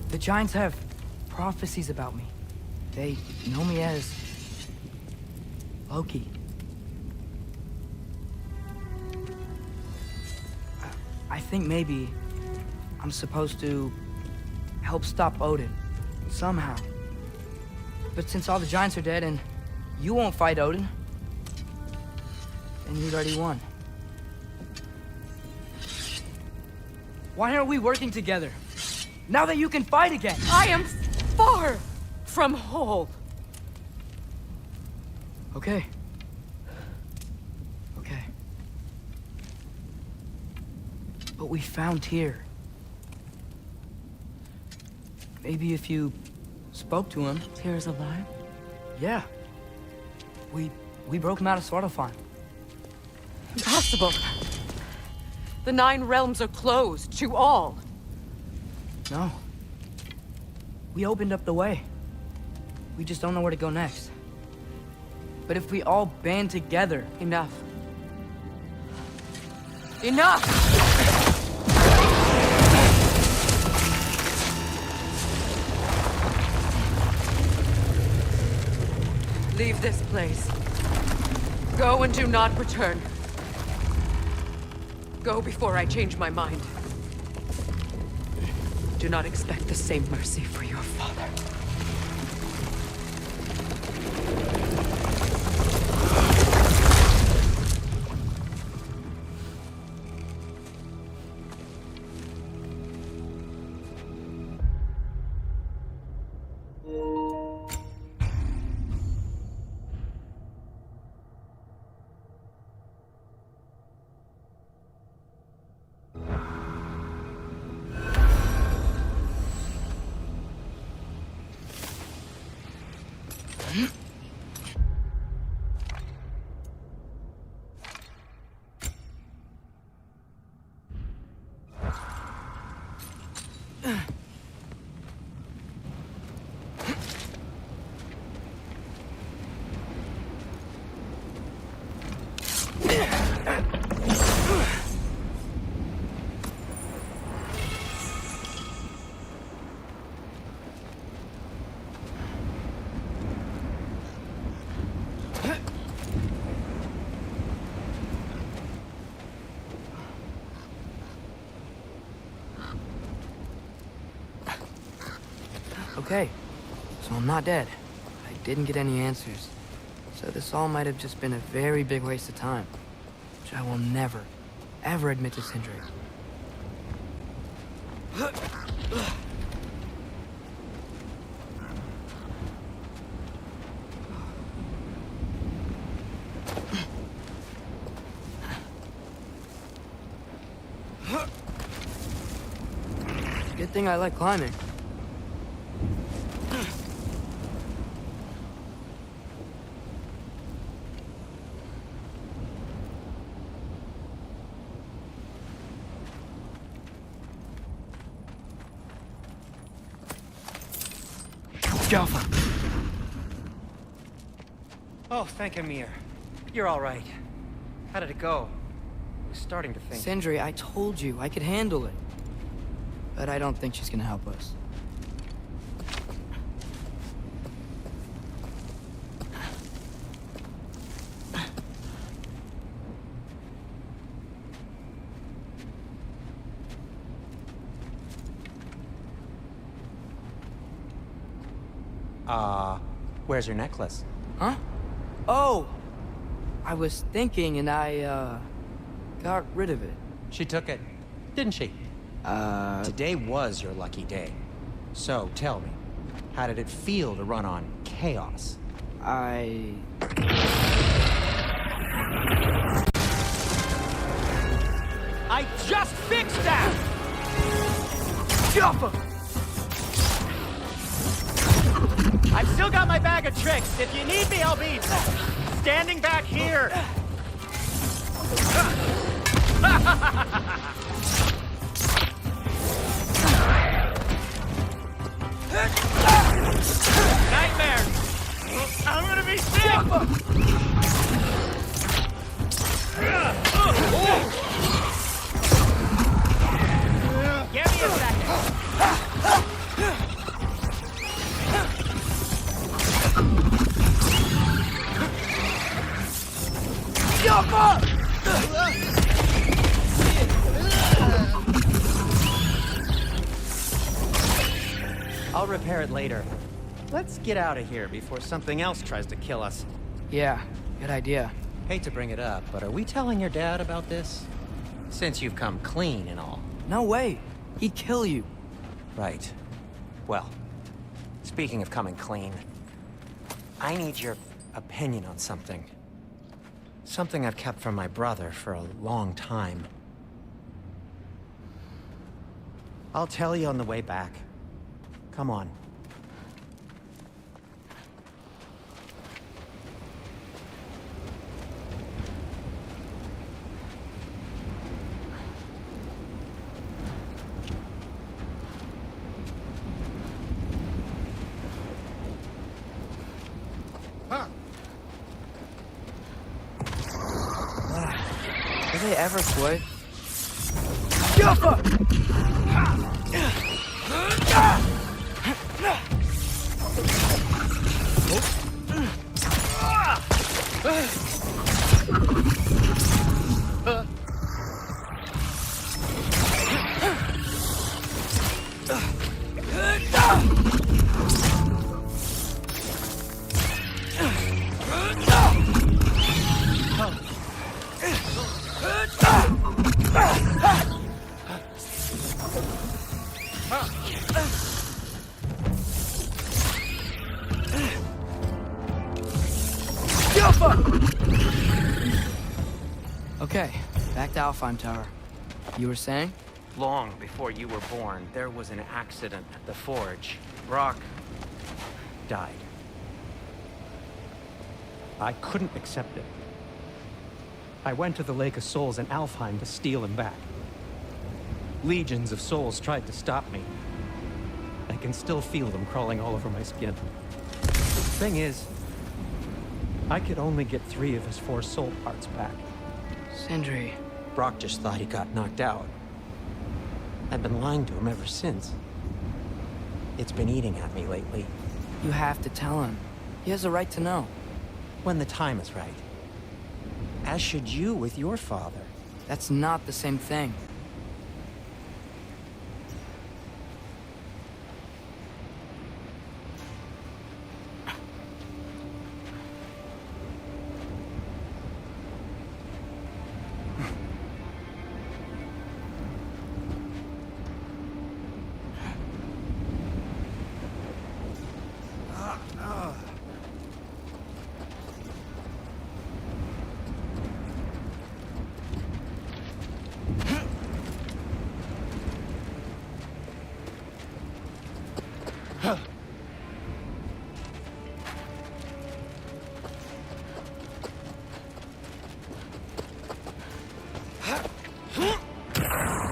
[SPEAKER 1] The giants have prophecies about me. They know me as Loki. I think maybe I'm supposed to help stop Odin, somehow. But since all the giants are dead and you won't fight Odin, then you'd already won. Why aren't we working together? Now that you can fight again!
[SPEAKER 8] I am far from whole.
[SPEAKER 1] Okay. Okay. But we found Tyr. Maybe if you spoke to him...
[SPEAKER 8] Tyr's alive?
[SPEAKER 1] Yeah. We broke him out of Svartalfheim.
[SPEAKER 8] Impossible. The 9 realms are closed to all.
[SPEAKER 1] No. We opened up the way. We just don't know where to go next. But if we all band together...
[SPEAKER 8] Enough. Enough! Leave this place. Go and do not return. Go before I change my mind. Do not expect the same mercy for your father.
[SPEAKER 1] Okay, so I'm not dead. I didn't get any answers. So this all might have just been a very big waste of time. Which I will never, ever admit to Sindri. Good thing I like climbing.
[SPEAKER 4] Oh, thank Amir. You're all right. How did it go? I was starting to think...
[SPEAKER 1] Sindri, I told you I could handle it. But I don't think she's gonna help us.
[SPEAKER 4] Where's your necklace?
[SPEAKER 1] Huh? Oh! I was thinking and I, got rid of it.
[SPEAKER 4] She took it, didn't she? Today was your lucky day. So, tell me, how did it feel to run on chaos?
[SPEAKER 1] I
[SPEAKER 7] just fixed that!
[SPEAKER 1] Jump!
[SPEAKER 7] I've still got my bag of tricks. If you need me, I'll be standing back here. Nightmare! I'm gonna be sick! Give me a second. I'll repair it later. Let's get out of here before something else tries to kill us.
[SPEAKER 1] Yeah, good idea.
[SPEAKER 4] Hate to bring it up, but are we telling your dad about this? Since you've come clean and all.
[SPEAKER 1] No way. He'd kill you.
[SPEAKER 4] Right. Well, speaking of coming clean, I need your opinion on something. Something I've kept from my brother for a long time. I'll tell you on the way back. Come on.
[SPEAKER 1] Do they ever quit? Okay, back to Alfheim Tower. You were saying?
[SPEAKER 4] Long before you were born, there was an accident at the forge. Brock died.
[SPEAKER 7] I couldn't accept it. I went to the Lake of Souls in Alfheim to steal him back. Legions of souls tried to stop me. I can still feel them crawling all over my skin. The thing is, I could only get 3 of his 4 soul parts back.
[SPEAKER 1] Sindri.
[SPEAKER 4] Brock just thought he got knocked out. I've been lying to him ever since. It's been eating at me lately.
[SPEAKER 1] You have to tell him. He has a right to know.
[SPEAKER 4] When the time is right. As should you with your father.
[SPEAKER 1] That's not the same thing.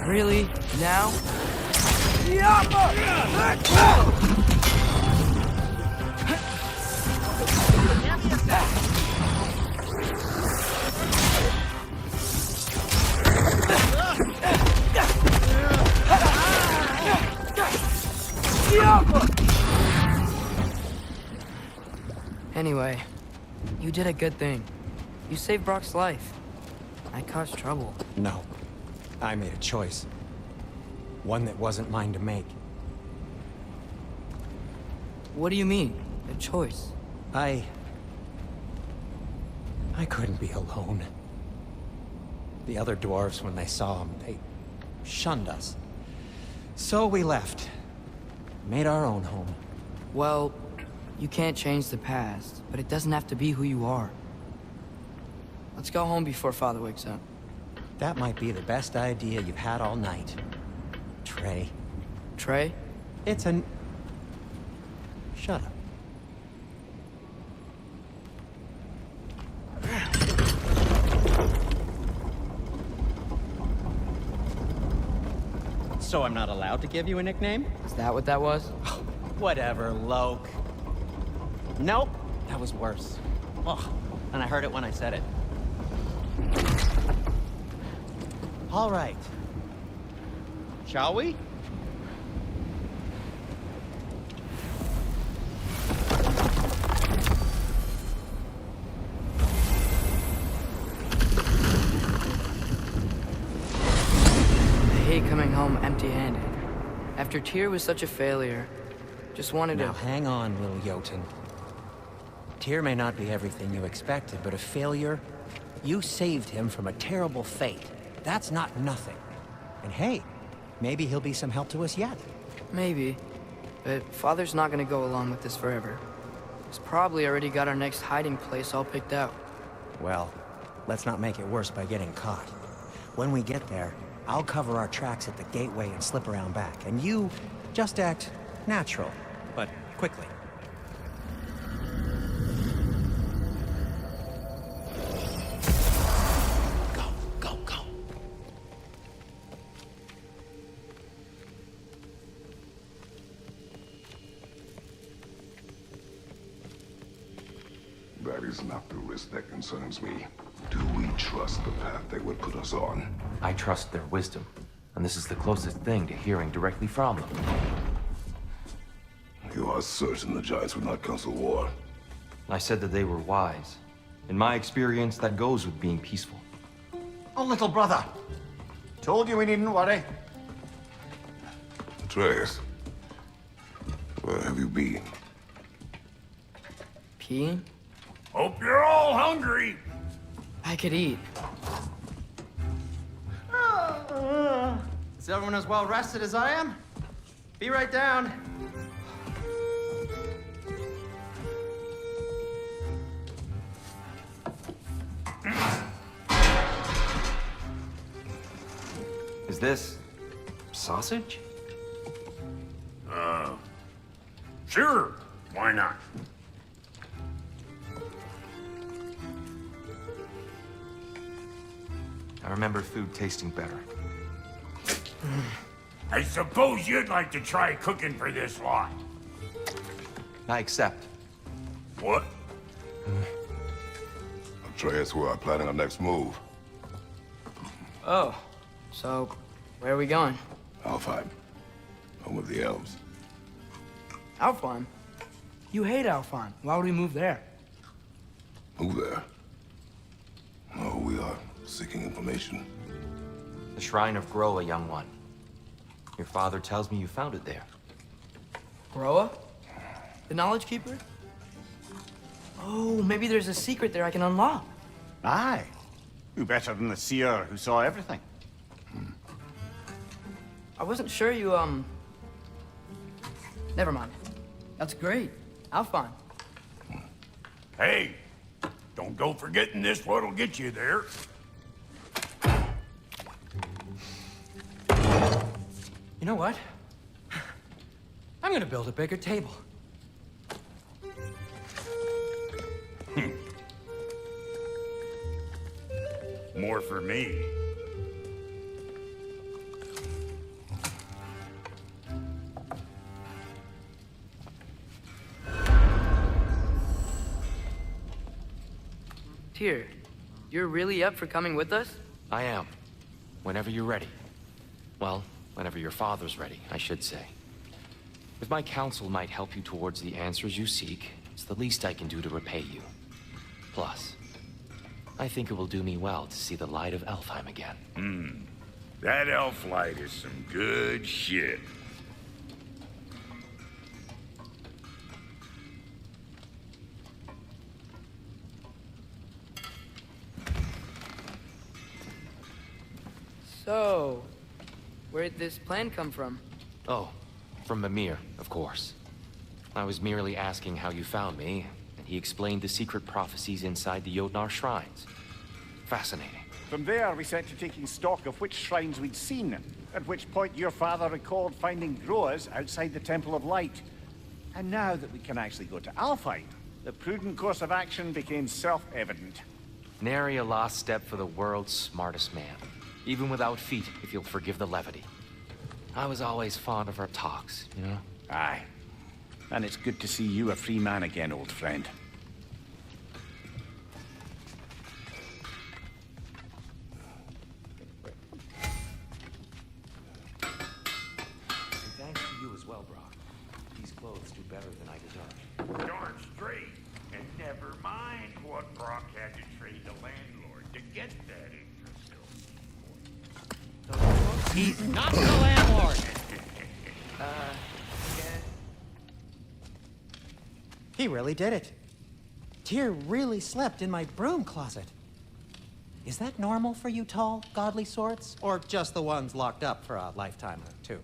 [SPEAKER 1] Really? Now? Anyway, you did a good thing. You saved Brock's life. I caused trouble.
[SPEAKER 4] No. I made a choice. One that wasn't mine to make.
[SPEAKER 1] What do you mean? A choice?
[SPEAKER 4] I couldn't be alone. The other dwarves, when they saw him, they shunned us. So we left. made our own home.
[SPEAKER 1] Well, you can't change the past, but it doesn't have to be who you are. Let's go home before Father wakes up.
[SPEAKER 4] That might be the best idea you've had all night. Trey.
[SPEAKER 1] Trey?
[SPEAKER 4] It's an... Shut up. So I'm not allowed to give you a nickname?
[SPEAKER 1] Is that what that was?
[SPEAKER 4] Whatever, Loke. Nope, that was worse. Ugh, and I heard it when I said it. All right. Shall we?
[SPEAKER 1] I hate coming home empty-handed. After Tyr was such a failure, just wanted
[SPEAKER 4] Now
[SPEAKER 1] to...
[SPEAKER 4] hang on, little Jotun. Tyr may not be everything you expected, but a failure? You saved him from a terrible fate. That's not nothing. And hey, maybe he'll be some help to us yet.
[SPEAKER 1] Maybe. But Father's not gonna go along with this forever. He's probably already got our next hiding place all picked out.
[SPEAKER 4] Well, let's not make it worse by getting caught. When we get there, I'll cover our tracks at the gateway and slip around back. And you just act natural, but quickly. Go, go, go.
[SPEAKER 3] That is not the risk that concerns me. Do we trust the path they would put us on?
[SPEAKER 9] I trust their wisdom, and this is the closest thing to hearing directly from them.
[SPEAKER 3] You are certain the Giants would not counsel war?
[SPEAKER 9] I said that they were wise. In my experience, that goes with being peaceful.
[SPEAKER 2] Oh, little brother. Told you we needn't worry.
[SPEAKER 3] Atreus, where have you been?
[SPEAKER 1] Peeing?
[SPEAKER 6] Hope you're all hungry.
[SPEAKER 1] I could eat.
[SPEAKER 5] Is everyone as well rested as I am? Be right down.
[SPEAKER 9] Is this sausage?
[SPEAKER 6] Sure, why not?
[SPEAKER 9] I remember food tasting better.
[SPEAKER 6] I suppose you'd like to try cooking for this lot.
[SPEAKER 9] I accept.
[SPEAKER 6] What?
[SPEAKER 3] Atreus, we are planning our next move.
[SPEAKER 1] Oh, so where are we going?
[SPEAKER 3] Alfheim, home of the elves.
[SPEAKER 1] Alfheim? You hate Alfheim. Why would we move there?
[SPEAKER 3] Move there? No, we are seeking information.
[SPEAKER 9] The Shrine of Groa, young one. Your father tells me you found it there.
[SPEAKER 1] Groa? The Knowledge Keeper? Oh, maybe there's a secret there I can unlock.
[SPEAKER 2] Aye. Who better than the seer who saw everything?
[SPEAKER 1] I wasn't sure you, Never mind. That's great. Alfheim.
[SPEAKER 6] Hey, don't go forgetting this what'll get you there.
[SPEAKER 5] You know what? I'm gonna build a bigger table.
[SPEAKER 6] More for me.
[SPEAKER 1] Tyr, you're really up for coming with us?
[SPEAKER 9] I am. Whenever you're ready. Well, whenever your father's ready, I should say. If my counsel might help you towards the answers you seek, it's the least I can do to repay you. Plus, I think it will do me well to see the light of Alfheim again.
[SPEAKER 6] That elf light is some good shit.
[SPEAKER 1] So, where'd this plan come from?
[SPEAKER 9] Oh, From Mimir, of course. I was merely asking how you found me, and he explained the secret prophecies inside the Jotnar shrines. Fascinating.
[SPEAKER 2] From there, we set to taking stock of which shrines we'd seen, at which point your father recalled finding growers outside the Temple of Light. And now that we can actually go to Alfheim, the prudent course of action became self-evident.
[SPEAKER 9] Nary a lost step for the world's smartest man. Even without feet, if you'll forgive the levity. I was always fond of our talks, you know?
[SPEAKER 2] Aye. And it's good to see you a free man again, old friend.
[SPEAKER 9] And thanks to you as well, Brock. These clothes do better than I deserve.
[SPEAKER 6] Darn straight. And never mind what Brock had to trade the landlord to get that Yggdrasil.
[SPEAKER 7] He's not the landlord! He really did it. Tyr really slept in my broom closet. Is that normal for you tall, godly sorts? Or just the ones locked up for a lifetime or two?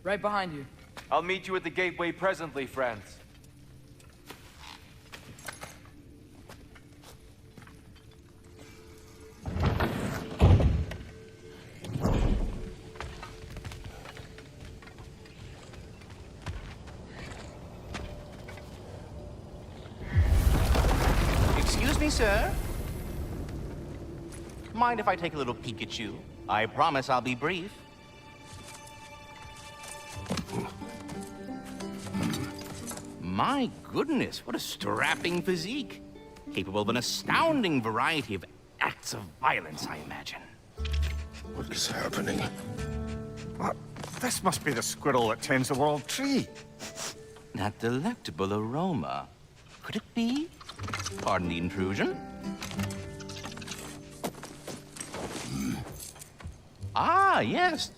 [SPEAKER 1] Right behind you.
[SPEAKER 5] I'll meet you at the gateway presently, friends.
[SPEAKER 10] Excuse me, sir. Mind if I take a little peek at you? I promise I'll be brief. My goodness, what a strapping physique. Capable of an astounding variety of acts of violence, I imagine.
[SPEAKER 3] What is happening?
[SPEAKER 2] This must be the squirrel that tends the world tree.
[SPEAKER 10] That delectable aroma. Could it be? Pardon the intrusion. Ah, yes.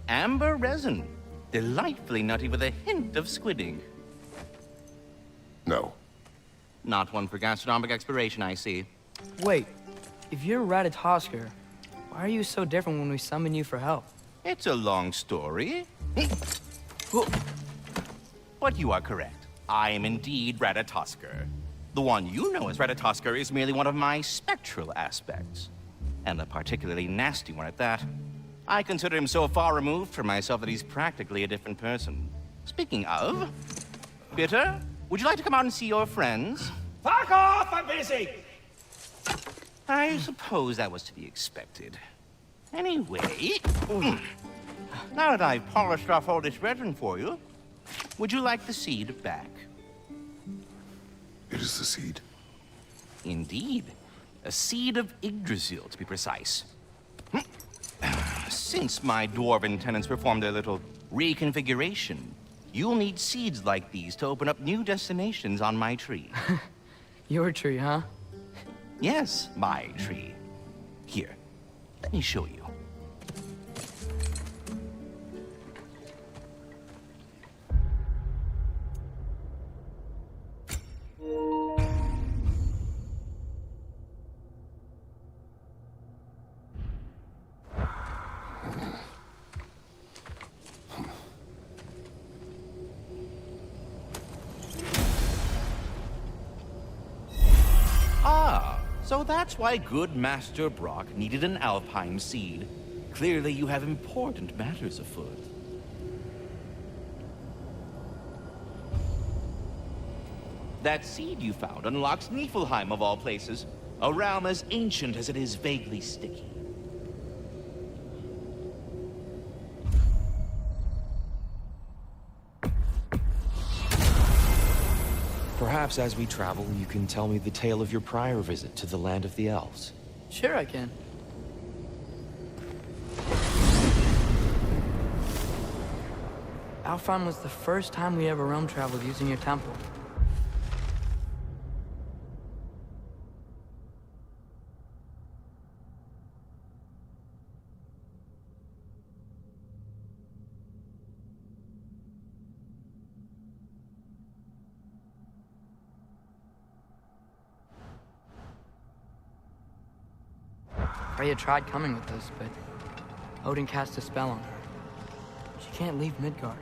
[SPEAKER 10] Amber resin. Delightfully nutty with a hint of squidding.
[SPEAKER 3] No.
[SPEAKER 10] Not one for gastronomic exploration, I see.
[SPEAKER 1] Wait, if you're Ratatosker, why are you so different when we summon you for help?
[SPEAKER 10] It's a long story. But you are correct. I am indeed Ratatosker. The one you know as Ratatosker is merely one of my spectral aspects. And a particularly nasty one at that. I consider him so far removed from myself that he's practically a different person. Speaking of... Bitter, would you like to come out and see your friends?
[SPEAKER 6] Fuck off! I'm busy!
[SPEAKER 10] I suppose that was to be expected. Anyway... Now that I've polished off all this resin for you, would you like the seed back?
[SPEAKER 3] It is the seed.
[SPEAKER 10] Indeed. A seed of Yggdrasil, to be precise. Since my dwarven tenants performed their little reconfiguration, you'll need seeds like these to open up new destinations on my tree.
[SPEAKER 1] Your tree, huh?
[SPEAKER 10] Yes, my tree. Here, let me show you. So that's why good Master Brock needed an Alfheim seed. Clearly you have important matters afoot. That seed you found unlocks Niflheim of all places, a realm as ancient as it is vaguely sticky.
[SPEAKER 9] Perhaps as we travel, you can tell me the tale of your prior visit to the land of the elves.
[SPEAKER 1] Sure I can. Alfheim was the first time we ever realm traveled using your temple. Freya tried coming with us, but Odin cast a spell on her. She can't leave Midgard.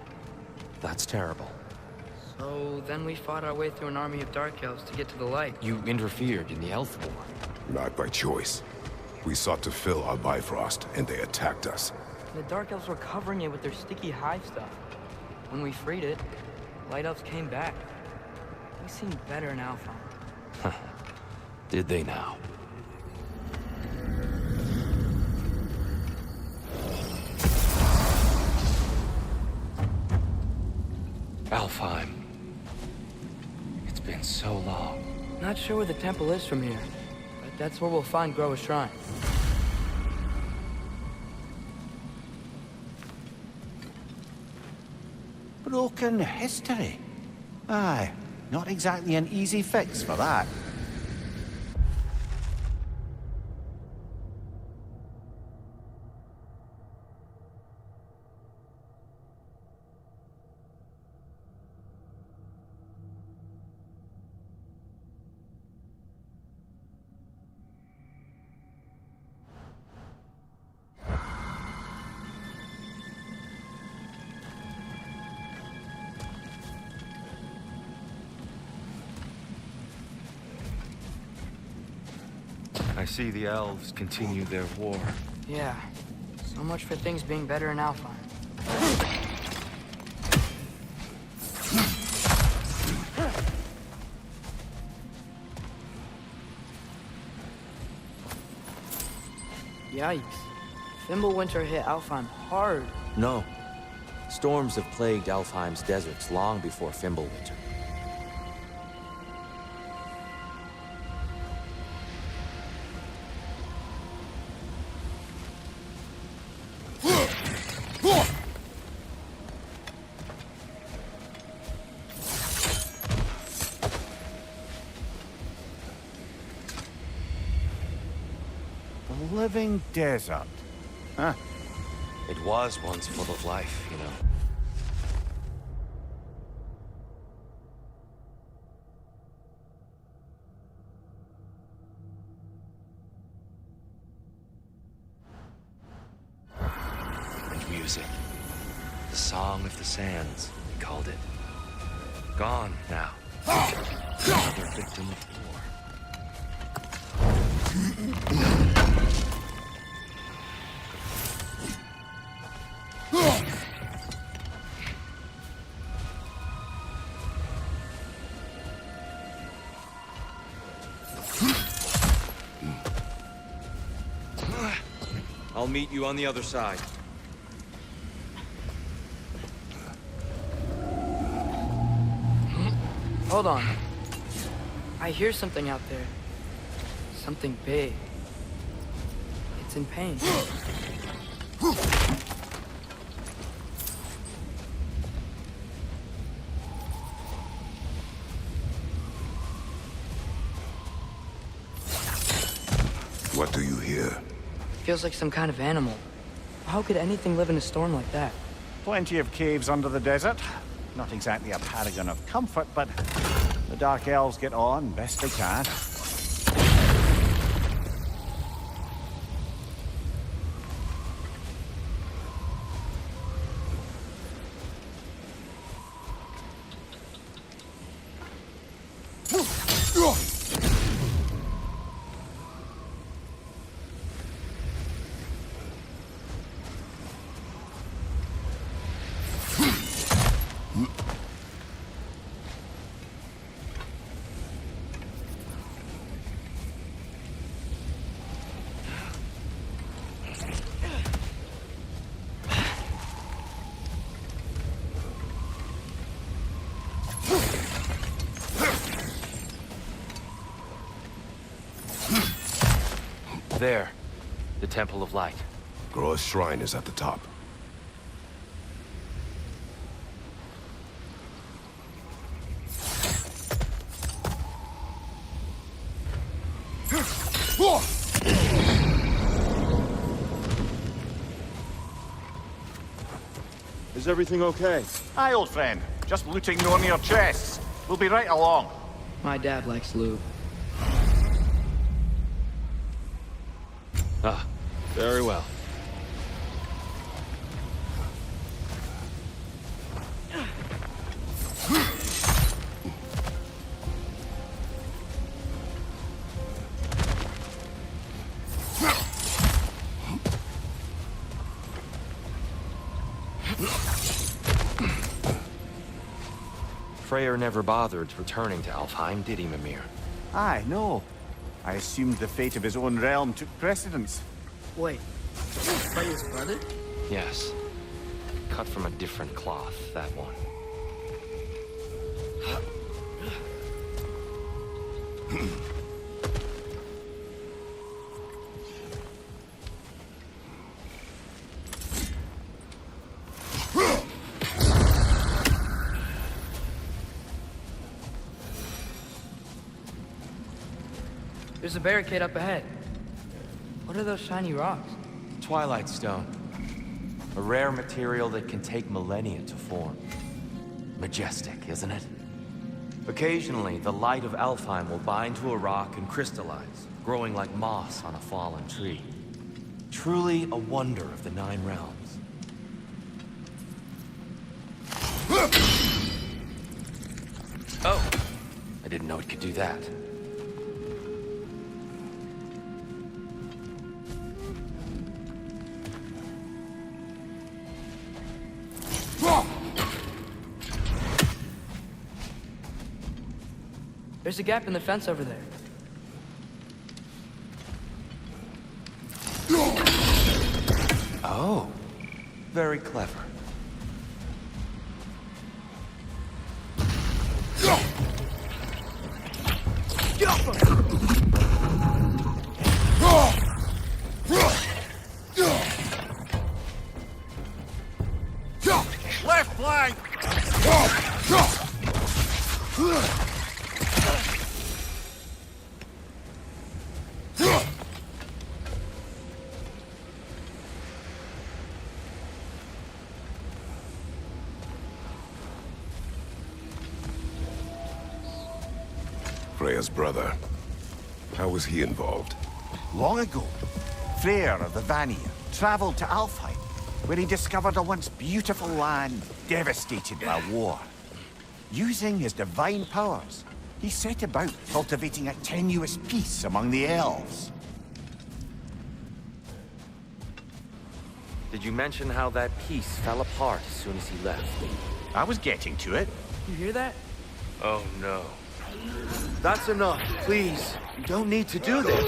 [SPEAKER 9] That's terrible.
[SPEAKER 1] So then we fought our way through an army of Dark Elves to get to the light.
[SPEAKER 9] You interfered in the Elf War.
[SPEAKER 3] Not by choice. We sought to fill our Bifrost, and they attacked us.
[SPEAKER 1] The Dark Elves were covering it with their sticky hive stuff. When we freed it, Light Elves came back. We seemed better in Alfheim.
[SPEAKER 9] Did they now? Alfheim. It's been so long.
[SPEAKER 1] Not sure where the temple is from here, but that's where we'll find Groa's shrine.
[SPEAKER 2] Broken history. Aye, not exactly an easy fix for that.
[SPEAKER 5] I see the elves continue their war.
[SPEAKER 1] Yeah, so much for things being better in Alfheim. Yikes. Fimbulwinter hit Alfheim hard.
[SPEAKER 9] No. Storms have plagued Alfheim's deserts long before Fimbulwinter.
[SPEAKER 2] The living desert. Huh.
[SPEAKER 9] It was once full of life, you know. And music. The Song of the Sands, we called it. Gone now. Another victim of war. I'll meet you on the other side.
[SPEAKER 1] Hold on. I hear something out there. Something big. It's in pain.
[SPEAKER 3] What do you hear?
[SPEAKER 1] Feels like some kind of animal. How could anything live in a storm like that?
[SPEAKER 2] Plenty of caves under the desert. Not exactly a paragon of comfort, but the Dark Elves get on best they can.
[SPEAKER 9] There. The Temple of Light.
[SPEAKER 3] Groa's shrine is at the top.
[SPEAKER 11] Is everything okay?
[SPEAKER 2] Aye, old friend. Just looting Nornir chests. We'll be right along.
[SPEAKER 1] My dad likes loot.
[SPEAKER 9] Ah, very well. Freyr never bothered returning to Alfheim, did he, Mimir?
[SPEAKER 2] Aye, no. I assumed the fate of his own realm took precedence.
[SPEAKER 1] Wait, Freya's brother?
[SPEAKER 9] Yes. Cut from a different cloth, that one.
[SPEAKER 1] There's a barricade up ahead. What are those shiny rocks?
[SPEAKER 9] Twilight Stone. A rare material that can take millennia to form. Majestic, isn't it? Occasionally, the light of Alfheim will bind to a rock and crystallize, growing like moss on a fallen tree. Truly a wonder of the Nine Realms. Oh! I didn't know it could do that.
[SPEAKER 1] There's a gap in the fence over there.
[SPEAKER 9] Oh, very clever.
[SPEAKER 2] Left flank!
[SPEAKER 3] Freya's brother. How was he involved?
[SPEAKER 2] Long ago, Freyr of the Vanir traveled to Alfheim, where he discovered a once beautiful land devastated by war. Using his divine powers, he set about cultivating a tenuous peace among the elves.
[SPEAKER 9] Did you mention how that piece fell apart as soon as he left?
[SPEAKER 2] I was getting to it.
[SPEAKER 1] You hear that?
[SPEAKER 9] Oh no.
[SPEAKER 5] That's enough, please. You don't need to do this.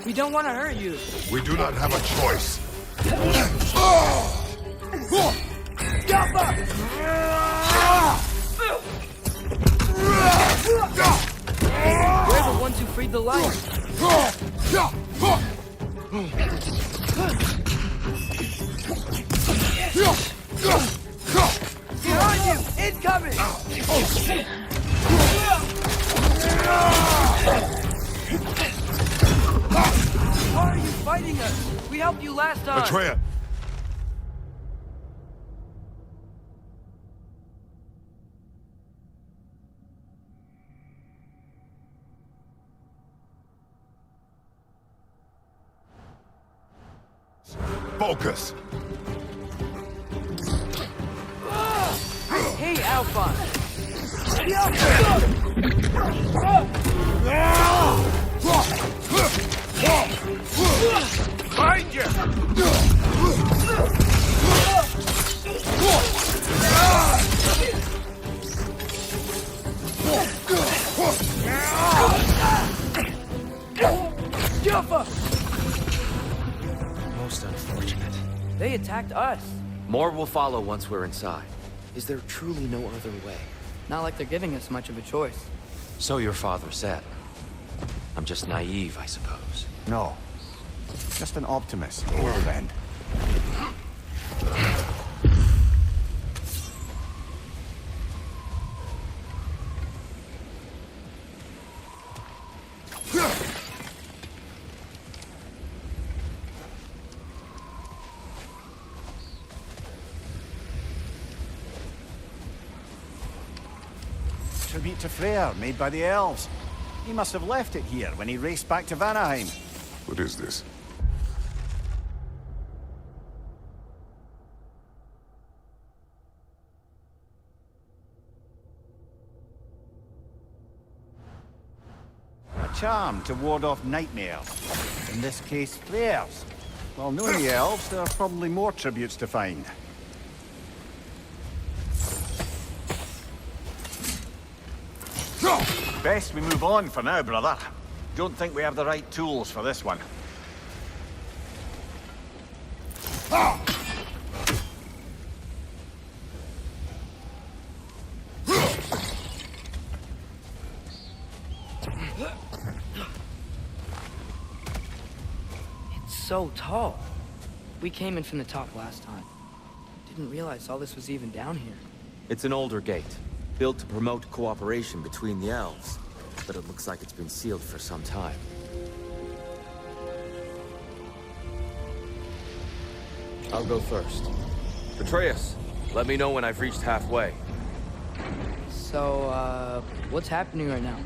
[SPEAKER 1] We don't want to hurt you.
[SPEAKER 3] We do not have a choice.
[SPEAKER 1] We're the ones who freed the light. Behind you! Incoming! Why are you fighting us? We helped you last time.
[SPEAKER 3] Atreya! Focus!
[SPEAKER 1] Hey, Alpha!
[SPEAKER 6] Behind you!
[SPEAKER 9] Most unfortunate.
[SPEAKER 1] They attacked us.
[SPEAKER 9] More will follow once we're inside. Is there truly no other way?
[SPEAKER 1] Not like they're giving us much of a choice.
[SPEAKER 9] So your father said. I'm just naive, I suppose.
[SPEAKER 2] No. Just an optimist. Well then. Tribute to Freyr, made by the elves. He must have left it here when he raced back to Vanaheim.
[SPEAKER 3] What is this?
[SPEAKER 2] A charm to ward off nightmares. In this case, Freyr's. Well, knowing the elves, there are probably more tributes to find. Best we move on for now, brother. Don't think we have the right tools for this one.
[SPEAKER 1] It's so tall. We came in from the top last time. Didn't realize all this was even down here.
[SPEAKER 12] It's an older gate, built to promote cooperation between the elves, but it looks like it's been sealed for some time. I'll go first. Atreus, let me know when I've reached halfway.
[SPEAKER 1] So, what's happening right now?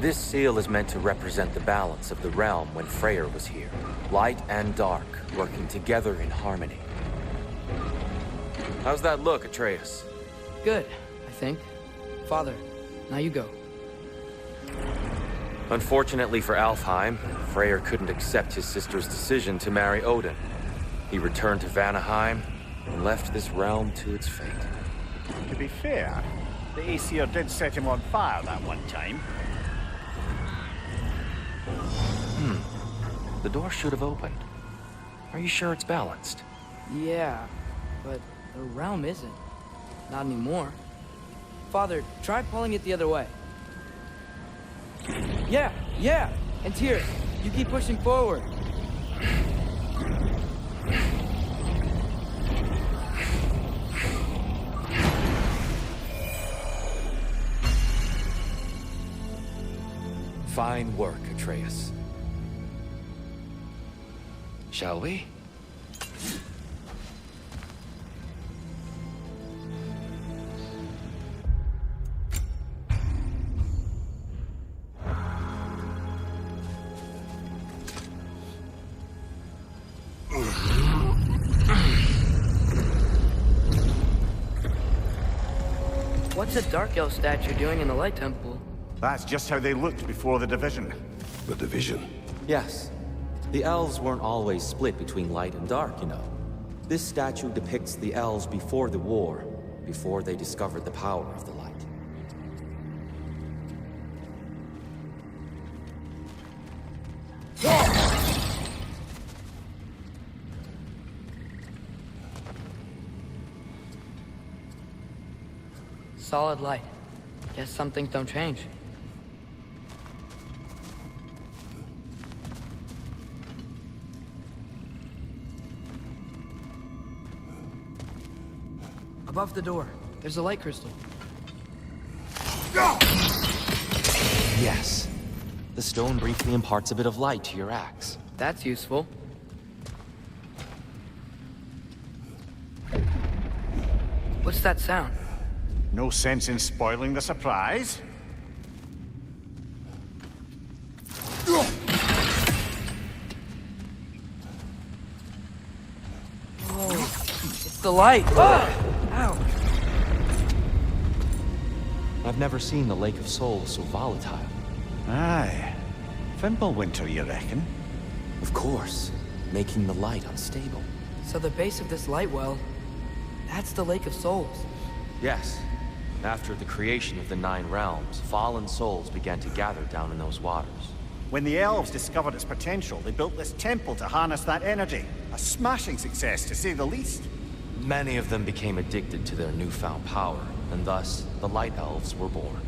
[SPEAKER 12] This seal is meant to represent the balance of the realm when Freyr was here. Light and dark, working together in harmony. How's that look, Atreus?
[SPEAKER 1] Good, I think. Father, now you go.
[SPEAKER 12] Unfortunately for Alfheim, Freyr couldn't accept his sister's decision to marry Odin. He returned to Vanaheim and left this realm to its fate.
[SPEAKER 2] To be fair, the Aesir did set him on fire that one time.
[SPEAKER 12] The door should have opened. Are you sure it's balanced?
[SPEAKER 1] Yeah, but the realm isn't. Not anymore. Father, try pulling it the other way. Yeah! And here, you keep pushing forward.
[SPEAKER 12] Fine work, Atreus. Shall we?
[SPEAKER 1] What's a Dark Elf statue doing in the Light Temple?
[SPEAKER 2] That's just how they looked before the division.
[SPEAKER 3] The division.
[SPEAKER 12] Yes. The elves weren't always split between light and dark, you know. This statue depicts the elves before the war, before they discovered the power of the light.
[SPEAKER 1] Solid light. Guess some things don't change. Above the door, there's a light crystal.
[SPEAKER 12] Yes. The stone briefly imparts a bit of light to your axe.
[SPEAKER 1] That's useful. What's that sound?
[SPEAKER 2] No sense in spoiling the surprise.
[SPEAKER 1] Whoa, it's the light! Ow!
[SPEAKER 12] I've never seen the Lake of Souls so volatile.
[SPEAKER 2] Aye. Fimbulwinter, you reckon?
[SPEAKER 12] Of course, making the light unstable.
[SPEAKER 1] So the base of this light well, that's the Lake of Souls.
[SPEAKER 12] Yes. After the creation of the 9 realms, fallen souls began to gather down in those waters.
[SPEAKER 2] When the elves discovered its potential, they built this temple to harness that energy. A smashing success, to say the least.
[SPEAKER 12] Many of them became addicted to their newfound power, and thus, the Light Elves were born.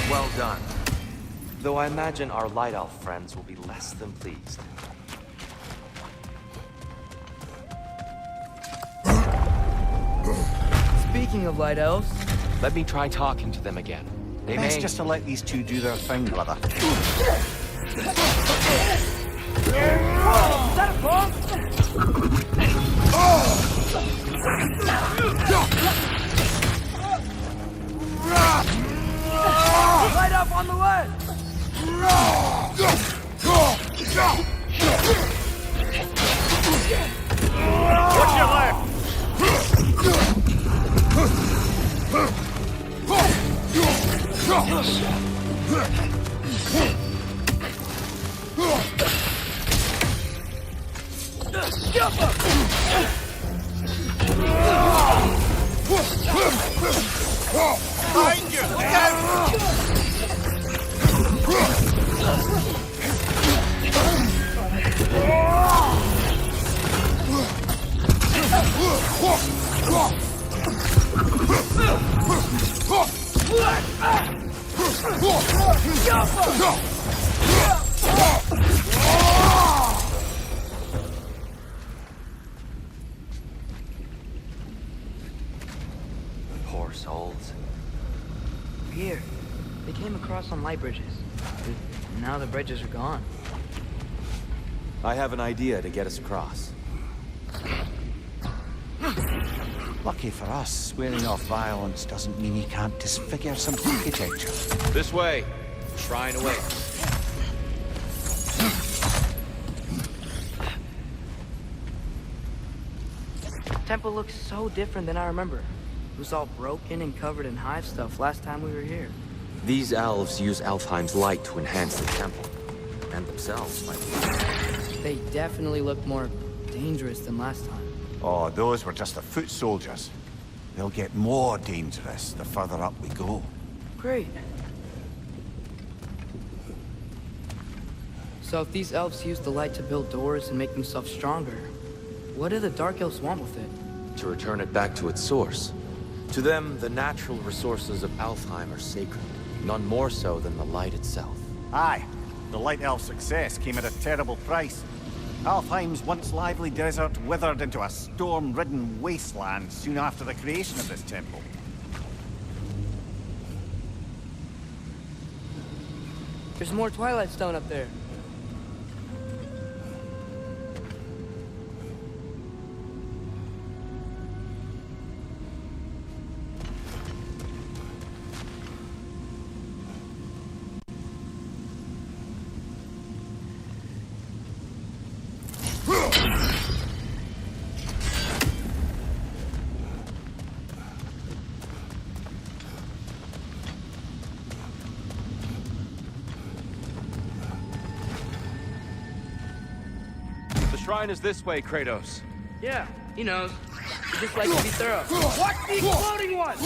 [SPEAKER 12] Well done. Though I imagine our Light Elf friends will be less than pleased.
[SPEAKER 1] Speaking of light elves,
[SPEAKER 9] Let me try talking to them again. They
[SPEAKER 2] Best
[SPEAKER 9] may...
[SPEAKER 2] just to let these two do their thing, brother.
[SPEAKER 1] light up on the way!
[SPEAKER 6] What's your left? Behind you! Look out!
[SPEAKER 12] Poor souls.
[SPEAKER 1] Here. They came across on light bridges. But now the bridges are gone.
[SPEAKER 12] I have an idea to get us across.
[SPEAKER 2] Lucky for us, swearing off violence doesn't mean you can't disfigure some architecture.
[SPEAKER 5] This way. Shrine away.
[SPEAKER 1] Temple looks so different than I remember. It was all broken and covered in hive stuff last time we were here.
[SPEAKER 12] These elves use Alfheim's light to enhance the temple. And themselves, might be.
[SPEAKER 1] They definitely look more dangerous than last time.
[SPEAKER 2] Oh, those were just the foot soldiers. They'll get more dangerous the further up we go.
[SPEAKER 1] Great. So if these elves use the light to build doors and make themselves stronger, what do the Dark Elves want with it?
[SPEAKER 12] To return it back to its source. To them, the natural resources of Alfheim are sacred. None more so than the light itself.
[SPEAKER 2] Aye, the Light Elf success came at a terrible price. Alfheim's once lively desert withered into a storm-ridden wasteland soon after the creation of this temple.
[SPEAKER 1] There's more Twilight Stone up there.
[SPEAKER 5] The shrine is this way, Kratos.
[SPEAKER 1] Yeah, he knows. He just likes to be thorough. Watch the exploding one!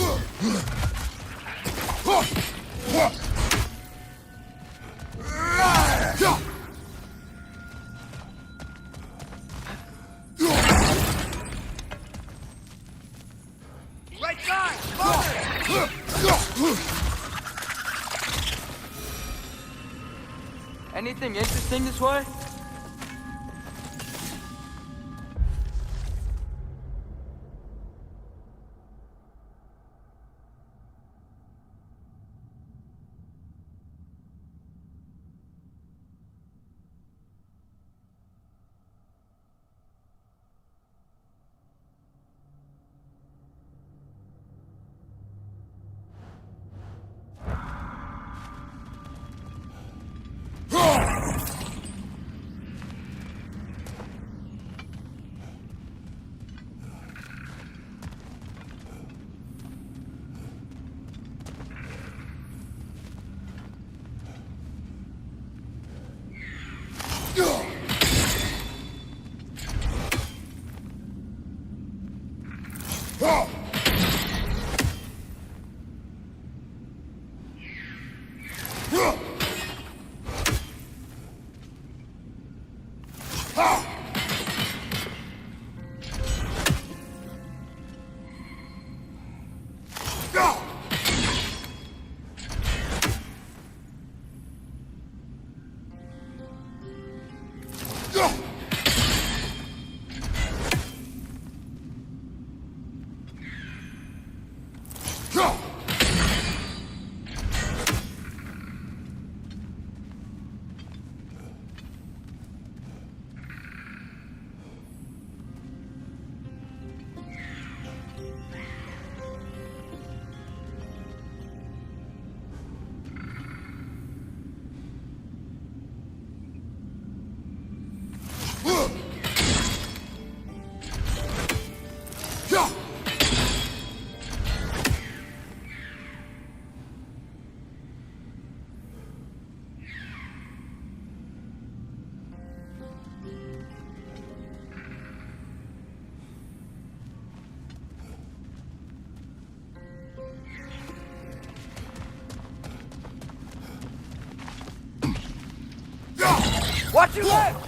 [SPEAKER 1] anything interesting this way? Watch your left!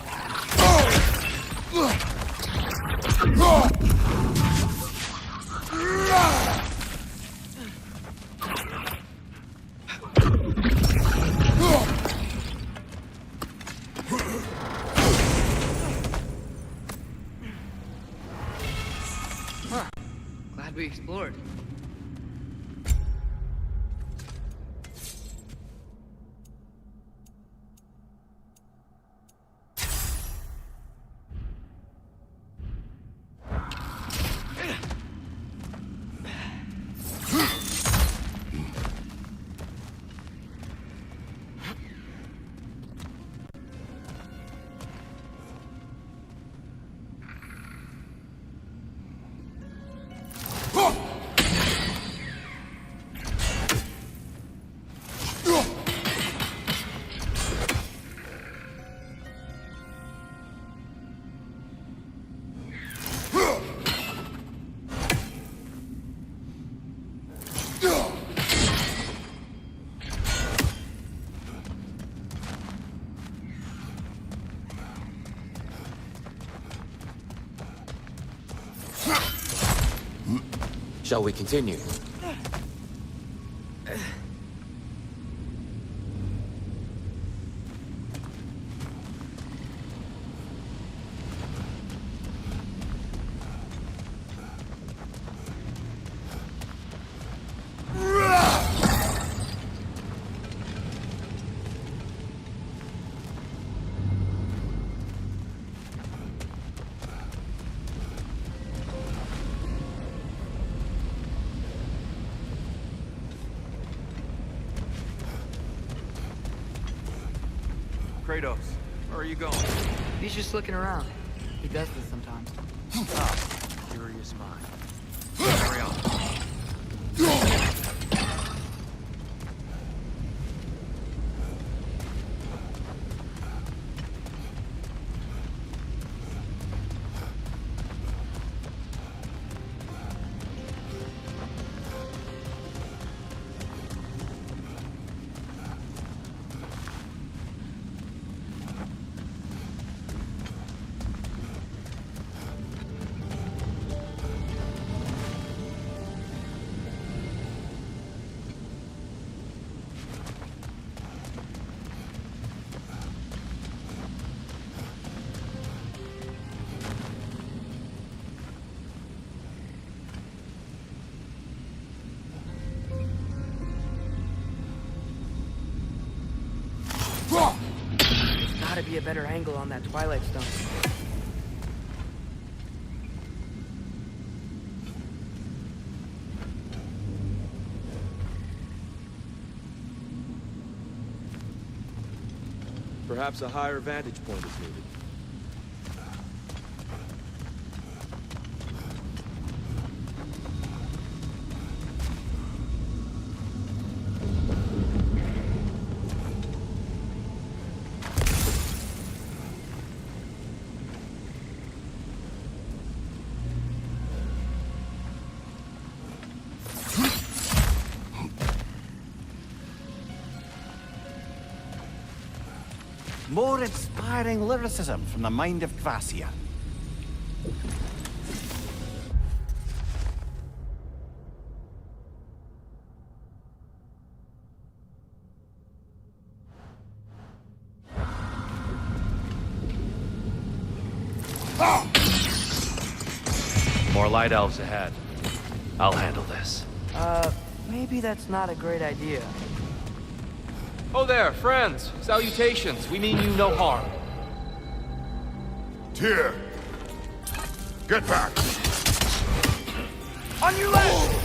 [SPEAKER 1] Huh. Glad we explored.
[SPEAKER 12] Shall we continue?
[SPEAKER 5] Kratos, where are you going?
[SPEAKER 1] He's just looking around. He does this sometimes.
[SPEAKER 5] Curious mind. Carry on.
[SPEAKER 1] be a better angle on that Twilight Stone.
[SPEAKER 5] Perhaps a higher vantage point is needed.
[SPEAKER 2] More inspiring lyricism from the mind of Gracia.
[SPEAKER 9] More light elves ahead. I'll handle this.
[SPEAKER 1] Maybe that's not a great idea.
[SPEAKER 9] Oh there, friends. Salutations. We mean you no harm.
[SPEAKER 3] Tyr! Get back!
[SPEAKER 1] On your left!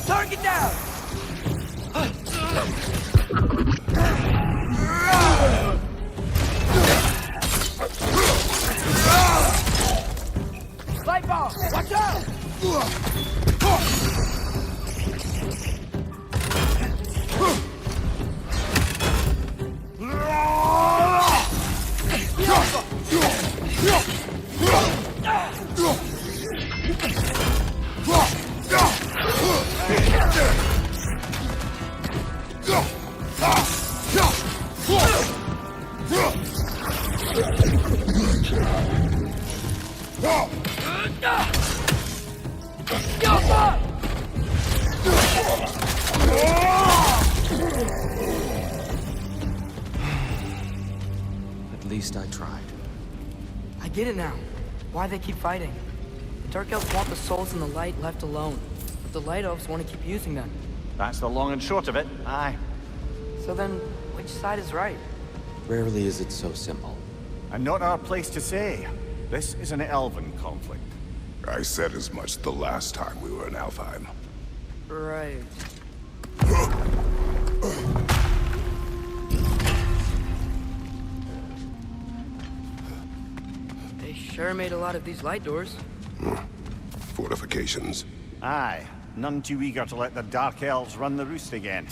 [SPEAKER 1] Target down! Light bomb! Watch out!
[SPEAKER 12] At least I tried.
[SPEAKER 1] I get it now. Why they keep fighting. The Dark Elves want the souls in the light left alone, but the Light Elves want to keep using them.
[SPEAKER 2] That's the long and short of it, aye.
[SPEAKER 1] So then, which side is right?
[SPEAKER 12] Rarely is it so simple.
[SPEAKER 2] And not our place to say. This is an elven conflict.
[SPEAKER 3] I said as much the last time we were in Alfheim.
[SPEAKER 1] Right. They sure made a lot of these light doors.
[SPEAKER 3] Fortifications.
[SPEAKER 2] Aye. None too eager to let the Dark Elves run the roost again.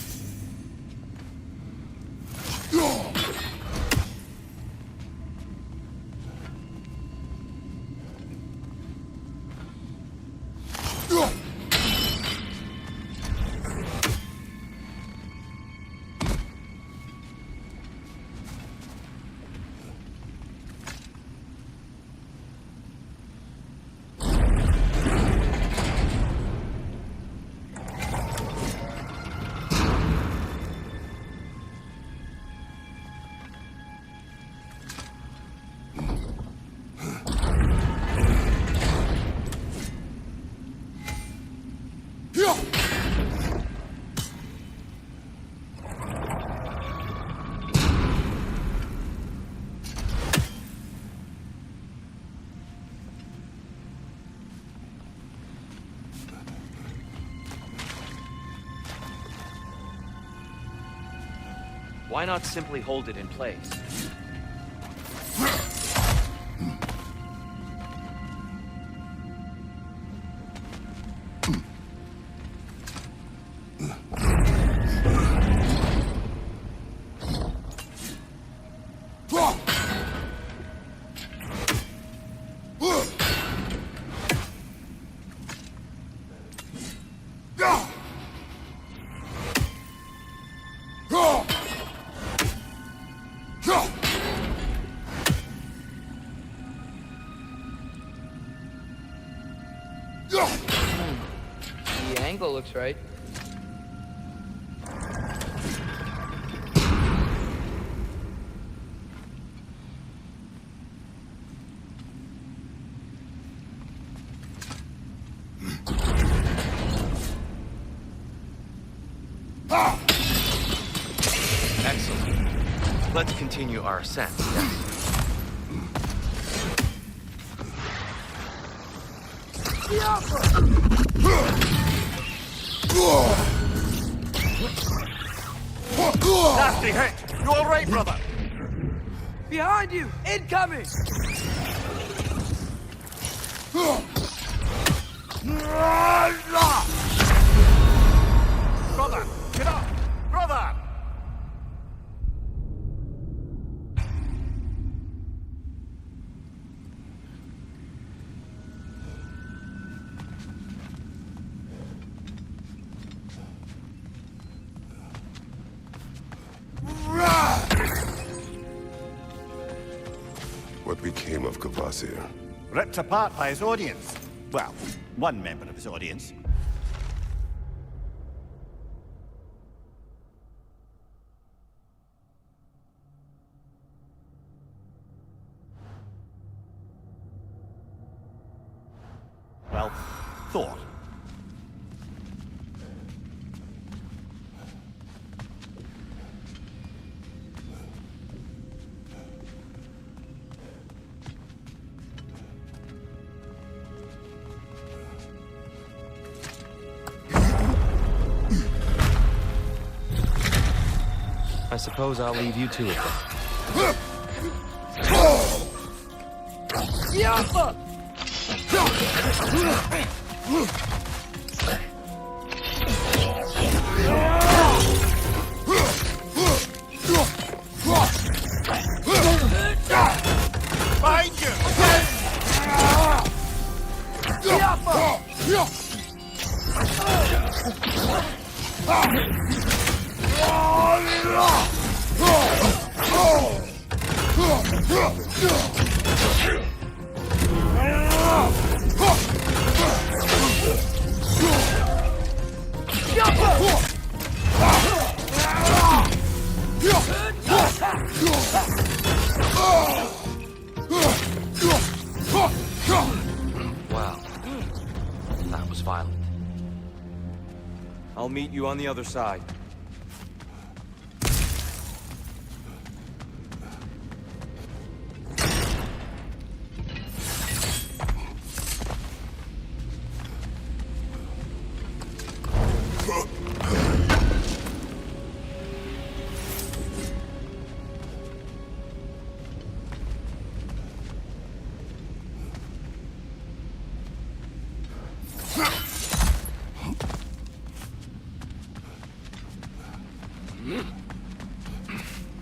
[SPEAKER 9] Why not simply hold it in place?
[SPEAKER 1] The angle looks right.
[SPEAKER 5] Let's continue our ascent, yes?
[SPEAKER 2] Nasty hit! You all right, brother?
[SPEAKER 1] Behind you! Incoming!
[SPEAKER 2] Brother, get up! Brother!
[SPEAKER 3] What became of Kvasir?
[SPEAKER 2] Ripped apart by his audience. Well, one member of his audience. Well, Thor.
[SPEAKER 5] I suppose I'll leave you to it then.
[SPEAKER 2] Behind you!
[SPEAKER 5] Wow. That was violent. I'll meet you on the other side.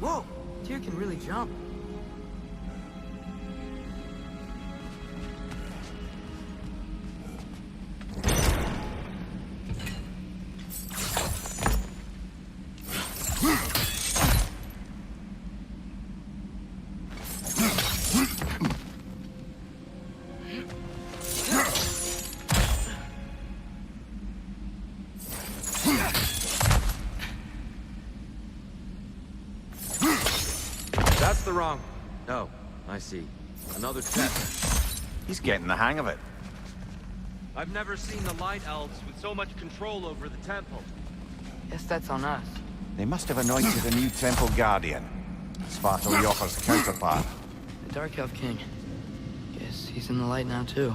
[SPEAKER 1] Whoa! Tyr can really jump.
[SPEAKER 5] That's the wrong... Oh, I see. Another test.
[SPEAKER 2] He's getting the hang of it.
[SPEAKER 5] I've never seen the Light Elves with so much control over the temple.
[SPEAKER 1] Guess that's on us.
[SPEAKER 2] They must have anointed a new temple guardian. Svartal Jofr's counterpart.
[SPEAKER 1] The Dark Elf King. Guess he's in the light now, too.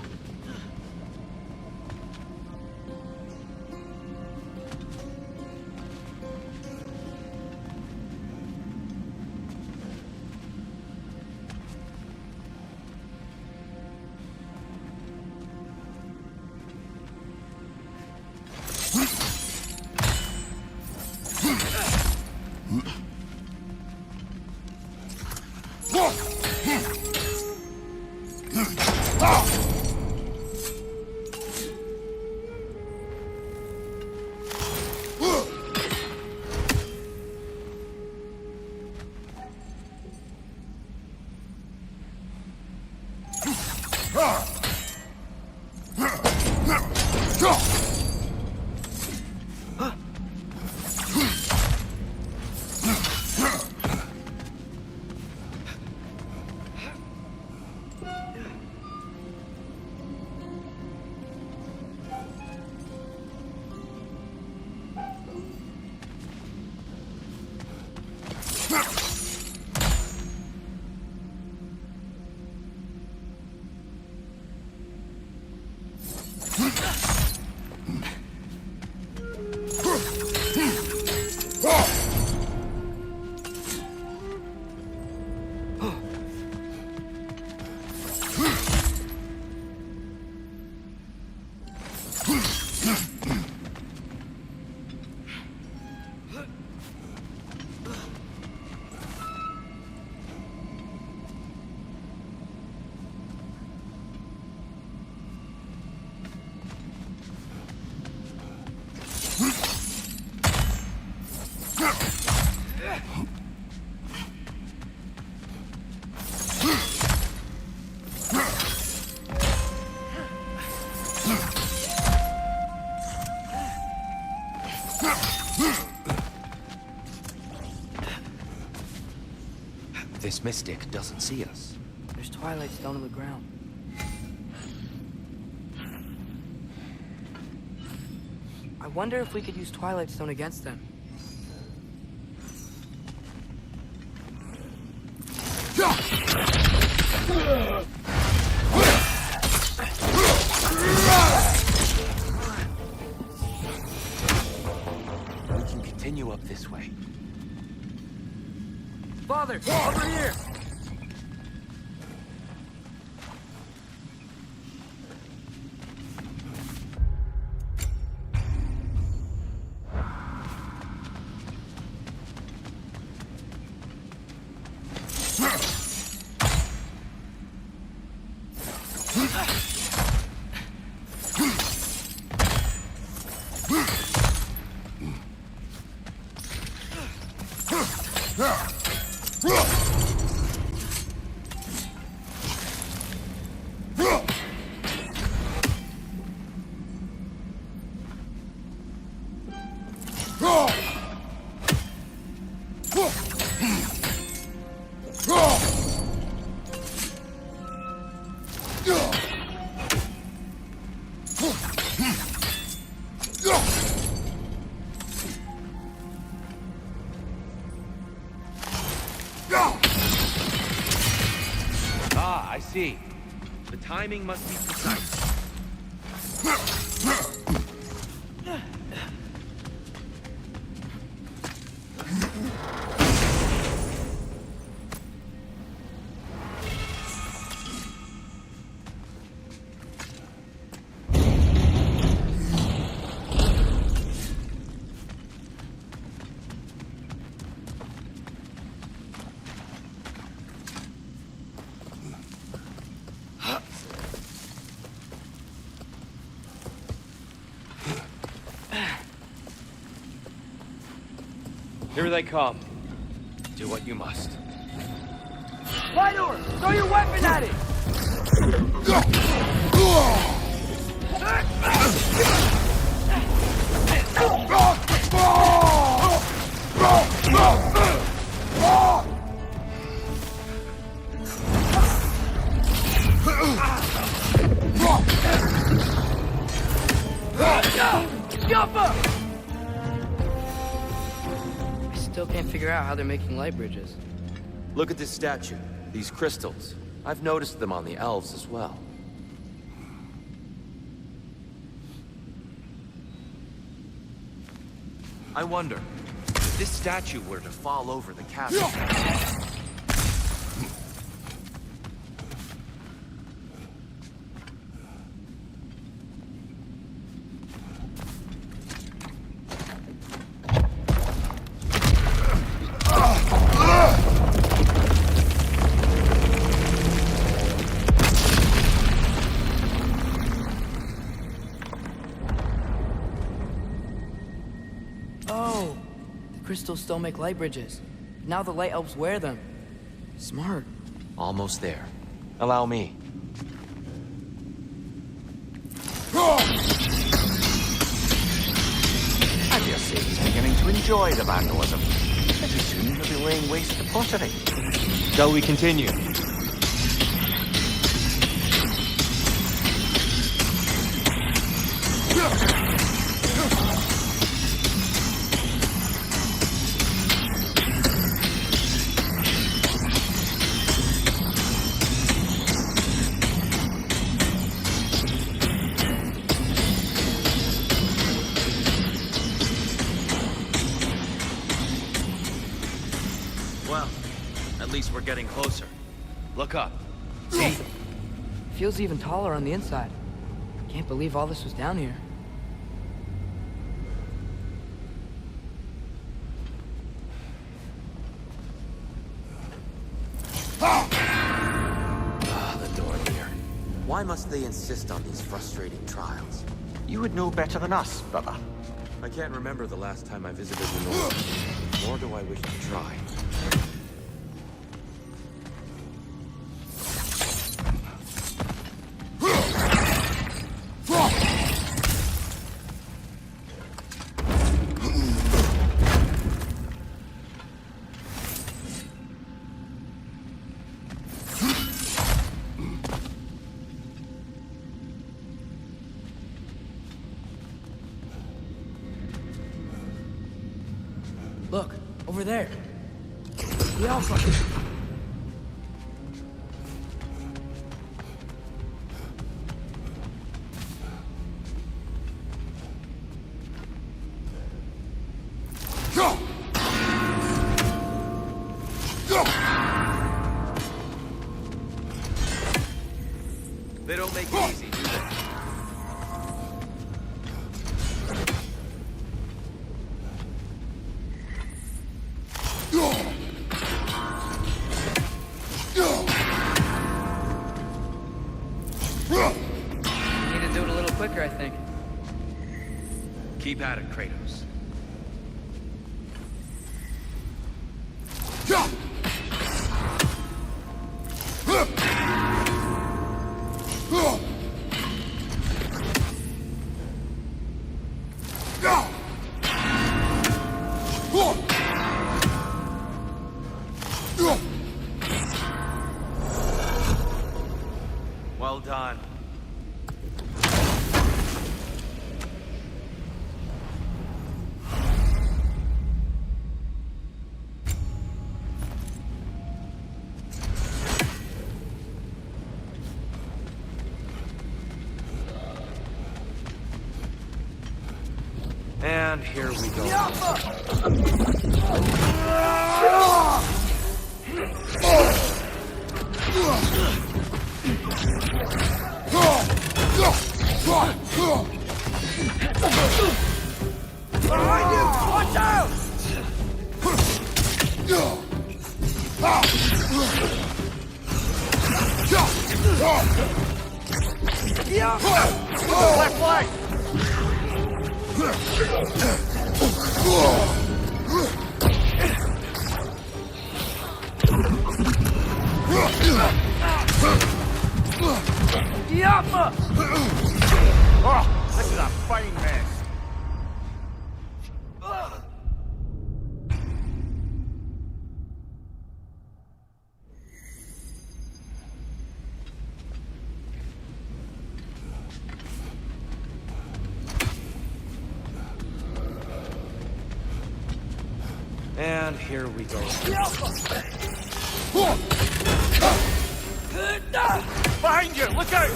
[SPEAKER 9] This mystic doesn't see us.
[SPEAKER 1] There's twilight stone on the ground. I wonder if we could use twilight stone against them.
[SPEAKER 9] We can continue up this way.
[SPEAKER 1] Father, over here!
[SPEAKER 9] Ah, I see. The timing must be precise. Here they come. Do what you must.
[SPEAKER 1] Ryder, throw your weapon at it! Still can't figure out how they're making light bridges.
[SPEAKER 12] Look at this statue, these crystals. I've noticed them on the elves as well. I wonder, if this statue were to fall over the castle...
[SPEAKER 1] Crystals still make light bridges. Now the light elves wear them. Smart.
[SPEAKER 12] Almost there. Allow me.
[SPEAKER 2] I dare say he's beginning to enjoy the vandalism. Pretty soon he'll be laying waste to pottery.
[SPEAKER 5] Shall we continue?
[SPEAKER 9] We're getting closer. Look up. See?
[SPEAKER 1] Feels even taller on the inside. Can't believe all this was down here.
[SPEAKER 12] The door here. Why must they insist on these frustrating trials?
[SPEAKER 2] You would know better than us, brother.
[SPEAKER 12] I can't remember the last time I visited the North, nor do I wish to try.
[SPEAKER 1] Look, over there. The Alpha.
[SPEAKER 5] They don't make it easy, do they?
[SPEAKER 1] You need to do it a little quicker, I think.
[SPEAKER 5] Keep at it, Kratos. Well done. And here we go.
[SPEAKER 6] Behind you! Watch out! Left leg! Yappa! Oh, this is a fine mess.
[SPEAKER 5] And here we go.
[SPEAKER 6] Behind you! Look out!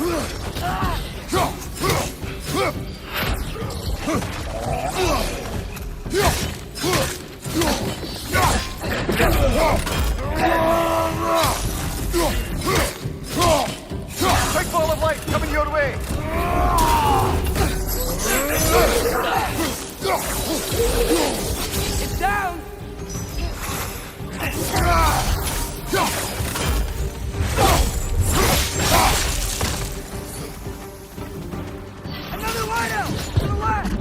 [SPEAKER 6] Big ball of light coming your way! It's down! Another wideout! To the left!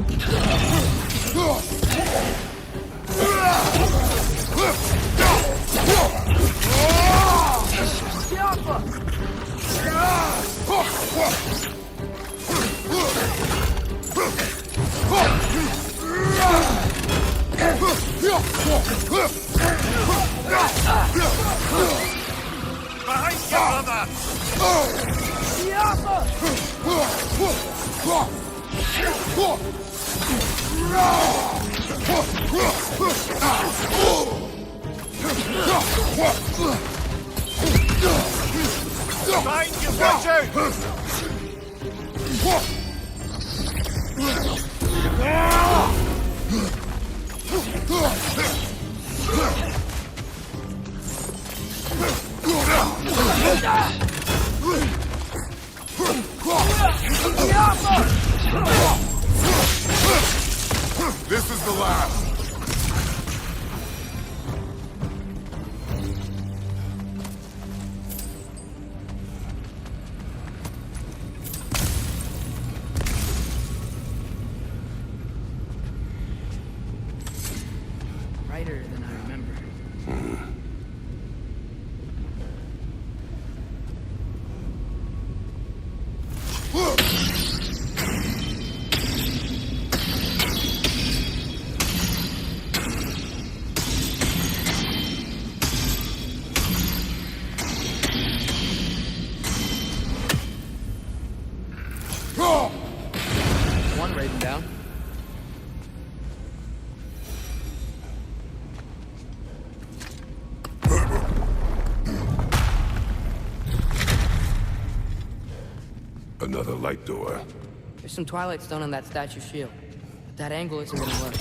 [SPEAKER 6] Behind you, brother! Behind you, watch out!
[SPEAKER 3] This is the last.
[SPEAKER 1] Brighter than I remember. One Raiden down.
[SPEAKER 3] light door.
[SPEAKER 1] There's some Twilight Stone on that statue shield. But that angle isn't gonna work.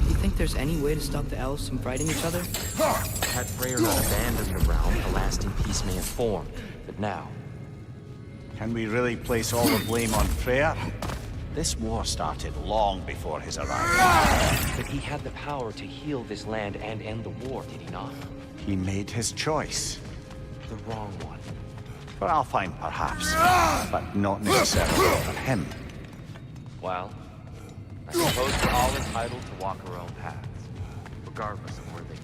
[SPEAKER 1] You think there's any way to stop the elves from fighting each other?
[SPEAKER 9] Had Freyr not abandoned the realm, a lasting peace may have formed. But now...
[SPEAKER 2] Can we really place all the blame on Freyr? This war started long before his arrival.
[SPEAKER 9] But he had the power to heal this land and end the war, did he not?
[SPEAKER 2] He made his choice.
[SPEAKER 9] The wrong one.
[SPEAKER 2] For Alfheim, perhaps. But not necessarily for him.
[SPEAKER 9] Well, I suppose we're all entitled to walk our own paths, regardless of where they end.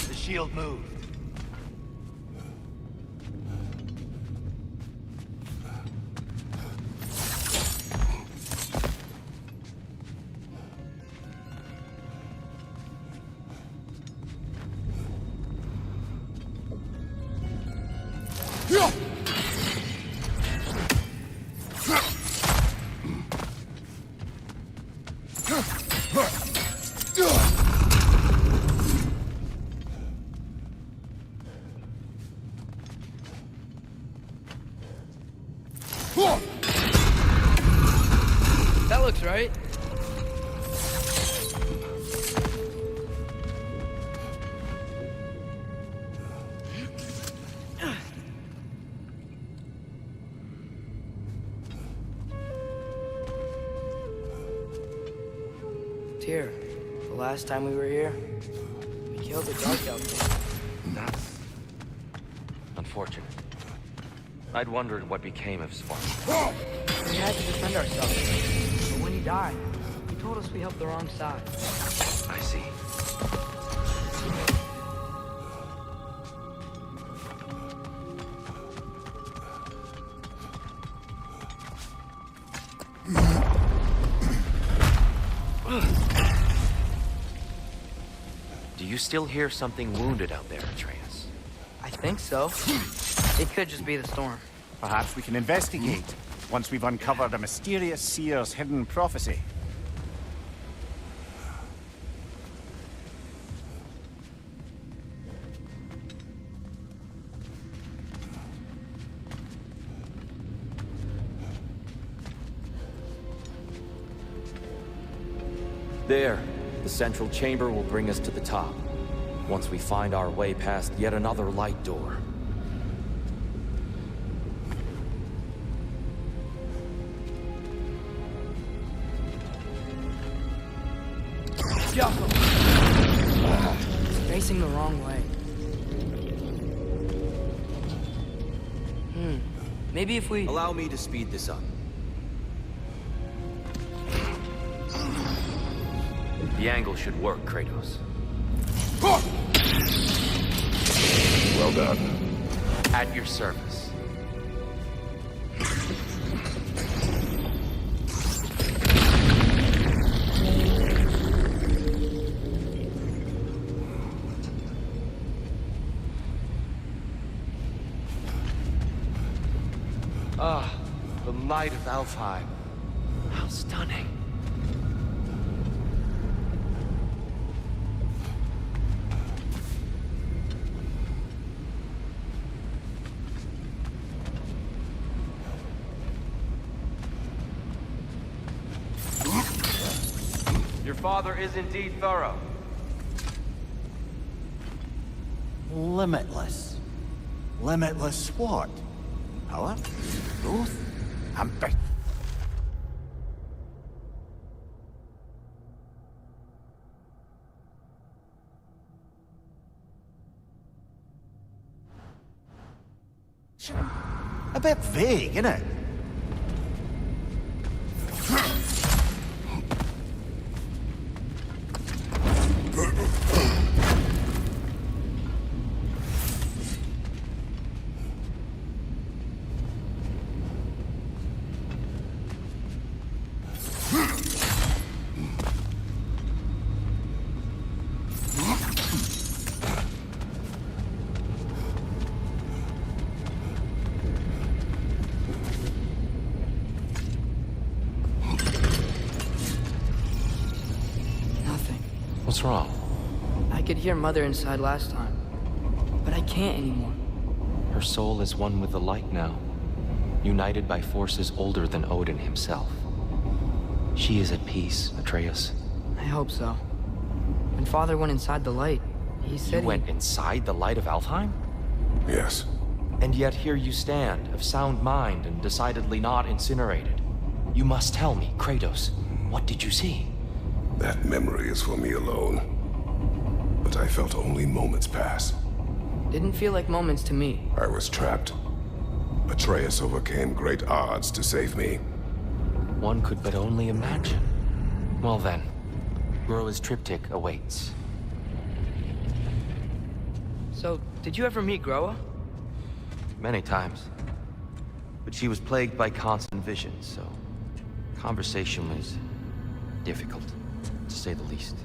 [SPEAKER 10] The shield moved.
[SPEAKER 1] That looks right. Tyr, the last time we were here, we killed the Dark Elf.
[SPEAKER 9] That's unfortunate. I'd wondered what became of Spartan.
[SPEAKER 1] We had to defend ourselves. But when he died, he told us we helped the wrong side.
[SPEAKER 9] I see. Do you still hear something wounded out there, Atreus?
[SPEAKER 1] I think so. It could just be the storm.
[SPEAKER 2] Perhaps we can investigate, once we've uncovered a mysterious seer's hidden prophecy.
[SPEAKER 12] There. The central chamber will bring us to the top. Once we find our way past yet another light door.
[SPEAKER 1] It's facing the wrong way. Maybe if we...
[SPEAKER 12] Allow me to speed this up.
[SPEAKER 9] The angle should work, Kratos.
[SPEAKER 3] Well done.
[SPEAKER 9] At your service.
[SPEAKER 5] Ah, the might of Alfheim.
[SPEAKER 9] How stunning.
[SPEAKER 5] Your father is indeed thorough.
[SPEAKER 2] Limitless. Limitless what? Power? Growth? Ambition? A bit vague, innit?
[SPEAKER 9] What's wrong?
[SPEAKER 1] I could hear Mother inside last time, but I can't anymore.
[SPEAKER 9] Her soul is one with the light now, united by forces older than Odin himself. She is at peace, Atreus.
[SPEAKER 1] I hope so. When Father went inside the light, he said
[SPEAKER 9] You went inside the light of Alfheim?
[SPEAKER 3] Yes.
[SPEAKER 9] And yet here you stand, of sound mind and decidedly not incinerated. You must tell me, Kratos, what did you see?
[SPEAKER 3] That memory is for me alone. But I felt only moments pass.
[SPEAKER 1] Didn't feel like moments to me.
[SPEAKER 3] I was trapped. Atreus overcame great odds to save me.
[SPEAKER 9] One could but only imagine. Well then, Groa's triptych awaits.
[SPEAKER 1] So, did you ever meet Groa?
[SPEAKER 9] Many times. But she was plagued by constant visions, so conversation was difficult, to say the least.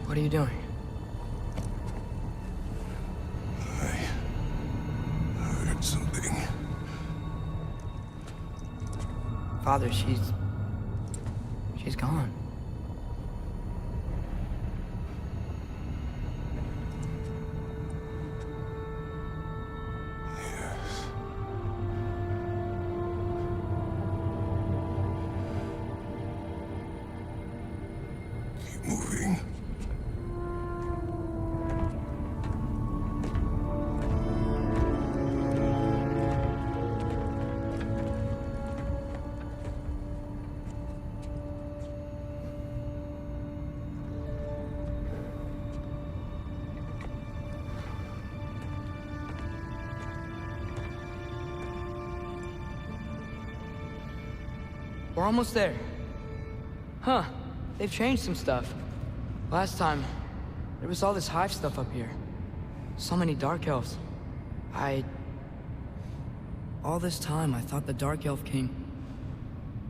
[SPEAKER 1] What are you doing?
[SPEAKER 3] I heard something.
[SPEAKER 1] Father, she's gone.
[SPEAKER 3] Yes. Keep moving.
[SPEAKER 1] We're almost there. Huh. They've changed some stuff. Last time, there was all this hive stuff up here. So many Dark Elves. All this time, I thought the Dark Elf King...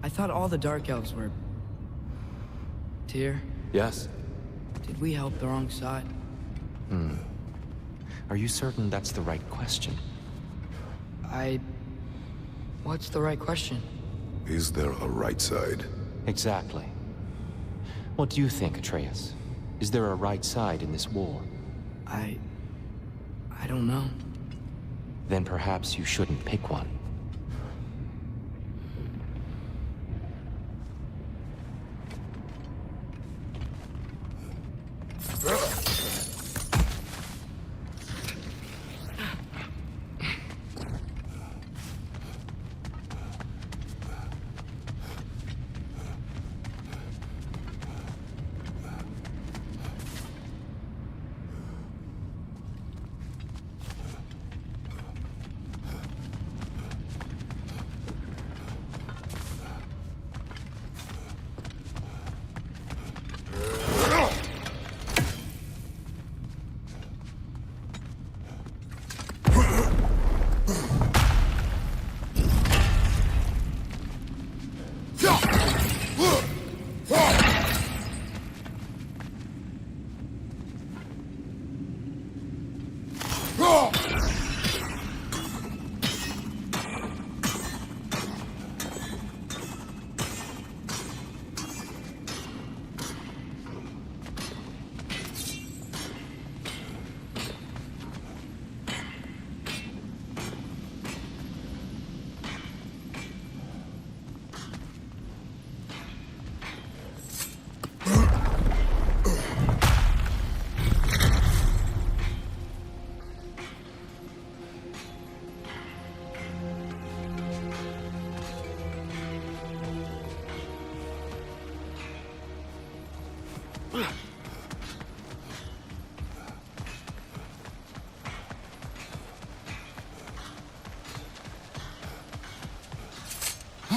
[SPEAKER 1] I thought all the Dark Elves were... Tyr?
[SPEAKER 9] Yes?
[SPEAKER 1] Did we help the wrong side?
[SPEAKER 9] Are you certain that's the right question?
[SPEAKER 1] What's the right question?
[SPEAKER 3] Is there a right side?
[SPEAKER 9] Exactly. What do you think, Atreus? Is there a right side in this war?
[SPEAKER 1] I don't know.
[SPEAKER 9] Then perhaps you shouldn't pick one.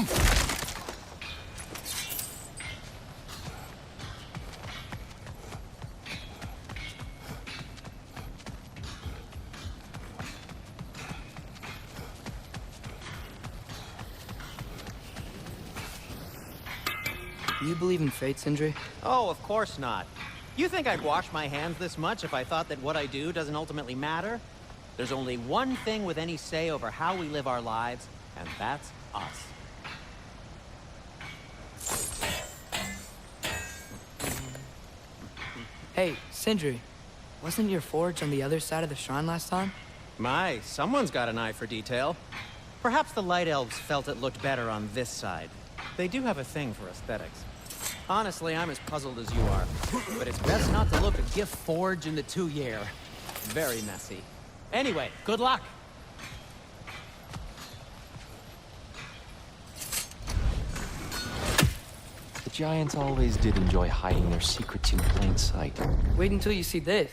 [SPEAKER 1] Do you believe in fate, Sindri?
[SPEAKER 13] Oh, of course not. You think I'd wash my hands this much if I thought that what I do doesn't ultimately matter? There's only one thing with any say over how we live our lives, and that's us.
[SPEAKER 1] Hey, Sindri, wasn't your forge on the other side of the shrine last time?
[SPEAKER 13] My, someone's got an eye for detail. Perhaps the Light Elves felt it looked better on this side. They do have a thing for aesthetics. Honestly, I'm as puzzled as you are. But it's best not to look a gift forge in the 2 year. Very messy. Anyway, good luck!
[SPEAKER 9] The Giants always did enjoy hiding their secrets in plain sight.
[SPEAKER 1] Wait until you see this.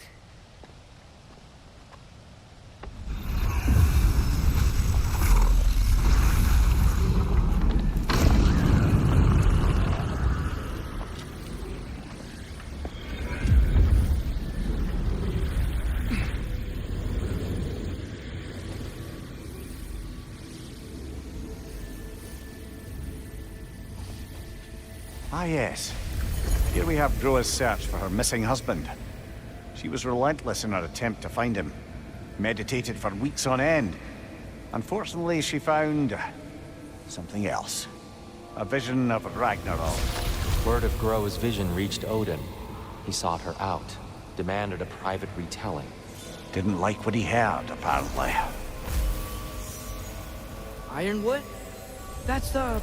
[SPEAKER 2] Ah, yes. Here we have Groa's search for her missing husband. She was relentless in her attempt to find him. Meditated for weeks on end. Unfortunately, she found something else. A vision of Ragnarok.
[SPEAKER 9] Word of Groa's vision reached Odin. He sought her out, demanded a private retelling.
[SPEAKER 2] Didn't like what he heard, apparently.
[SPEAKER 1] Ironwood? That's the...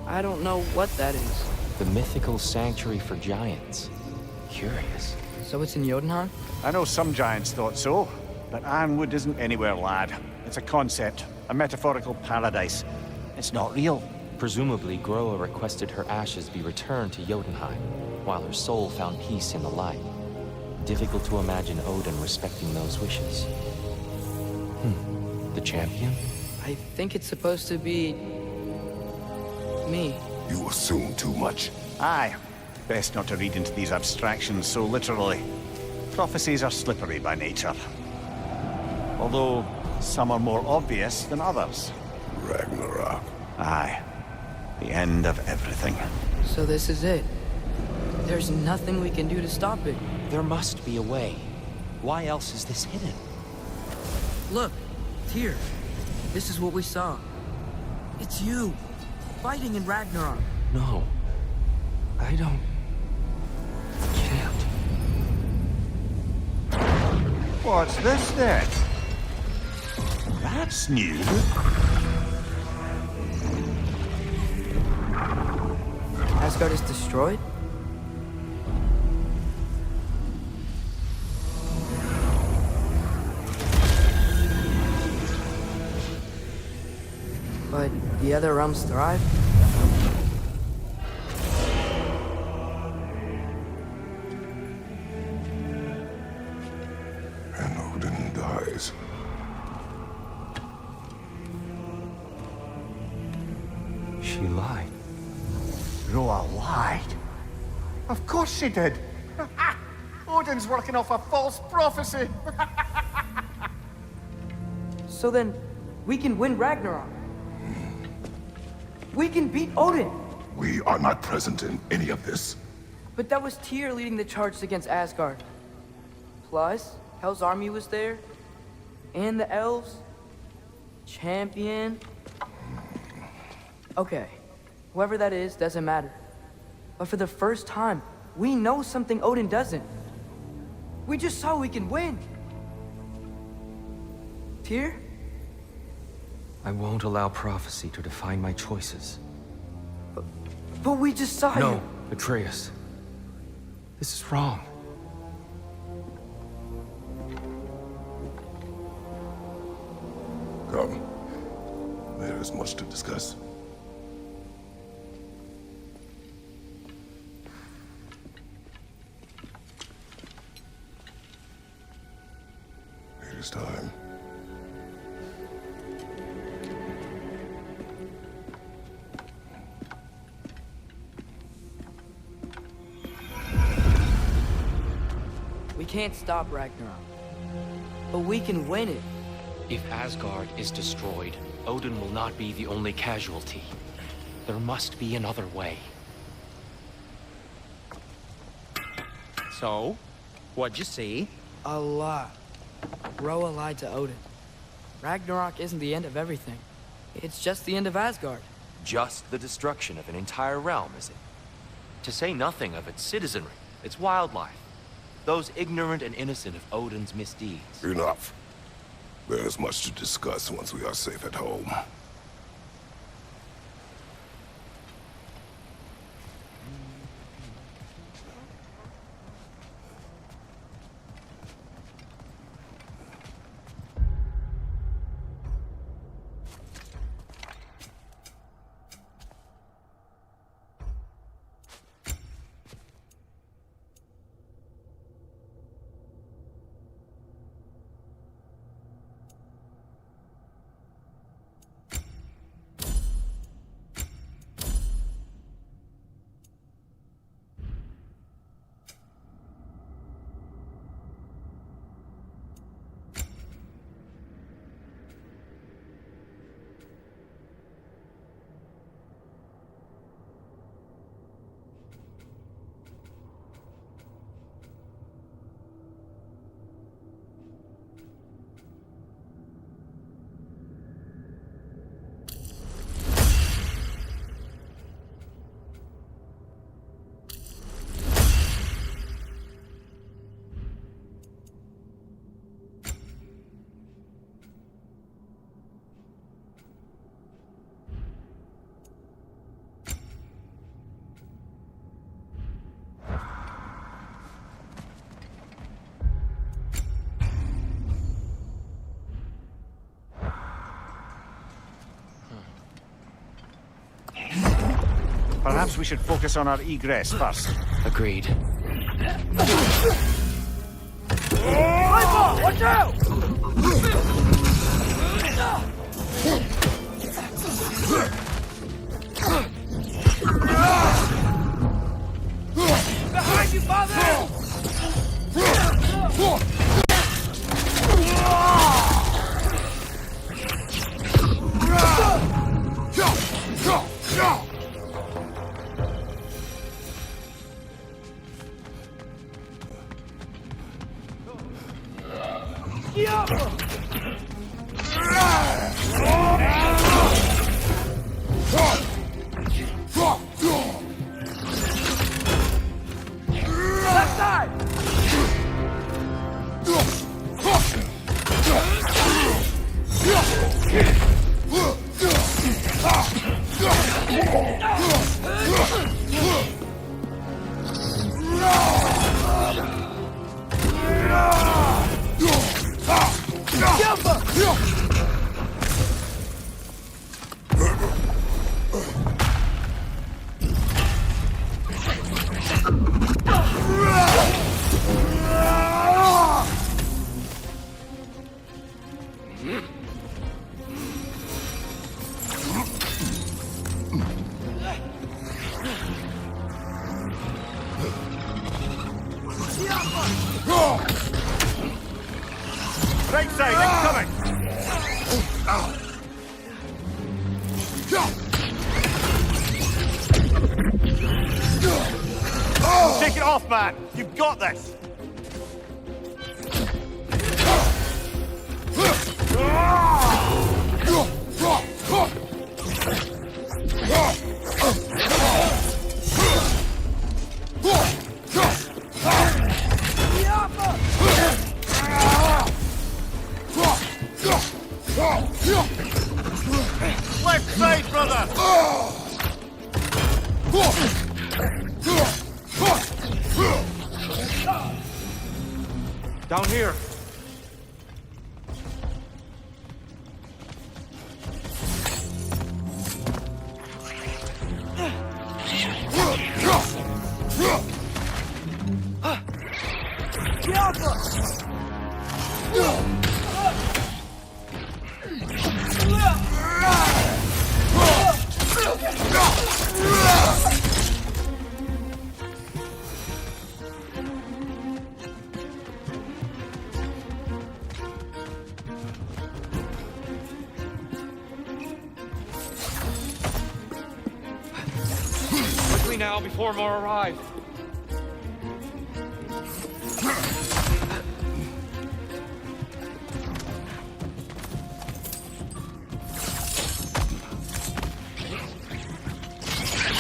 [SPEAKER 1] I don't know what that is.
[SPEAKER 9] The mythical sanctuary for giants. Curious.
[SPEAKER 1] So it's in Jotunheim?
[SPEAKER 2] I know some giants thought so, but Ironwood isn't anywhere, lad. It's a concept, a metaphorical paradise. It's not real.
[SPEAKER 9] Presumably, Groa requested her ashes be returned to Jotunheim, while her soul found peace in the light. Difficult to imagine Odin respecting those wishes. The champion?
[SPEAKER 1] I think it's supposed to be... me.
[SPEAKER 3] You assume too much.
[SPEAKER 2] Aye. Best not to read into these abstractions so literally. Prophecies are slippery by nature. Although, some are more obvious than others.
[SPEAKER 3] Ragnarok.
[SPEAKER 2] Aye. The end of everything.
[SPEAKER 1] So this is it. There's nothing we can do to stop it.
[SPEAKER 9] There must be a way. Why else is this hidden?
[SPEAKER 1] Look, here. This is what we saw. It's you, fighting in Ragnarok.
[SPEAKER 5] No. I don't... can't.
[SPEAKER 2] What's this then? That's new.
[SPEAKER 1] Asgard is destroyed? But the other realms thrive?
[SPEAKER 3] And Odin dies.
[SPEAKER 5] She lied.
[SPEAKER 2] Groa lied. Of course she did. Odin's working off a false prophecy.
[SPEAKER 1] So then, we can win Ragnarok. We can beat Odin.
[SPEAKER 3] We are not present in any of this.
[SPEAKER 1] But that was Tyr leading the charge against Asgard. Plus, Hell's army was there. And the elves. Champion. Okay. Whoever that is, doesn't matter. But for the first time, we know something Odin doesn't. We just saw we can win. Tyr?
[SPEAKER 5] I won't allow prophecy to define my choices.
[SPEAKER 1] But we just saw
[SPEAKER 5] No,
[SPEAKER 1] you.
[SPEAKER 5] Atreus. This is wrong.
[SPEAKER 3] Come. There is much to discuss. It is time.
[SPEAKER 1] can't stop Ragnarok. But we can win it.
[SPEAKER 9] If Asgard is destroyed, Odin will not be the only casualty. There must be another way.
[SPEAKER 13] So, what'd you see?
[SPEAKER 1] A lot. Roa lied to Odin. Ragnarok isn't the end of everything. It's just the end of Asgard.
[SPEAKER 12] Just the destruction of an entire realm, is it? To say nothing of its citizenry, its wildlife. Those ignorant and innocent of Odin's misdeeds.
[SPEAKER 3] Enough. There is much to discuss once we are safe at home.
[SPEAKER 2] Perhaps we should focus on our egress first.
[SPEAKER 9] Agreed.
[SPEAKER 1] Watch out! Behind you, father! Left side!
[SPEAKER 2] Right side, incoming! Take it off, man! You've got this! Left side, brother! Down here.
[SPEAKER 5] Quickly now, before more arrive.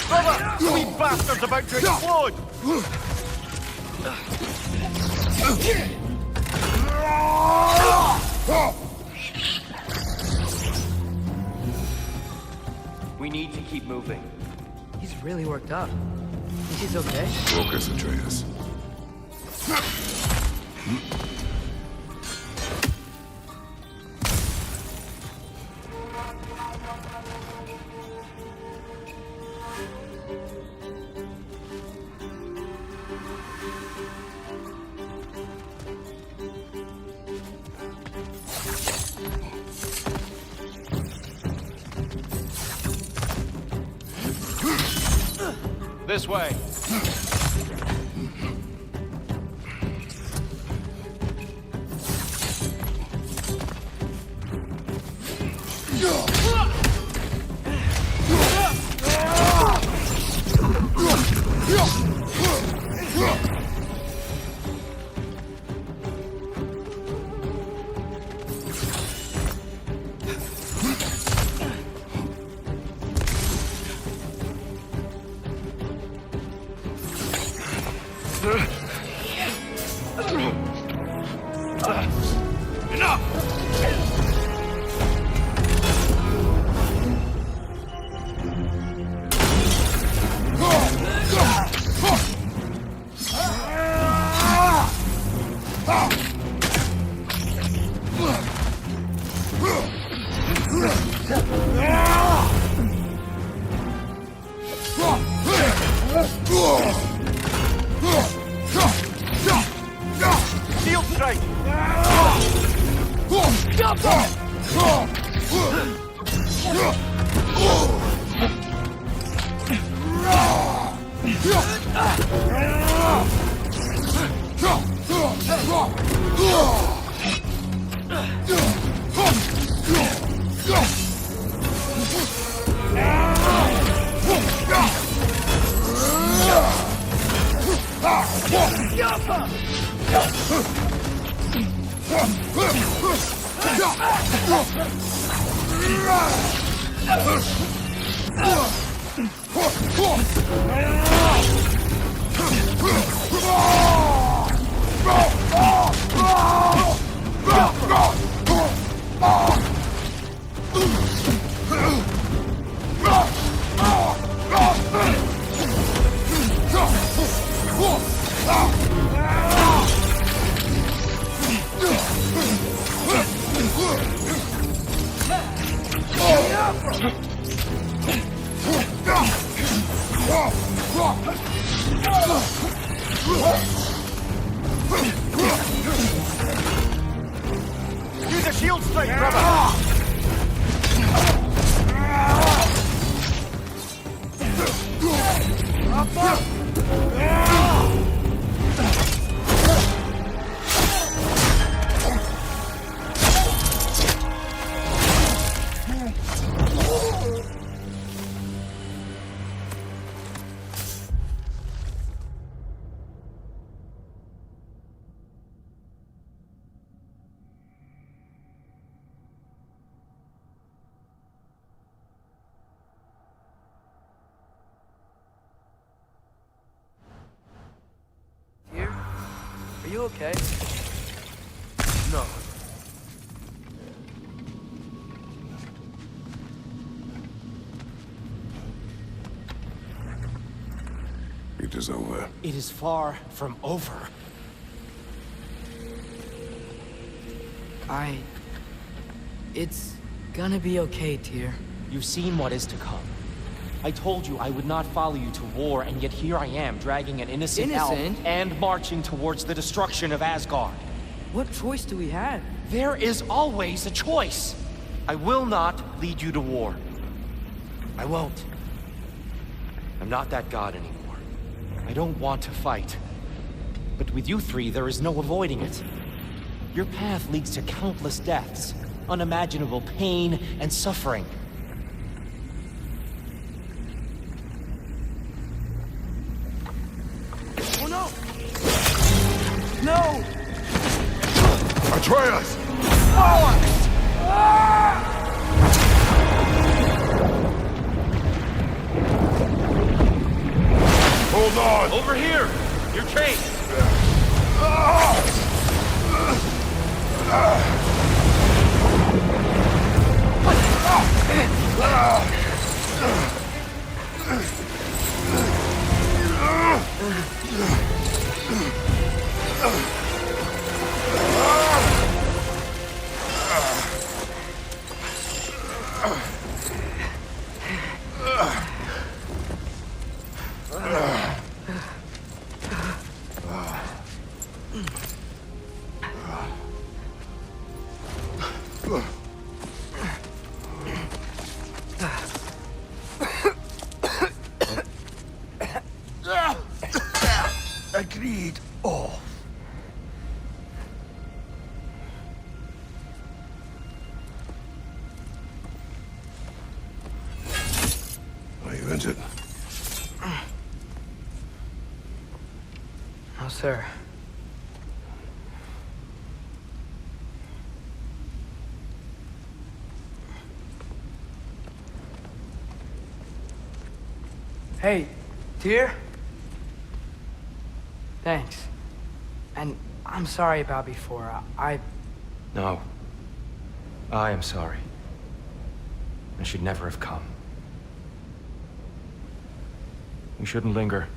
[SPEAKER 2] Brother! You bastard's about to explode!
[SPEAKER 5] We need to keep moving.
[SPEAKER 1] He's really worked up. Think he's okay?
[SPEAKER 3] Focus, Atreus.
[SPEAKER 5] This way.
[SPEAKER 2] Shield strike! Use a shield strike, brother!
[SPEAKER 1] Are you okay?
[SPEAKER 5] No.
[SPEAKER 3] It is over.
[SPEAKER 4] It is far from over.
[SPEAKER 1] It's gonna be okay, Tyr.
[SPEAKER 9] You've seen what is to come. I told you I would not follow you to war, and yet here I am, dragging an innocent elf and marching towards the destruction of Asgard.
[SPEAKER 1] What choice do we have?
[SPEAKER 9] There is always a choice. I will not lead you to war. I won't. I'm not that god anymore. I don't want to fight. But with you three, there is no avoiding it. Your path leads to countless deaths, unimaginable pain and suffering.
[SPEAKER 3] Atreus! Hold on!
[SPEAKER 9] Over here! Your chain!
[SPEAKER 3] Agreed. Oh. Are you injured?
[SPEAKER 1] No, sir. Hey, dear? Thanks. And I'm sorry about before.
[SPEAKER 5] No. I am sorry. I should never have come. We shouldn't linger.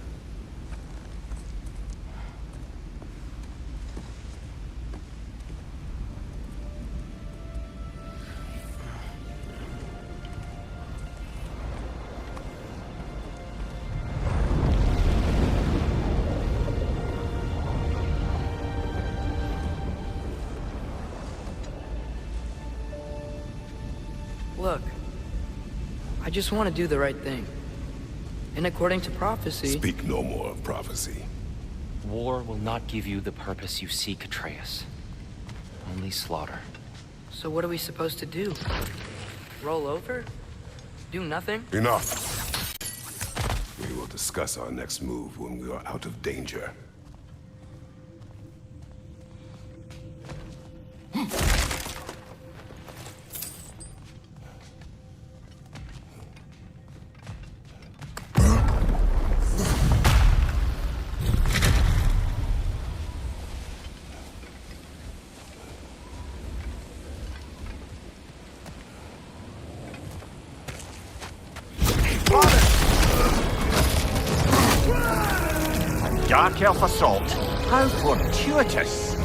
[SPEAKER 1] Look, I just want to do the right thing. And according to prophecy...
[SPEAKER 3] Speak no more of prophecy.
[SPEAKER 9] War will not give you the purpose you seek, Atreus. Only slaughter.
[SPEAKER 1] So what are we supposed to do? Roll over? Do nothing?
[SPEAKER 3] Enough. We will discuss our next move when we are out of danger.
[SPEAKER 2] Dark Elf assault. How fortuitous.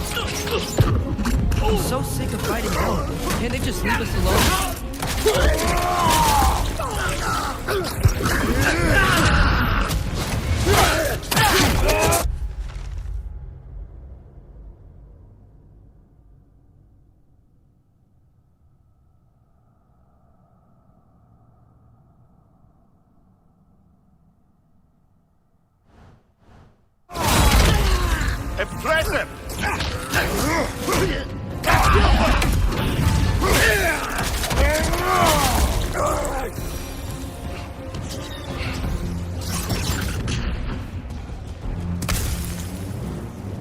[SPEAKER 1] I'm so sick of fighting alone. Can't they just leave us alone?
[SPEAKER 2] Impressive!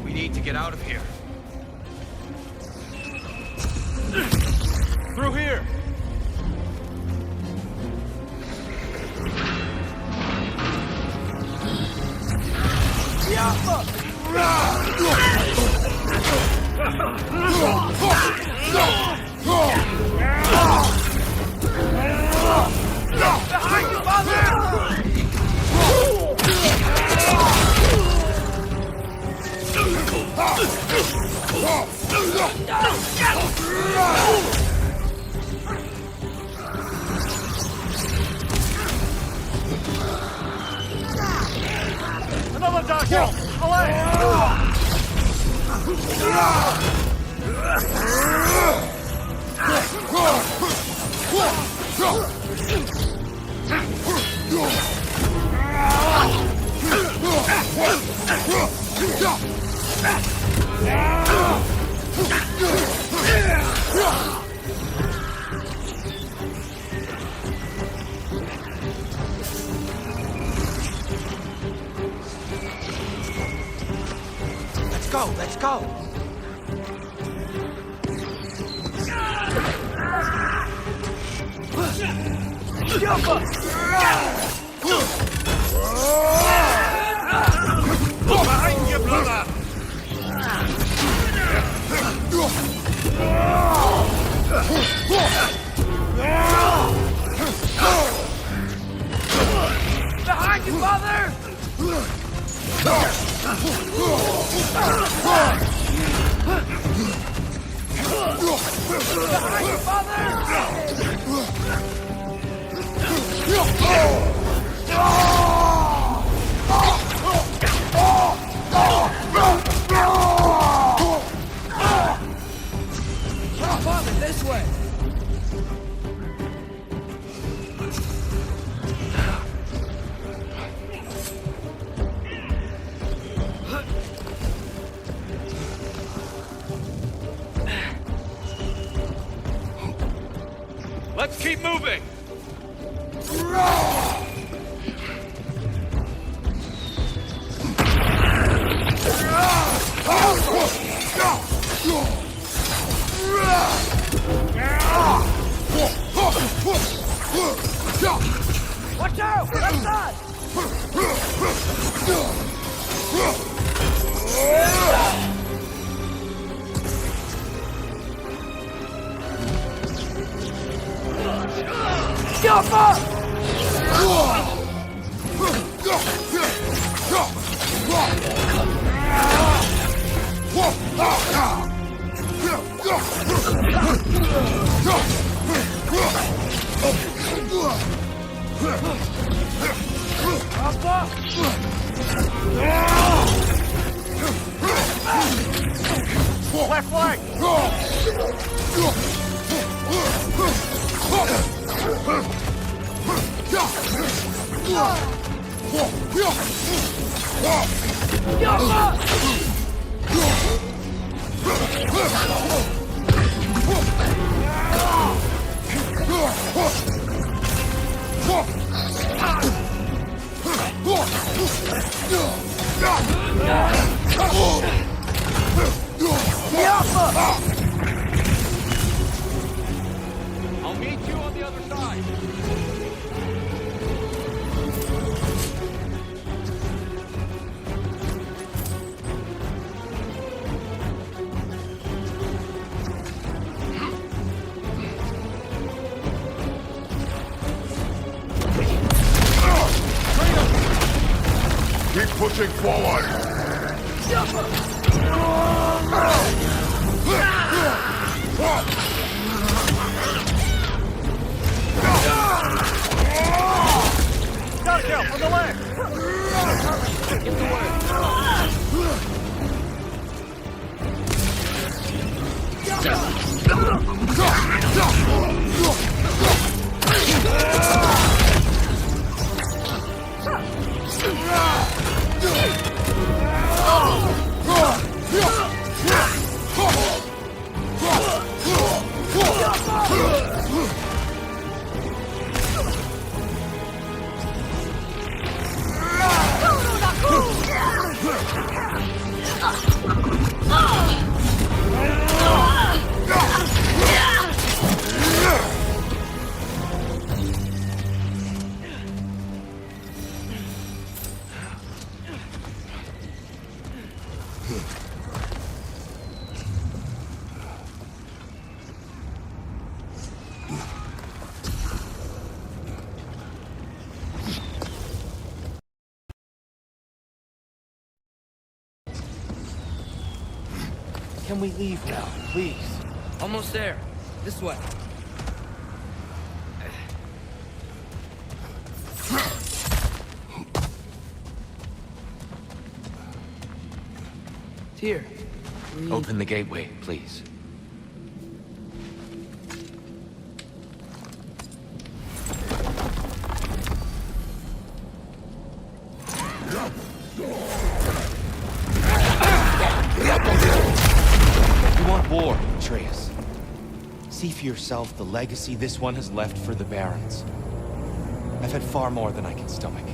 [SPEAKER 5] We need to get out of here. Through here!
[SPEAKER 2] Behind you, father! Another dark elf! Away!
[SPEAKER 5] Let's go, let's go!
[SPEAKER 6] Behind you, brother!
[SPEAKER 1] Behind you, father! Behind you, father! Father, this way!
[SPEAKER 5] Let's keep moving!
[SPEAKER 1] Watch out! Left side! Jump up!
[SPEAKER 2] Left leg!
[SPEAKER 5] I'll meet you on the other side.
[SPEAKER 3] Keep pushing forward!
[SPEAKER 2] Got kill from the leg!
[SPEAKER 5] Get to work. Can we leave now, please?
[SPEAKER 1] Almost there. This way. Here.
[SPEAKER 9] Open the gateway, please.
[SPEAKER 5] You want war, Atreus. See for yourself the legacy this one has left for the Barons. I've had far more than I can stomach.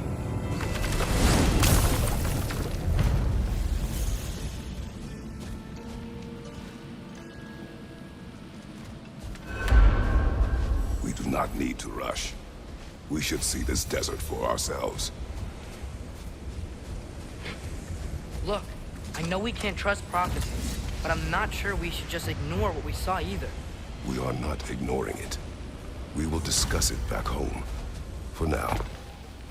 [SPEAKER 3] We do not need to rush. We should see this desert for ourselves.
[SPEAKER 1] Look, I know we can't trust prophecy, but I'm not sure we should just ignore what we saw either.
[SPEAKER 3] We are not ignoring it. We will discuss it back home. For now,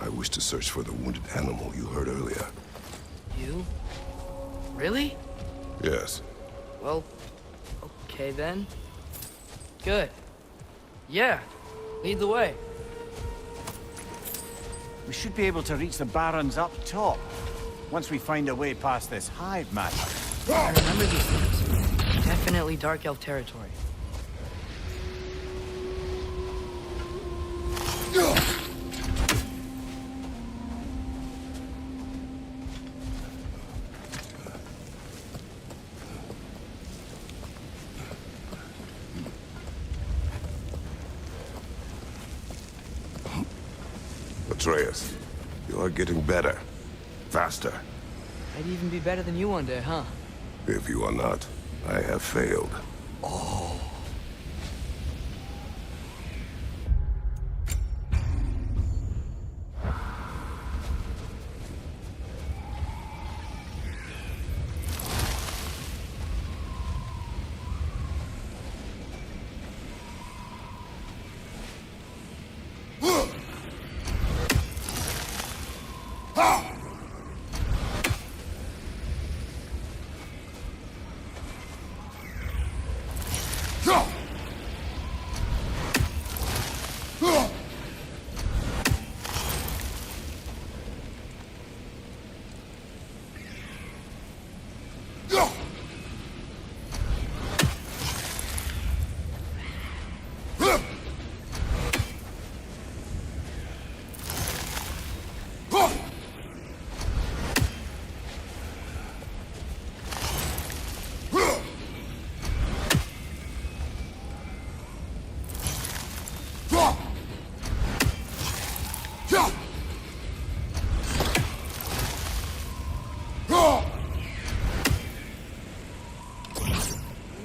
[SPEAKER 3] I wish to search for the wounded animal you heard earlier.
[SPEAKER 1] You? Really?
[SPEAKER 3] Yes.
[SPEAKER 1] Well, okay then. Good. Yeah, lead the way.
[SPEAKER 2] We should be able to reach the barrens up top, once we find a way past this hive matter.
[SPEAKER 1] I remember these things. Definitely Dark Elf territory.
[SPEAKER 3] Atreus, you are getting better. Faster.
[SPEAKER 1] I'd even be better than you one day, huh?
[SPEAKER 3] If you are not, I have failed.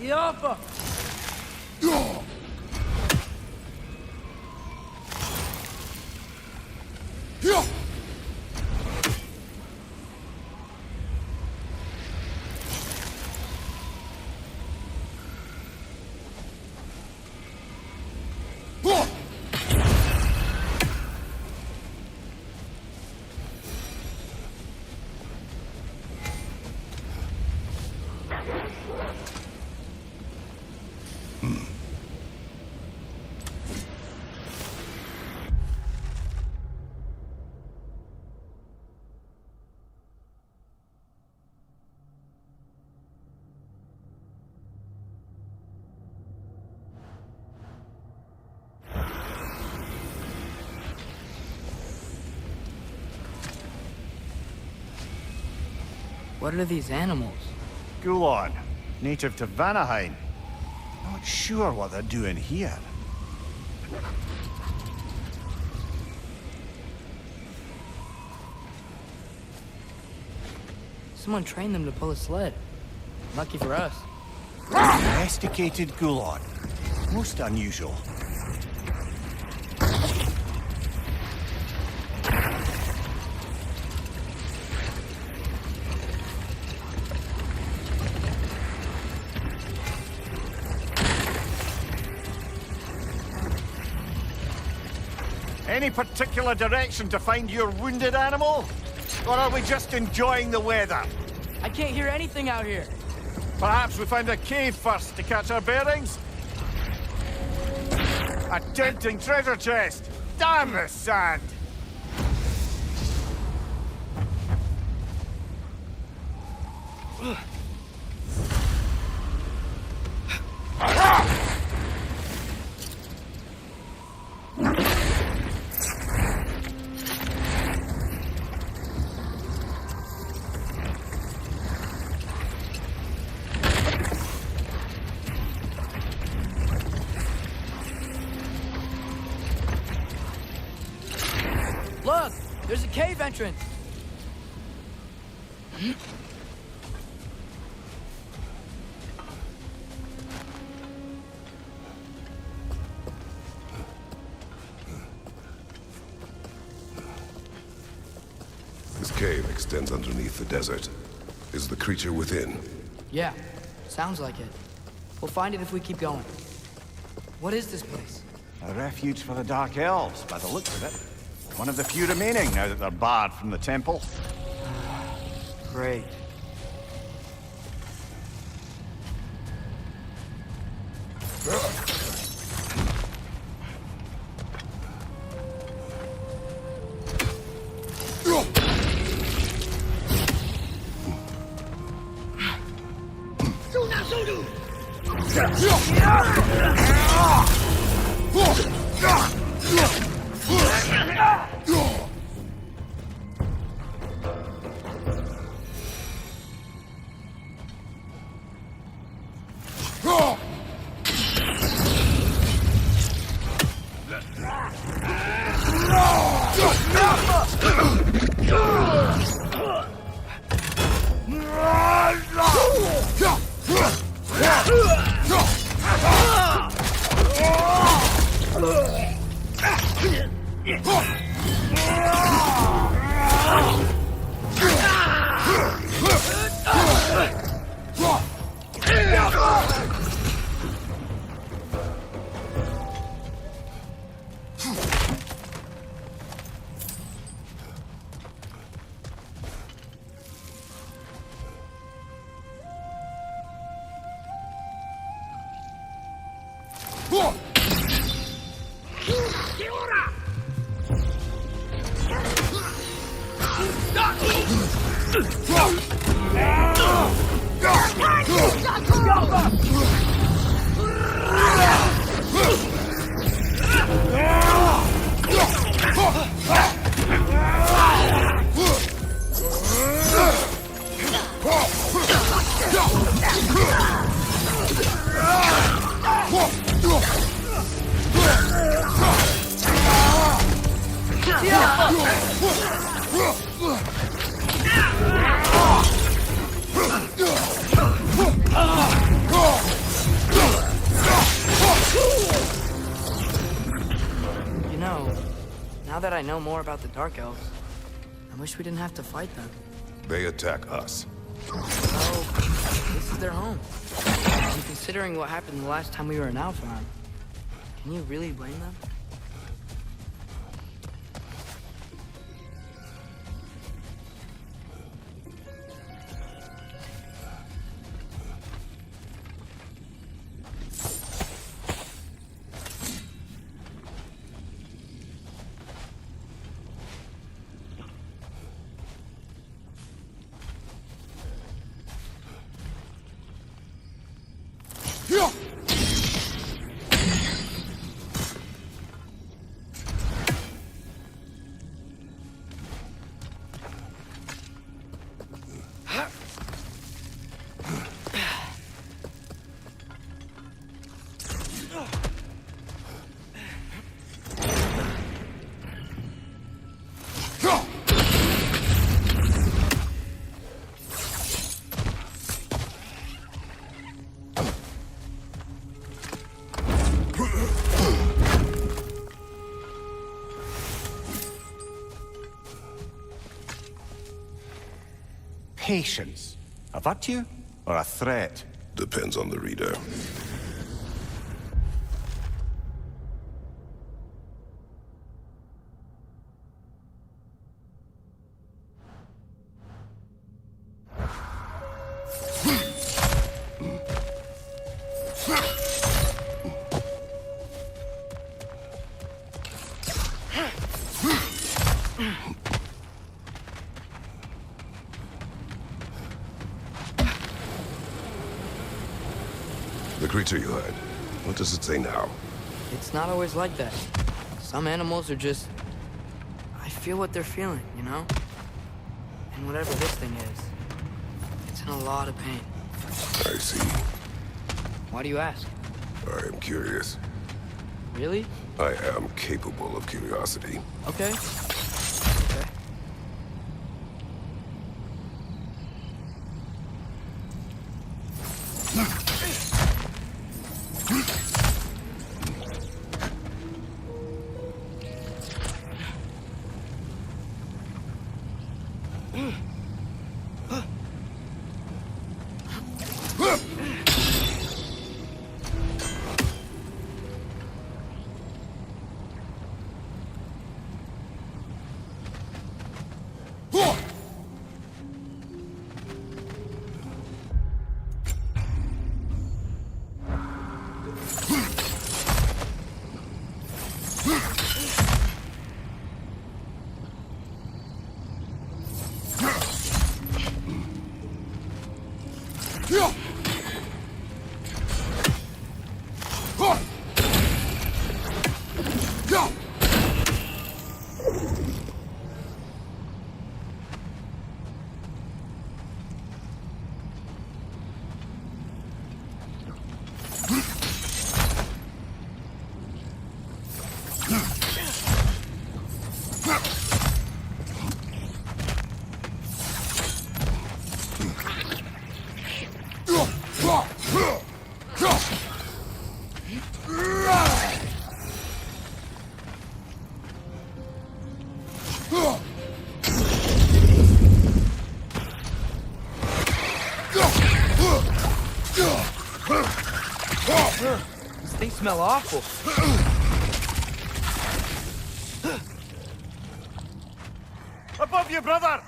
[SPEAKER 1] Yappa! What are these animals?
[SPEAKER 2] Gulon, native to Vanaheim. Not sure what they're doing here.
[SPEAKER 1] Someone trained them to pull a sled. Lucky for us.
[SPEAKER 2] Domesticated Gulon. Most unusual. Any particular direction to find your wounded animal? Or are we just enjoying the weather?
[SPEAKER 1] I can't hear anything out here.
[SPEAKER 2] Perhaps we find a cave first to catch our bearings? A tempting treasure chest! Damn the sand!
[SPEAKER 1] Look! There's a cave entrance!
[SPEAKER 3] This cave extends underneath the desert. Is the creature within?
[SPEAKER 1] Yeah, sounds like it. We'll find it if we keep going. What is this place?
[SPEAKER 2] A refuge for the Dark Elves, by the looks of it. One of the few remaining now that they're barred from the temple.
[SPEAKER 1] Great. You know, now that I know more about the Dark Elves, I wish we didn't have to fight them.
[SPEAKER 3] They attack us.
[SPEAKER 1] Oh, this is their home. And considering what happened the last time we were in Alfheim, can you really blame them?
[SPEAKER 2] Patience. A virtue or a threat?
[SPEAKER 3] Depends on the reader. The creature you had, what does it say now?
[SPEAKER 1] It's not always like that. Some animals are just... I feel what they're feeling, you know? And whatever this thing is, it's in a lot of pain.
[SPEAKER 3] I see.
[SPEAKER 1] Why do you ask?
[SPEAKER 3] I am curious.
[SPEAKER 1] Really?
[SPEAKER 3] I am capable of curiosity.
[SPEAKER 1] Okay. Okay. They smell awful.
[SPEAKER 2] Above you, brother!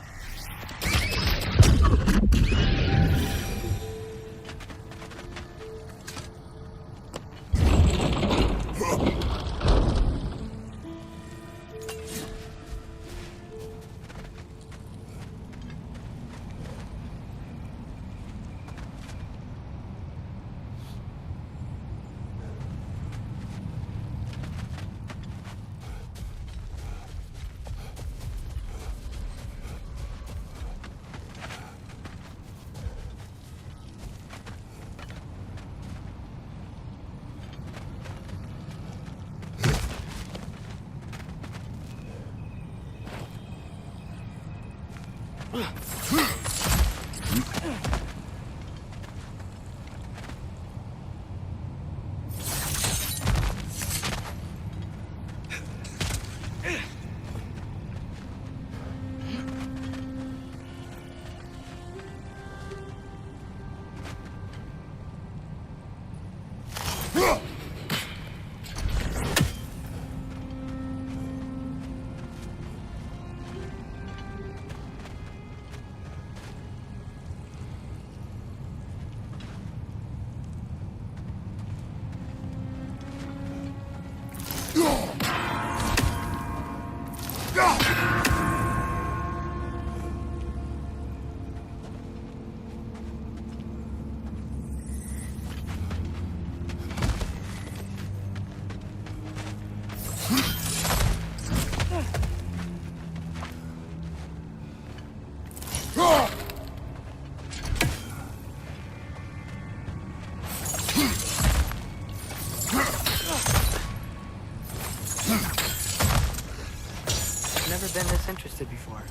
[SPEAKER 1] Been this interested before.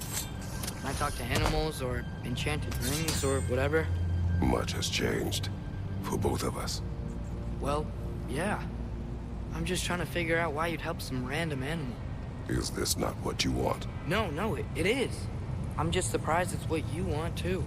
[SPEAKER 1] When I talk to animals or enchanted rings or whatever.
[SPEAKER 3] Much has changed for both of us.
[SPEAKER 1] Well, yeah. I'm just trying to figure out why you'd help some random animal.
[SPEAKER 3] Is this not what you want?
[SPEAKER 1] No, it is. I'm just surprised it's what you want too.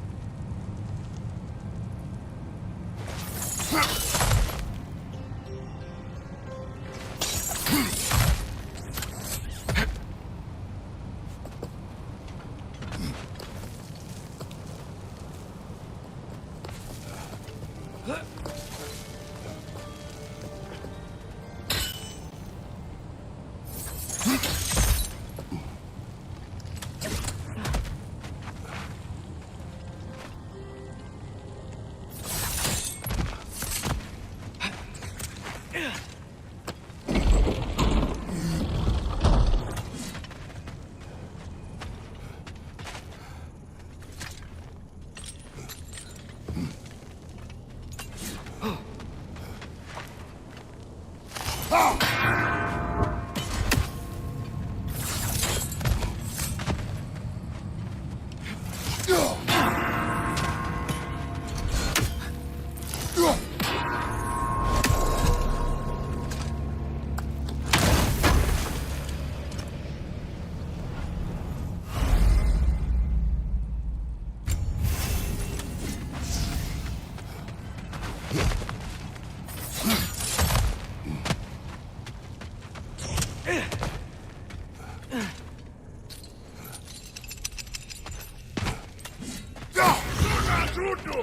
[SPEAKER 6] Tudo!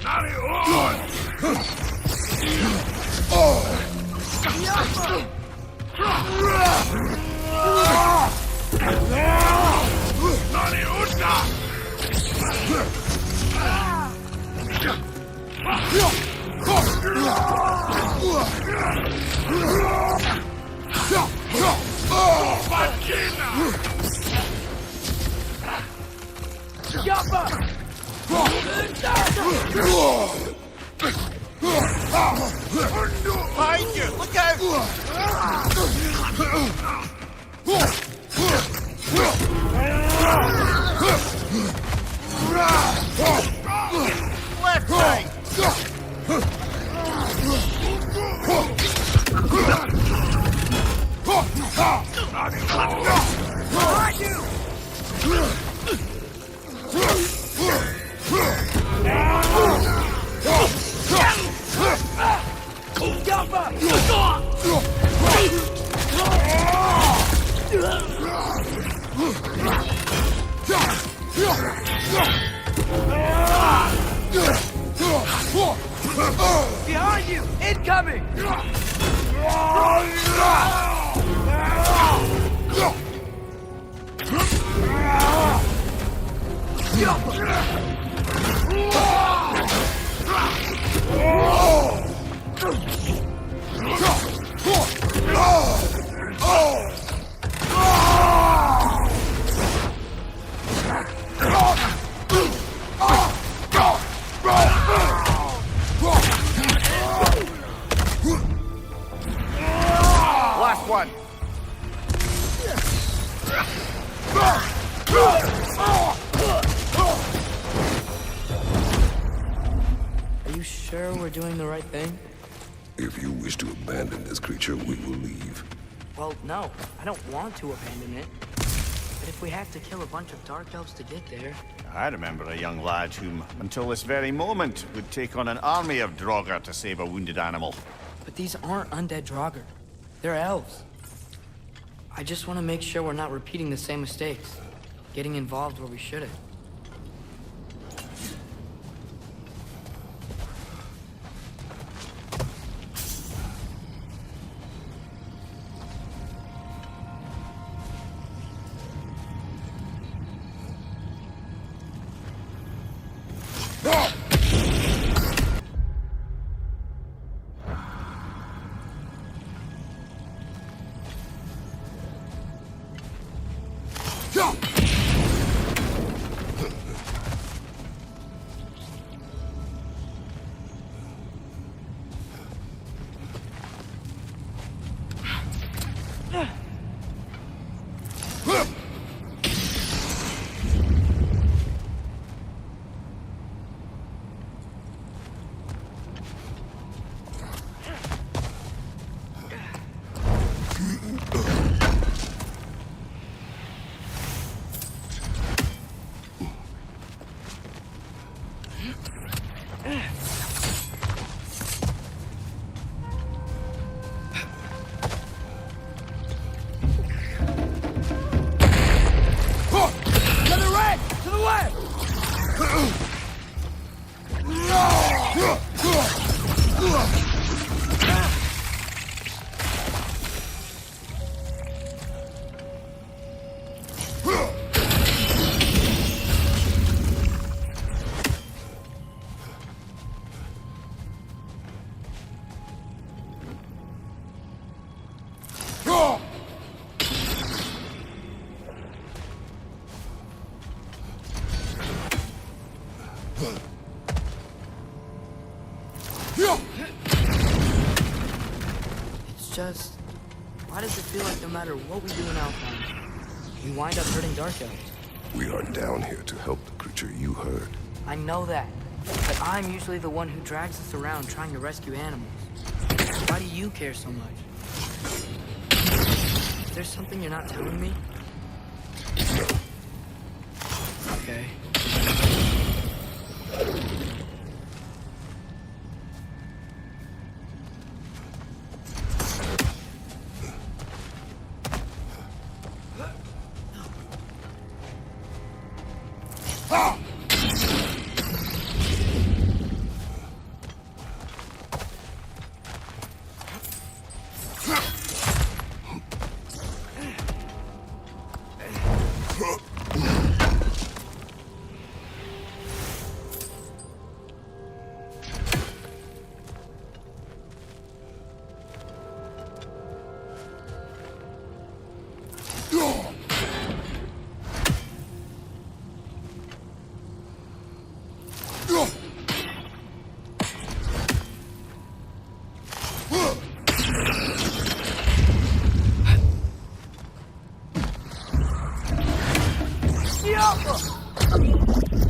[SPEAKER 6] Nari on! Nari Uta!
[SPEAKER 10] Behind you! Look out! Left side! Behind you!
[SPEAKER 1] Behind you! Incoming!
[SPEAKER 2] Last one.
[SPEAKER 1] Are you sure we're doing the right thing?
[SPEAKER 3] If you wish to abandon this creature, we will leave.
[SPEAKER 1] Well, no. I don't want to abandon it. But if we have to kill a bunch of Dark Elves to get there...
[SPEAKER 2] I remember a young lad whom, until this very moment, would take on an army of Draugr to save a wounded animal.
[SPEAKER 1] But these aren't undead Draugr. They're elves. I just want to make sure we're not repeating the same mistakes. Getting involved where we shouldn't. It's just... why does it feel like no matter what we do in Alpine, we wind up hurting Dark Elves?
[SPEAKER 3] We are down here to help the creature you heard.
[SPEAKER 1] I know that, but I'm usually the one who drags us around trying to rescue animals. Why do you care so much? Is there something you're not telling me?
[SPEAKER 3] No.
[SPEAKER 1] Okay.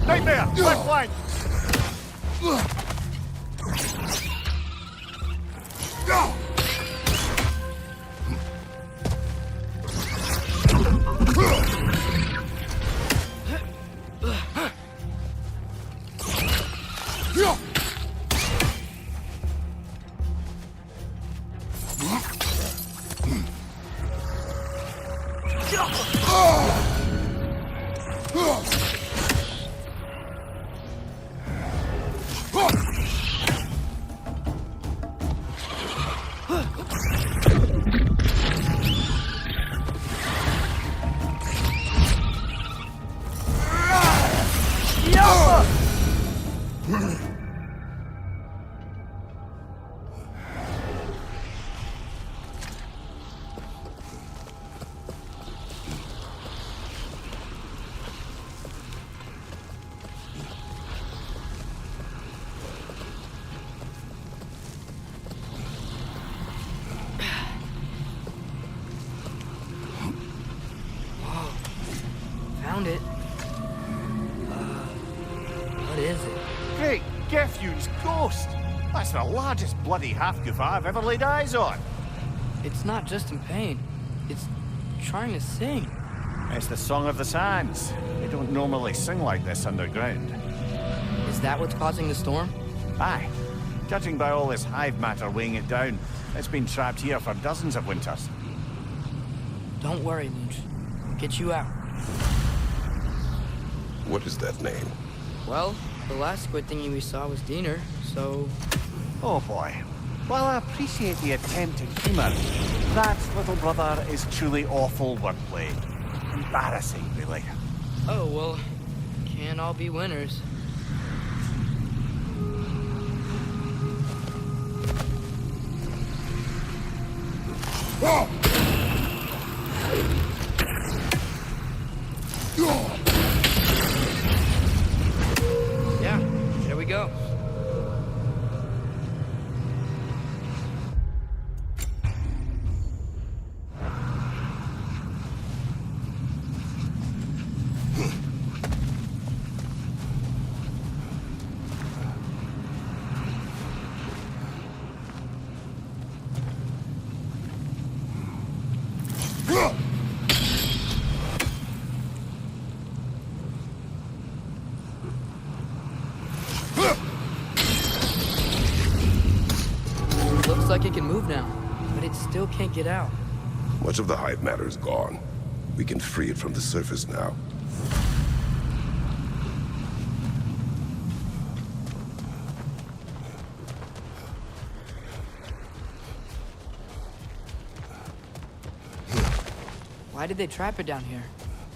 [SPEAKER 2] Nightmare! Left flank!
[SPEAKER 1] Found it. What is it?
[SPEAKER 2] Great Geffune's ghost! That's the largest bloody half-goof I've ever laid eyes on.
[SPEAKER 1] It's not just in pain. It's trying to sing.
[SPEAKER 2] It's the Song of the Sands. They don't normally sing like this underground.
[SPEAKER 1] Is that what's causing the storm?
[SPEAKER 2] Aye. Judging by all this hive matter weighing it down, it's been trapped here for dozens of winters.
[SPEAKER 1] Don't worry, Lynch. I'll get you out.
[SPEAKER 3] What is that name?
[SPEAKER 1] Well, the last squid thingy we saw was Diener, so...
[SPEAKER 2] Oh boy. While I appreciate the attempt at humor, that, little brother, is truly awful wordplay. Embarrassing, really.
[SPEAKER 1] Oh, well, can't all be winners. Yeah, there we go. Looks like it can move now, but it still can't get out.
[SPEAKER 3] Much of the hive matter is gone. We can free it from the surface now.
[SPEAKER 1] Why did they trap it down here?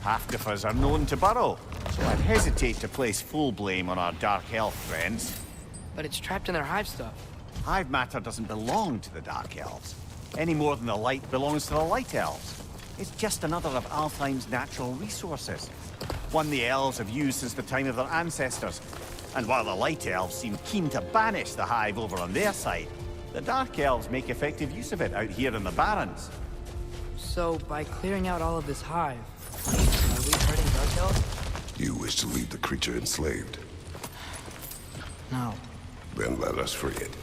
[SPEAKER 2] Half-goofers are known to burrow, so I'd hesitate to place full blame on our Dark Elf friends.
[SPEAKER 1] But it's trapped in their hive stuff.
[SPEAKER 2] Hive matter doesn't belong to the Dark Elves, any more than the light belongs to the Light Elves. It's just another of Alfheim's natural resources. One the Elves have used since the time of their ancestors. And while the Light Elves seem keen to banish the hive over on their side, the Dark Elves make effective use of it out here in the Barrens.
[SPEAKER 1] So, by clearing out all of this hive, are we hurting Dark Elves?
[SPEAKER 3] You wish to leave the creature enslaved?
[SPEAKER 1] No.
[SPEAKER 3] Then let us free it.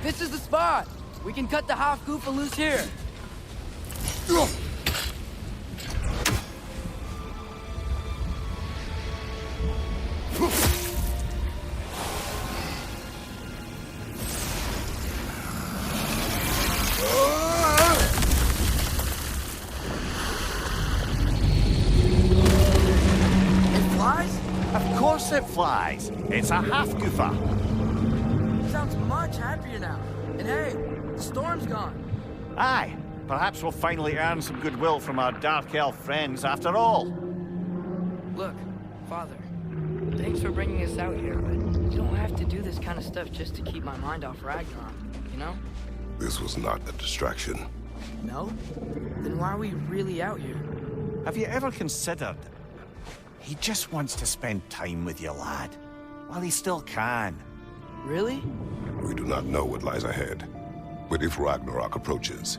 [SPEAKER 1] This is the spot! We can cut the half goofa loose here.
[SPEAKER 2] Of course it flies. It's a half goofa.
[SPEAKER 1] Sounds much happier now. And hey, the storm's gone.
[SPEAKER 2] Aye, perhaps we'll finally earn some goodwill from our dark elf friends after all.
[SPEAKER 1] Look, Father, thanks for bringing us out here, but you don't have to do this kind of stuff just to keep my mind off Ragnarok, you know?
[SPEAKER 3] This was not a distraction.
[SPEAKER 1] No? Then why are we really out here?
[SPEAKER 2] Have you ever considered he just wants to spend time with you, lad? While he still can.
[SPEAKER 1] Really?
[SPEAKER 3] We do not know what lies ahead. But if Ragnarok approaches,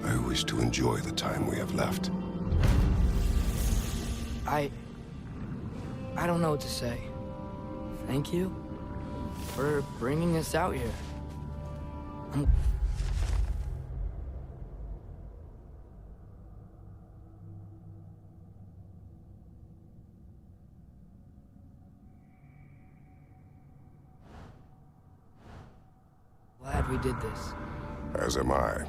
[SPEAKER 3] I wish to enjoy the time we have left.
[SPEAKER 1] I don't know what to say. Thank you for bringing us out here. Glad we did this.
[SPEAKER 3] As am I.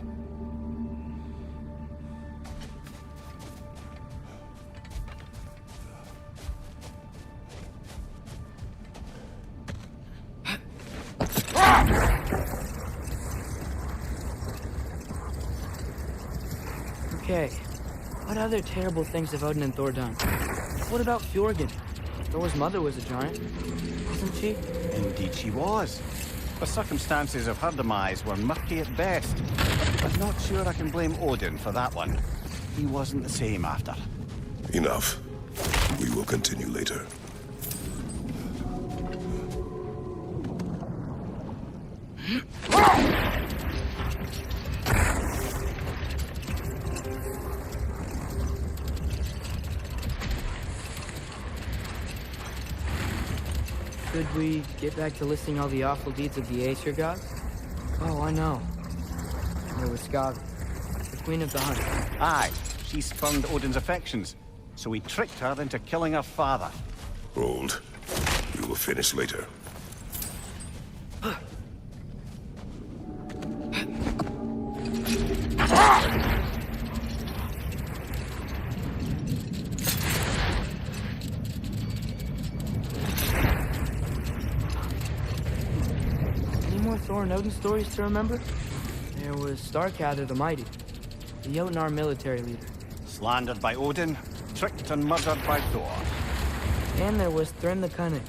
[SPEAKER 1] Okay, what other terrible things have Odin and Thor done? What about Fjorgen? Thor's mother was a giant, wasn't she?
[SPEAKER 2] Indeed she was. The circumstances of her demise were murky at best. But not sure I can blame Odin for that one. He wasn't the same after.
[SPEAKER 3] Enough. We will continue later.
[SPEAKER 1] Should we get back to listing all the awful deeds of the Aesir gods? Oh, I know. There was Skavi, the queen of the hunt.
[SPEAKER 2] Aye, she spurned Odin's affections, so he tricked her into killing her father.
[SPEAKER 3] Hold. We will finish later.
[SPEAKER 1] Thor and Odin stories to remember? There was Starkadr the Mighty, the Jotnar military leader.
[SPEAKER 2] Slandered by Odin, tricked and murdered by Thor.
[SPEAKER 1] And there was Thrym the Cunning,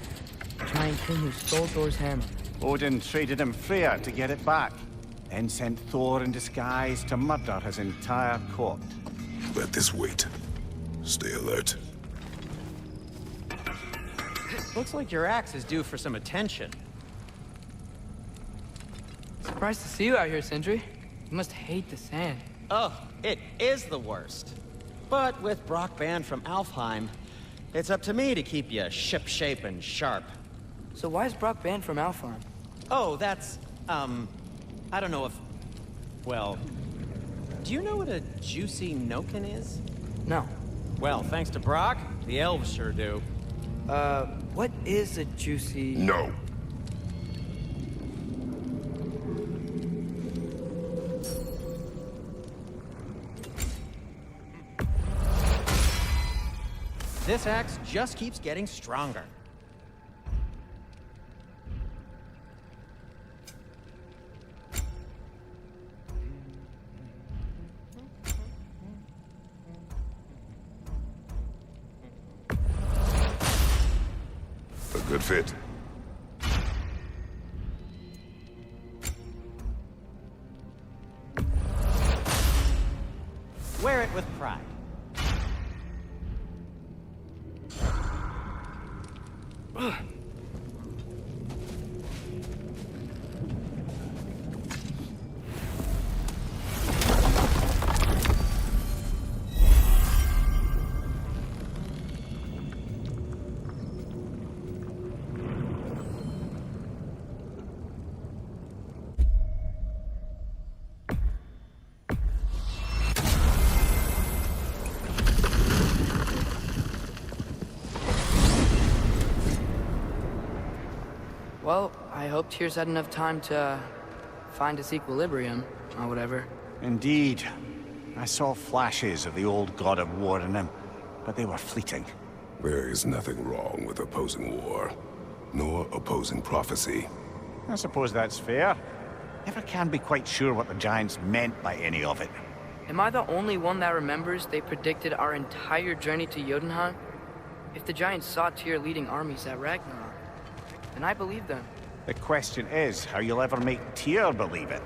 [SPEAKER 1] the giant king who stole Thor's hammer.
[SPEAKER 2] Odin traded him Freya to get it back, then sent Thor in disguise to murder his entire court.
[SPEAKER 3] Let this wait. Stay alert.
[SPEAKER 13] Looks like your axe is due for some attention.
[SPEAKER 1] Surprised to see you out here, Sindri. You must hate the sand.
[SPEAKER 13] Oh, it is the worst. But with Brock banned from Alfheim, it's up to me to keep you ship-shape and sharp.
[SPEAKER 1] So why is Brock banned from Alfheim?
[SPEAKER 13] Oh, that's, I don't know if... Well, do you know what a juicy Noken is?
[SPEAKER 1] No.
[SPEAKER 13] Well, thanks to Brock, the elves sure do.
[SPEAKER 1] What is a juicy...
[SPEAKER 3] No.
[SPEAKER 13] This axe just keeps getting stronger.
[SPEAKER 3] A good fit.
[SPEAKER 13] Wear it with pride.
[SPEAKER 1] Well, I hope Tyr's had enough time to find its equilibrium, or whatever.
[SPEAKER 2] Indeed. I saw flashes of the old god of war in him, but they were fleeting.
[SPEAKER 3] There is nothing wrong with opposing war, nor opposing prophecy.
[SPEAKER 2] I suppose that's fair. Never can be quite sure what the Giants meant by any of it.
[SPEAKER 1] Am I the only one that remembers they predicted our entire journey to Jotunheim? If the Giants saw Tyr leading armies at Ragnarok, then I believe them.
[SPEAKER 2] The question is how you'll ever make Tyr believe it.